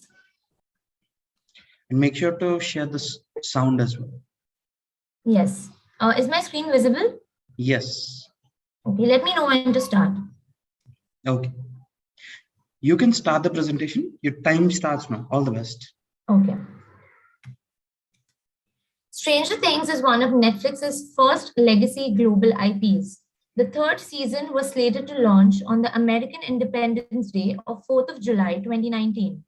And make sure to share the sound as well. Yes. Is my screen visible? Yes. Okay, let me know when to start. Okay. You can start the presentation. Your time starts now. All the best. Okay. Stranger Things is one of Netflix's first legacy global IPs. The third season was slated to launch on the American Independence Day of 4th of July 2019.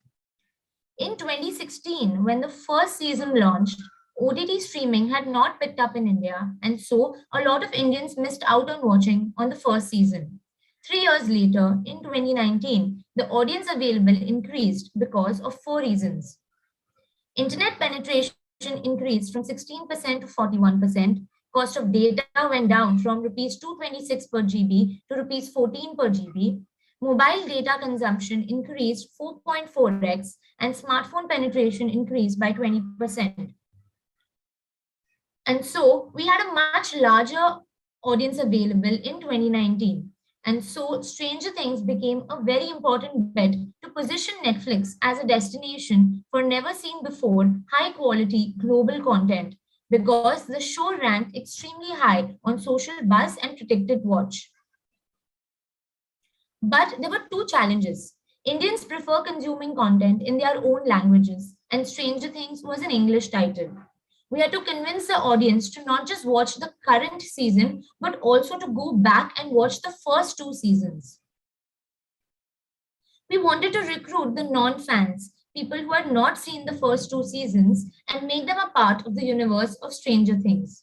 In 2016, when the first season launched, OTT streaming had not picked up in India, and so a lot of Indians missed out on watching on the first season. 3 years later, in 2019, the audience available increased because of 4 reasons. Internet penetration increased from 16% to 41%. Cost of data went down from rupees 226 per GB to rupees 14 per GB. Mobile data consumption increased 4.4x, and smartphone penetration increased by 20%. And so we had a much larger audience available in 2019. And so Stranger Things became a very important bet to position Netflix as a destination for never seen before high quality global content, because the show ranked extremely high on social buzz and predicted watch. But there were 2 challenges. Indians prefer consuming content in their own languages, and Stranger Things was an English title. We had to convince the audience to not just watch the current season, but also to go back and watch the first 2 seasons. We wanted to recruit the non-fans, people who had not seen the first 2 seasons, and make them a part of the universe of Stranger Things.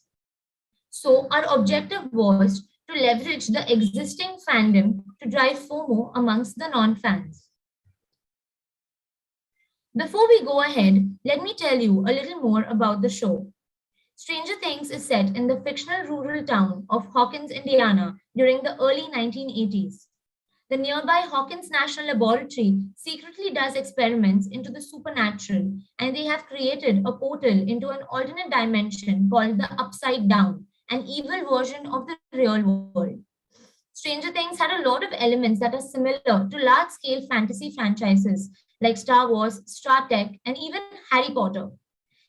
So our objective was to leverage the existing fandom to drive FOMO amongst the non-fans. Before we go ahead, let me tell you a little more about the show. Stranger Things is set in the fictional rural town of Hawkins, Indiana during the early 1980s. The nearby Hawkins National Laboratory secretly does experiments into the supernatural, and they have created a portal into an alternate dimension called the Upside Down, an evil version of the real world. Stranger Things had a lot of elements that are similar to large-scale fantasy franchises like Star Wars, Star Trek, and even Harry Potter.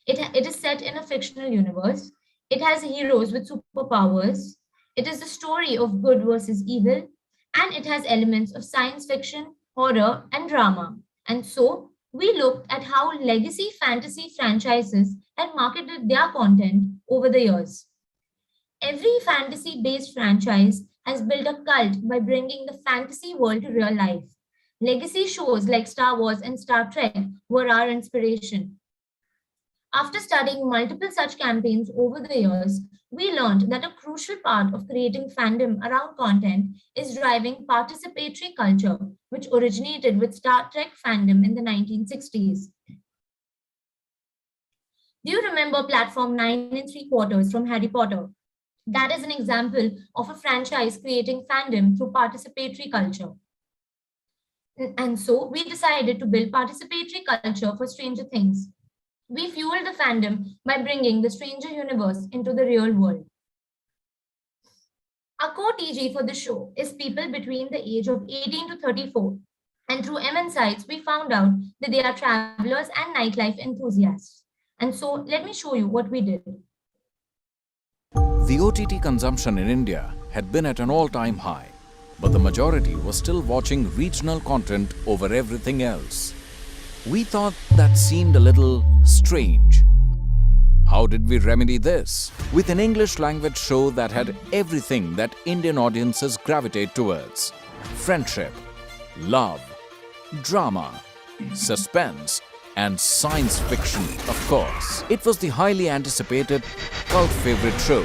It is set in a fictional universe. It has heroes with superpowers. It is the story of good versus evil, and it has elements of science fiction, horror, and drama. And so we looked at how legacy fantasy franchises had marketed their content over the years. Every fantasy-based franchise has built a cult by bringing the fantasy world to real life. Legacy shows like Star Wars and Star Trek were our inspiration. After studying multiple such campaigns over the years, we learned that a crucial part of creating fandom around content is driving participatory culture, which originated with Star Trek fandom in the 1960s. Do you remember Platform 9 3/4 from Harry Potter? That is an example of a franchise creating fandom through participatory culture. And so we decided to build participatory culture for Stranger Things. We fueled the fandom by bringing the Stranger Universe into the real world. Our core TG for the show is people between the age of 18 to 34. And through Insights, we found out that they are travelers and nightlife enthusiasts. And so let me show you what we did. The OTT consumption in India had been at an all-time high, but the majority was still watching regional content over everything else. We thought that seemed a little strange. How did we remedy this? With an English language show that had everything that Indian audiences gravitate towards: friendship, love, drama, suspense, and science fiction, of course. It was the highly anticipated cult favorite show.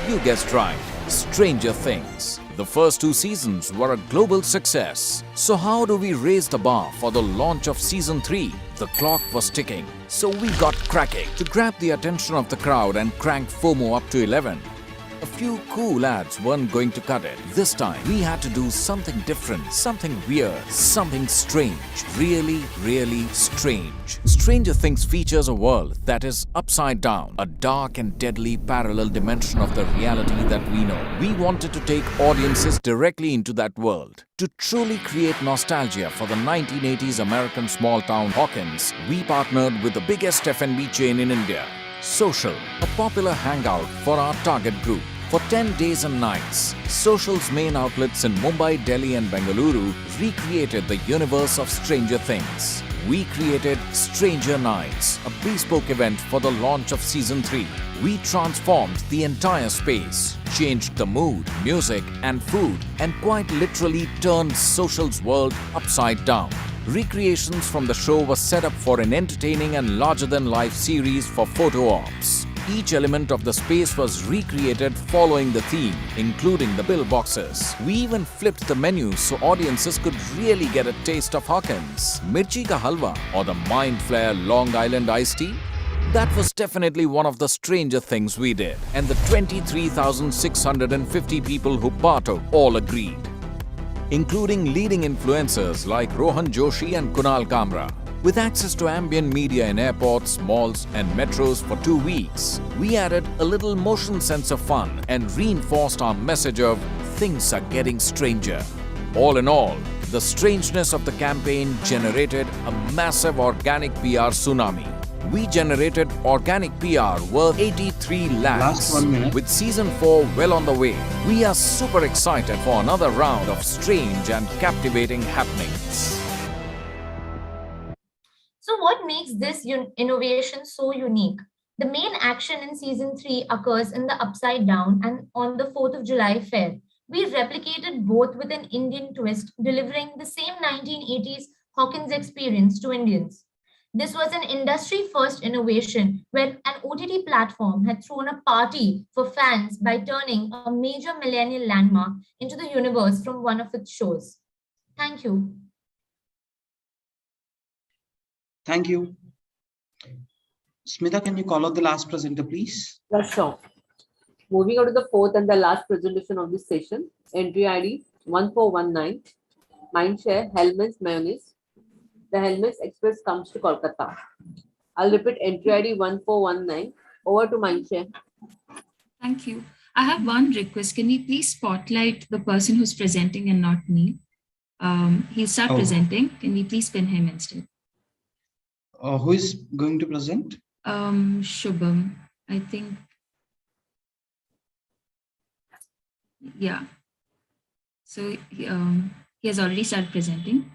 You guessed right, Stranger Things. The first 2 seasons were a global success. So how do we raise the bar for the launch of season 3? The clock was ticking, so we got cracking. To grab the attention of the crowd and crank FOMO up to 11. A few cool ads weren't going to cut it. This time, we had to do something different, something weird, something strange. Really, really strange. Stranger Things features a world that is upside down, a dark and deadly parallel dimension of the reality that we know. We wanted to take audiences directly into that world. To truly create nostalgia for the 1980s American small town Hawkins, we partnered with the biggest F&B chain in India, Social, a popular hangout for our target group. For 10 days and nights, Social's main outlets in Mumbai, Delhi and Bengaluru recreated the universe of Stranger Things. We created Stranger Nights, a bespoke event for the launch of Season 3. We transformed the entire space, changed the mood, music and food, and quite literally turned Social's world upside down. Recreations from the show were set up for an entertaining and larger-than-life series for photo ops. Each element of the space was recreated following the theme, including the pillboxes. We even flipped the menus so audiences could really get a taste of Hawkins, Mirchi ka halwa, or the Mind Flare Long Island iced tea. That was definitely one of the stranger things we did, and the 23,650 people who partook all agreed, including leading influencers like Rohan Joshi and Kunal Kamra. With access to ambient media in airports, malls and metros for 2 weeks, we added a little motion sense of fun and reinforced our message of things are getting stranger. All in all, the strangeness of the campaign generated a massive organic PR tsunami. We generated organic PR worth 83 lakhs. Last 1 minute. With season 4 well on the way, we are super excited for another round of strange and captivating happenings. So what makes this innovation so unique? The main action in season 3 occurs in the Upside Down and on the 4th of July fair. We replicated both with an Indian twist, delivering the same 1980s Hawkins experience to Indians. This was an industry-first innovation where an OTT platform had thrown a party for fans by turning a major millennial landmark into the universe from one of its shows. Thank you. Thank you. Smita, can you call out the last presenter, please? Yeah, sure. Moving on to the fourth and the last presentation of this session, entry ID 1419, Mindshare, Hellmann's Mayonnaise. The Hellman's Express comes to Kolkata. I'll repeat entry ID 1419. Over to Mindshare. Thank you. I have one request. Can we please spotlight the person who's presenting and not me? He'll start presenting. Can we please pin him instead? Who is going to present? Shubham, I think. Yeah. So he has already started presenting.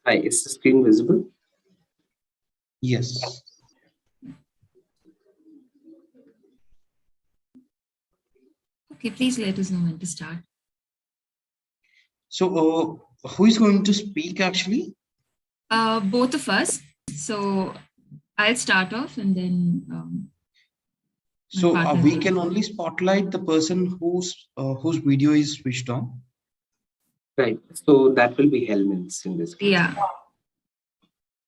Hi, is the screen visible? Yes. Okay, please let us know when to start. So who is going to speak actually? Both of us. So I'll start off and then. So we can only spotlight the person whose video is switched on. Right. So that will be Hellmann's in this case. Yeah.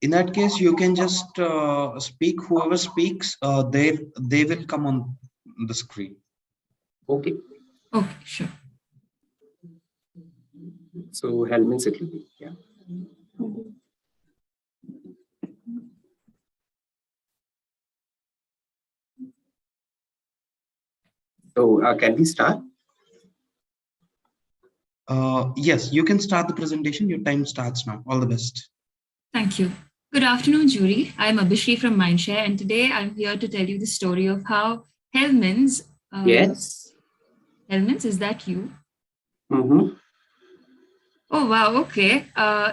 In that case, you can just speak. Whoever speaks, they will come on the screen. Okay. Okay, sure. So Hellmann's it will be. Yeah. So can we start? Yes, you can start the presentation. Your time starts now. All the best. Thank you. Good afternoon, jury. I'm Abhishri from Mindshare, and today I'm here to tell you the story of how Hellmann's. Yes. Hellmann's, is that you? Mm-hmm. Oh wow. Okay.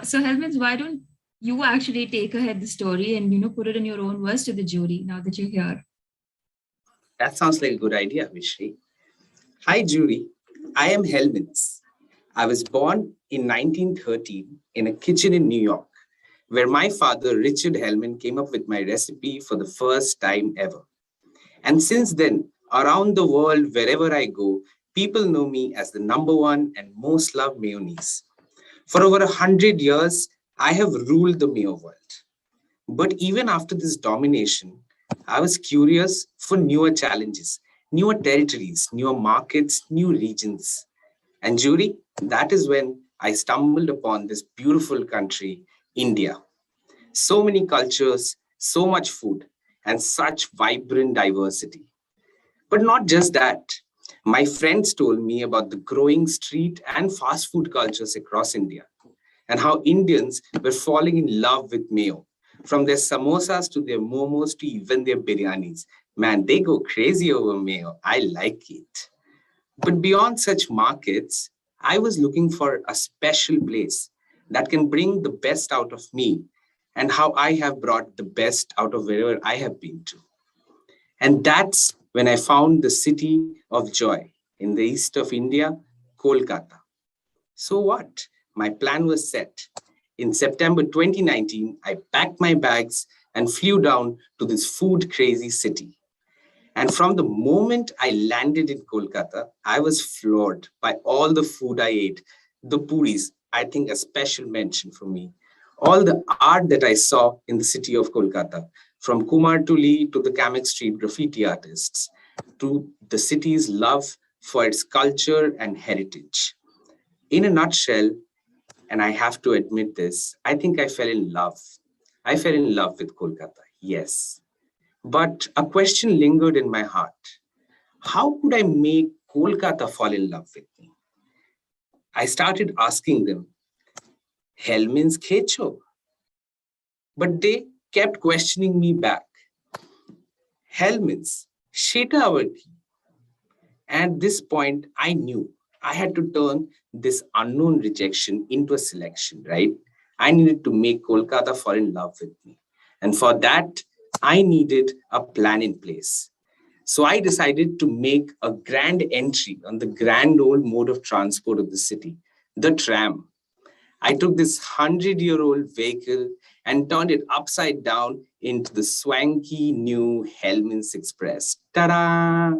So Hellmann's, why don't you actually take ahead the story and put it in your own words to the jury now that you're here? That sounds like a good idea, Vishri. Hi, jury. I am Hellmann's. I was born in 1913 in a kitchen in New York, where my father, Richard Hellmann, came up with my recipe for the first time ever. And since then, around the world, wherever I go, people know me as the #1 and most loved mayonnaise. For over 100 years, I have ruled the mayo world. But even after this domination, I was curious for newer challenges, newer territories, newer markets, new regions. And jury, that is when I stumbled upon this beautiful country, India. So many cultures, so much food, and such vibrant diversity. But not just that. My friends told me about the growing street and fast food cultures across India, and how Indians were falling in love with mayo. From their samosas to their momos to even their biryanis. Man, they go crazy over mayo. I like it. But beyond such markets, I was looking for a special place that can bring the best out of me and how I have brought the best out of wherever I have been to. And that's when I found the city of joy in the east of India, Kolkata. So what? My plan was set. In September 2019, I packed my bags and flew down to this food crazy city. And from the moment I landed in Kolkata, I was floored by all the food I ate. The puris, I think a special mention for me. All the art that I saw in the city of Kolkata, from Kumartuli to the Kamek Street graffiti artists, to the city's love for its culture and heritage. In a nutshell, and I have to admit this, I think I fell in love. I fell in love with Kolkata, yes. But a question lingered in my heart. How could I make Kolkata fall in love with me? I started asking them, Hellmann's Khecho? But they kept questioning me back. Hellmann's, Shetavati. At this point, I knew I had to turn this unknown rejection into a selection, right? I needed to make Kolkata fall in love with me. And for that, I needed a plan in place. So I decided to make a grand entry on the grand old mode of transport of the city, the tram. I took this 100-year-old vehicle and turned it upside down into the swanky new Hellmann's Express. Ta-da!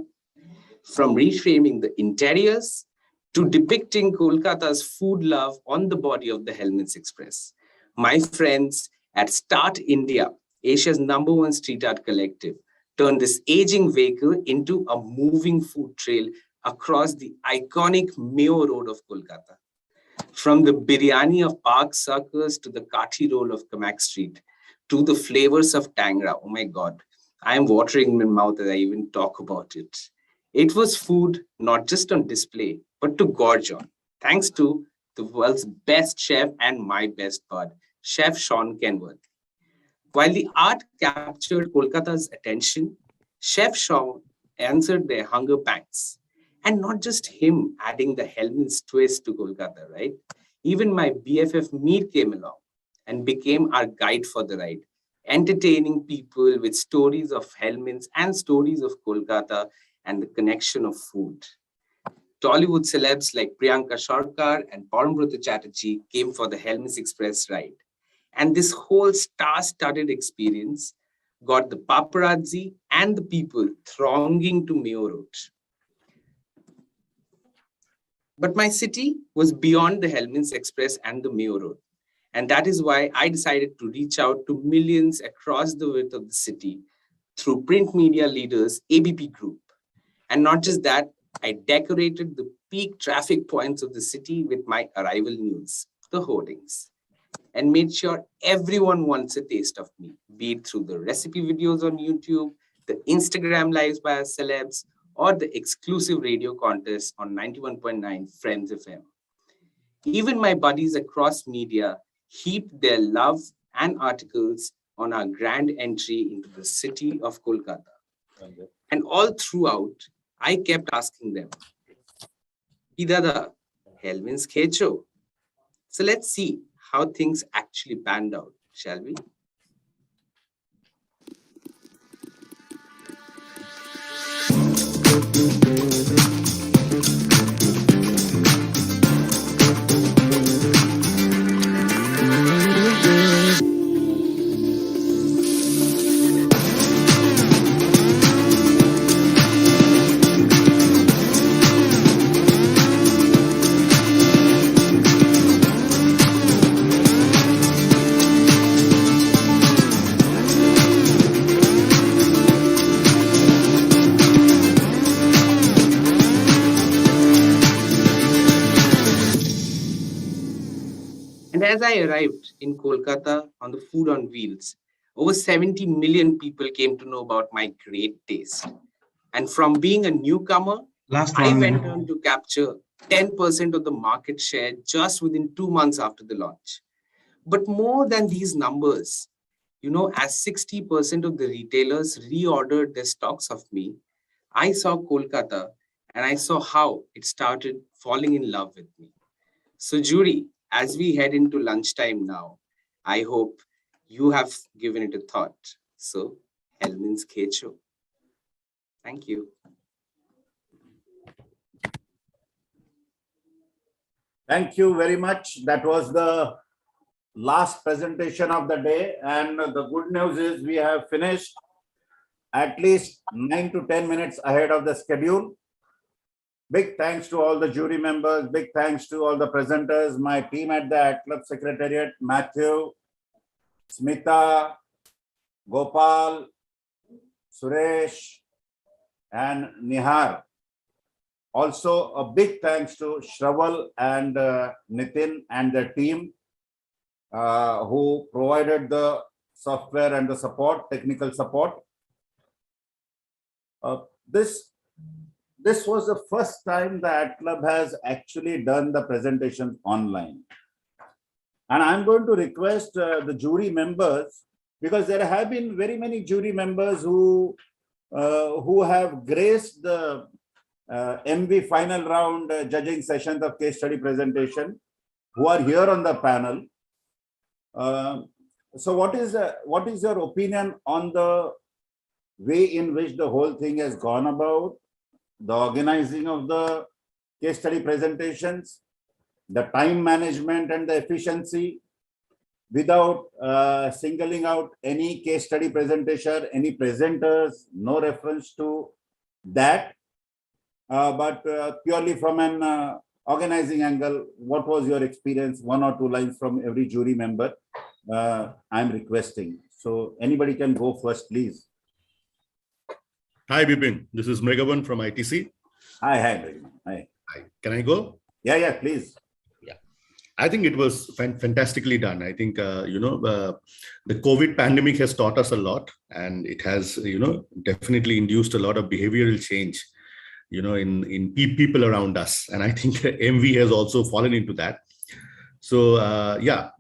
From reframing the interiors to depicting Kolkata's food love on the body of the Hellmann's Express. My friends at Start India, Asia's #1 street art collective, turned this aging vehicle into a moving food trail across the iconic Mayo Road of Kolkata. From the biryani of Park Circus to the kathi roll of Kamak Street, to the flavors of Tangra. Oh my God, I am watering in my mouth as I even talk about it. It was food not just on display, but to gorge on. Thanks to the world's best chef and my best bud, Chef Sean Kenworth. While the art captured Kolkata's attention, Chef Sean answered their hunger pangs. And not just him adding the Hellmann's twist to Kolkata, right? Even my BFF Meet came along and became our guide for the ride, entertaining people with stories of Hellmann's and stories of Kolkata and the connection of food. Tollywood celebs like Priyanka Sharkar and Parambrata Chatterjee came for the Hellmann Express ride. And this whole star-studded experience got the paparazzi and the people thronging to Mayo Road. But my city was beyond the Hellmann Express and the Mayo Road. And that is why I decided to reach out to millions across the width of the city through print media leaders ABP Group. And not just that, I decorated the peak traffic points of the city with my arrival news, the hoardings, and made sure everyone wants a taste of me, be it through the recipe videos on YouTube, the Instagram lives by our celebs, or the exclusive radio contests on 91.9 Friends FM. Even my buddies across media heaped their love and articles on our grand entry into the city of Kolkata. And all throughout, I kept asking them, "Ki dada, Hellmann's Kecho." So let's see how things actually panned out, shall we? And as I arrived in Kolkata on the Food on Wheels, over 70 million people came to know about my great taste. And from being a newcomer, I went on to capture 10% of the market share just within 2 months after the launch. But more than these numbers, as 60% of the retailers reordered their stocks of me, I saw Kolkata and I saw how it started falling in love with me. So jury, as we head into lunchtime now, I hope you have given it a thought. So, Hellmann's Kecho. Thank you. Thank you very much. That was the last presentation of the day. And the good news is we have finished at least 9 to 10 minutes ahead of the schedule. Big thanks to all the jury members. Big thanks to all the presenters, my team at the Club Secretariat, Matthew, Smita, Gopal, Suresh, and Nihar. Also, a big thanks to Shraval and Nitin and the team who provided the software and the support, technical support. This was the first time that Club has actually done the presentation online. And I'm going to request the jury members, because there have been very many jury members who have graced the MV final round judging sessions of case study presentation, who are here on the panel. So what is your opinion on the way in which the whole thing has gone about, the organizing of the case study presentations, the time management and the efficiency, without singling out any case study presentation, any presenters, no reference to that, but purely from an organizing angle, what was your experience? 1 or 2 lines from every jury member I'm requesting. So anybody can go first, please. Hi, Bipin. This is Mrigavan from ITC. Hi, Mrigavan. Hi. Can I go? Yeah, please. Yeah, I think it was fantastically done. I think, the COVID pandemic has taught us a lot, and it has, definitely induced a lot of behavioral change, in people around us. And I think MV has also fallen into that. So,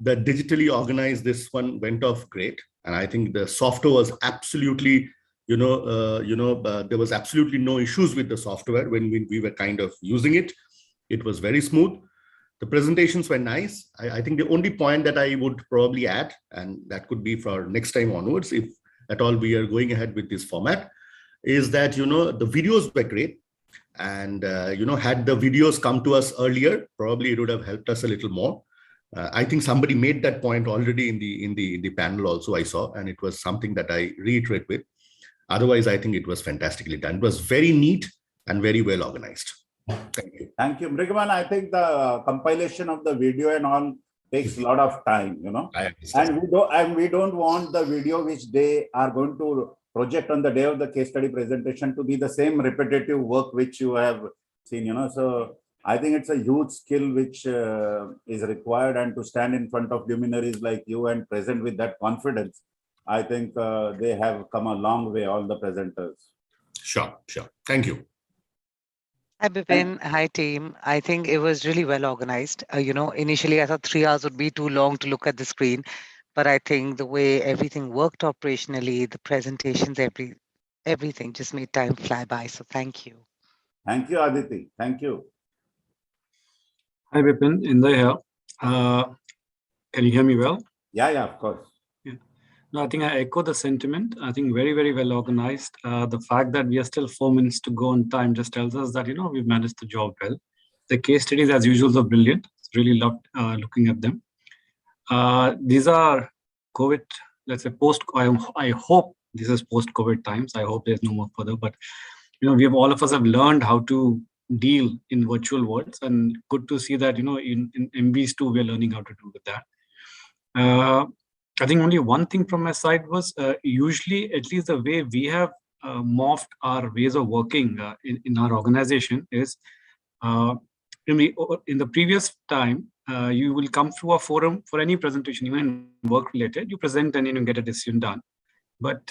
the digitally organized, this one went off great. And I think the software was absolutely, there was absolutely no issues with the software when we were kind of using it. It was very smooth. The presentations were nice. I think the only point that I would probably add, and that could be for next time onwards, if at all we are going ahead with this format, is that, the videos were great. And had the videos come to us earlier, probably it would have helped us a little more. I think somebody made that point already in the panel also, I saw, and it was something that I reiterate with. Otherwise, I think it was fantastically done. It was very neat and very well organized. Thank you. Thank you, Mrigaman. I think the compilation of the video and all takes a lot of time, and we don't want the video which they are going to project on the day of the case study presentation to be the same repetitive work which you have seen, So I think it's a huge skill which is required, and to stand in front of luminaries like you and present with that confidence, I think they have come a long way, all the presenters. Sure. Thank you. Hi, Bipin. Hi, team. I think it was really well organized. Initially I thought 3 hours would be too long to look at the screen, but I think the way everything worked operationally, the presentations, everything just made time fly by. So thank you. Thank you, Aditi. Thank you. Hi, Bipin. Inda here. Can you hear me well? Yeah, of course. No, I think I echo the sentiment. I think very, very well organized. The fact that we are still 4 minutes to go on time just tells us that, we've managed the job well. The case studies, as usual, are brilliant. Really loved looking at them. These are COVID, let's say I hope this is post-COVID times. I hope there's no more further, but, all of us have learned how to deal in virtual worlds, and good to see that, in Emvies too, we're learning how to do with that. I think only one thing from my side was usually, at least the way we have morphed our ways of working in our organization is in the previous time, you will come through a forum for any presentation, even work related, you present and you get a decision done. But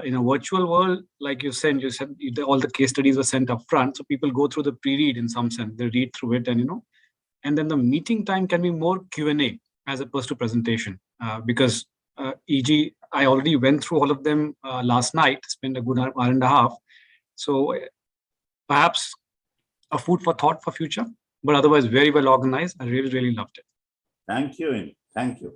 in a virtual world, like you said all the case studies were sent up front. So people go through the pre-read in some sense, they read through it and, and then the meeting time can be more Q&A as opposed to presentation because e.g., I already went through all of them last night, spent a good hour and a half. So perhaps a food for thought for future, but otherwise very well organized. I really, really loved it. Thank you. Thank you.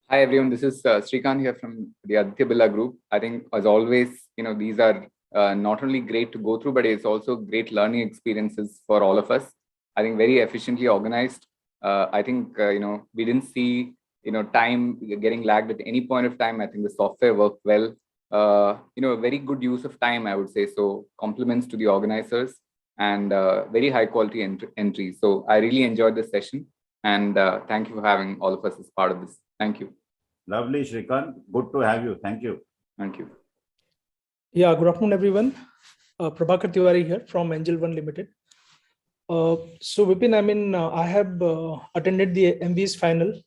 Hi, everyone. This is Srikanth here from the Aditya Birla Group. I think, as always, these are not only great to go through, but it's also great learning experiences for all of us. I think very efficiently organized. I think, we didn't see time getting lagged at any point of time. I think the software worked well. Very good use of time, I would say. So compliments to the organizers and very high quality entries. So I really enjoyed this session, and thank you for having all of us as part of this. Thank you. Lovely, Srikanth. Good to have you. Thank you. Thank you. Yeah, good afternoon, everyone. Prabhakar Tiwari here from Angel One Limited. So Vipin, I have attended the Emvies final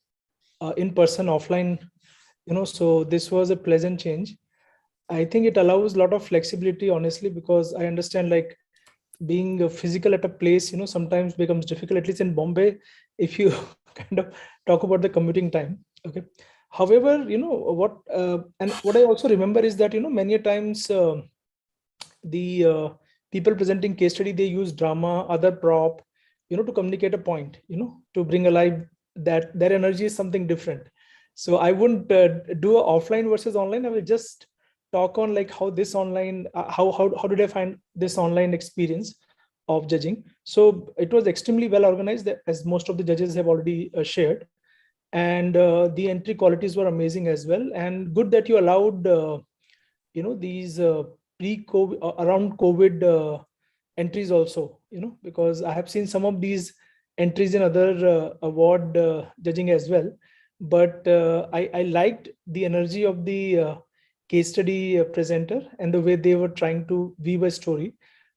in person, offline, so this was a pleasant change. I think it allows a lot of flexibility, honestly, because I understand like being physical at a place, sometimes becomes difficult, at least in Bombay, if you kind of talk about the commuting time. Okay. However, what I also remember is that, many a times the people presenting case study, they use drama, other prop, to communicate a point, to bring alive that their energy is something different. So I wouldn't do a offline versus online. I will just talk on like how this online, how did I find this online experience of judging. So it was extremely well organized, as most of the judges have already shared. And the entry qualities were amazing as well. And good that you allowed, these pre-COVID, around COVID entries also, because I have seen some of these entries in other award judging as well. But I liked the energy of the case study presenter and the way they were trying to weave a story.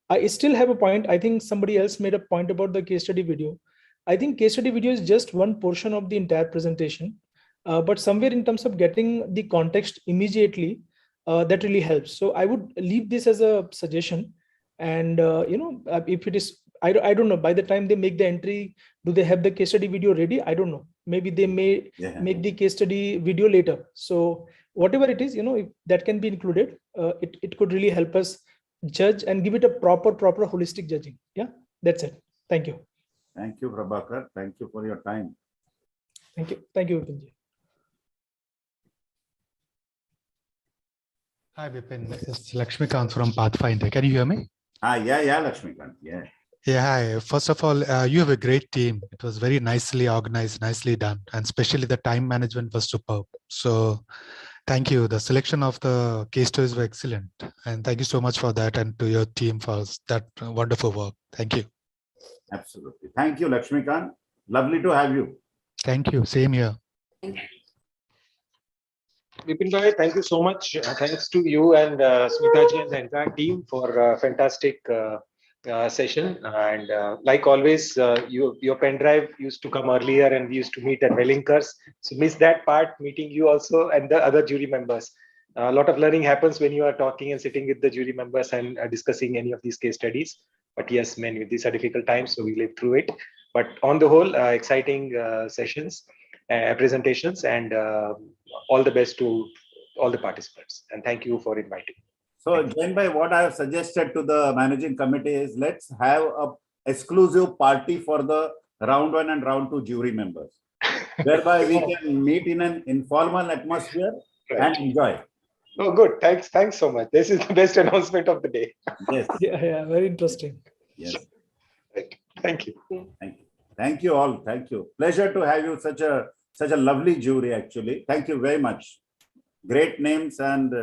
I still have a point. I think somebody else made a point about the case study video. I think case study video is just one portion of the entire presentation, but somewhere in terms of getting the context immediately, that really helps. So I would leave this as a suggestion. And if it is, I don't know, by the time they make the entry, do they have the case study video ready? I don't know. Maybe they may make the case study video later. So whatever it is, if that can be included, it could really help us judge and give it a proper holistic judging. Yeah, that's it. Thank you. Thank you, Prabhakar. Thank you for your time. Thank you. Thank you, Vipin. Hi, Vipin. This is Lakshmikant from Pathfinder. Can you hear me? Yeah, Lakshmikant. Yeah. Yeah, hi. First of all, you have a great team. It was very nicely organized, nicely done, and especially the time management was superb. So thank you. The selection of the case stories were excellent. And thank you so much for that, and to your team for that wonderful work. Thank you. Absolutely. Thank you, Lakshmikant. Lovely to have you. Thank you. Same here. Vipin bhai, thank you so much. Thanks to you and Smitaji and the entire team for a fantastic session. And like always, your pen drive used to come earlier and we used to meet at Wellinkers. So miss that part, meeting you also and the other jury members. A lot of learning happens when you are talking and sitting with the jury members and discussing any of these case studies. But yes, man, these are difficult times, so we live through it. But on the whole, exciting sessions, presentations, and all the best to all the participants. And thank you for inviting. So, Jain bhai, what I have suggested to the managing committee is let's have a exclusive party for the round 1 and round 2 jury members. Whereby we can meet in an informal atmosphere and enjoy. Oh, good. Thanks so much. This is the best announcement of the day. Yes. Yeah, very interesting. Yes. Right. Thank you. Thank you. Thank you all. Thank you. Pleasure to have you, such a lovely jury, actually. Thank you very much. Great names and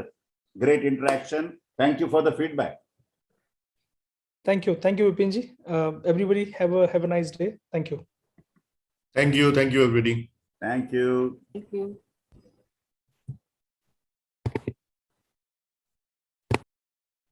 great interaction. Thank you for the feedback. Thank you, Vipinji. Everybody have a nice day. Thank you. Thank you, everybody. Thank you. Thank you.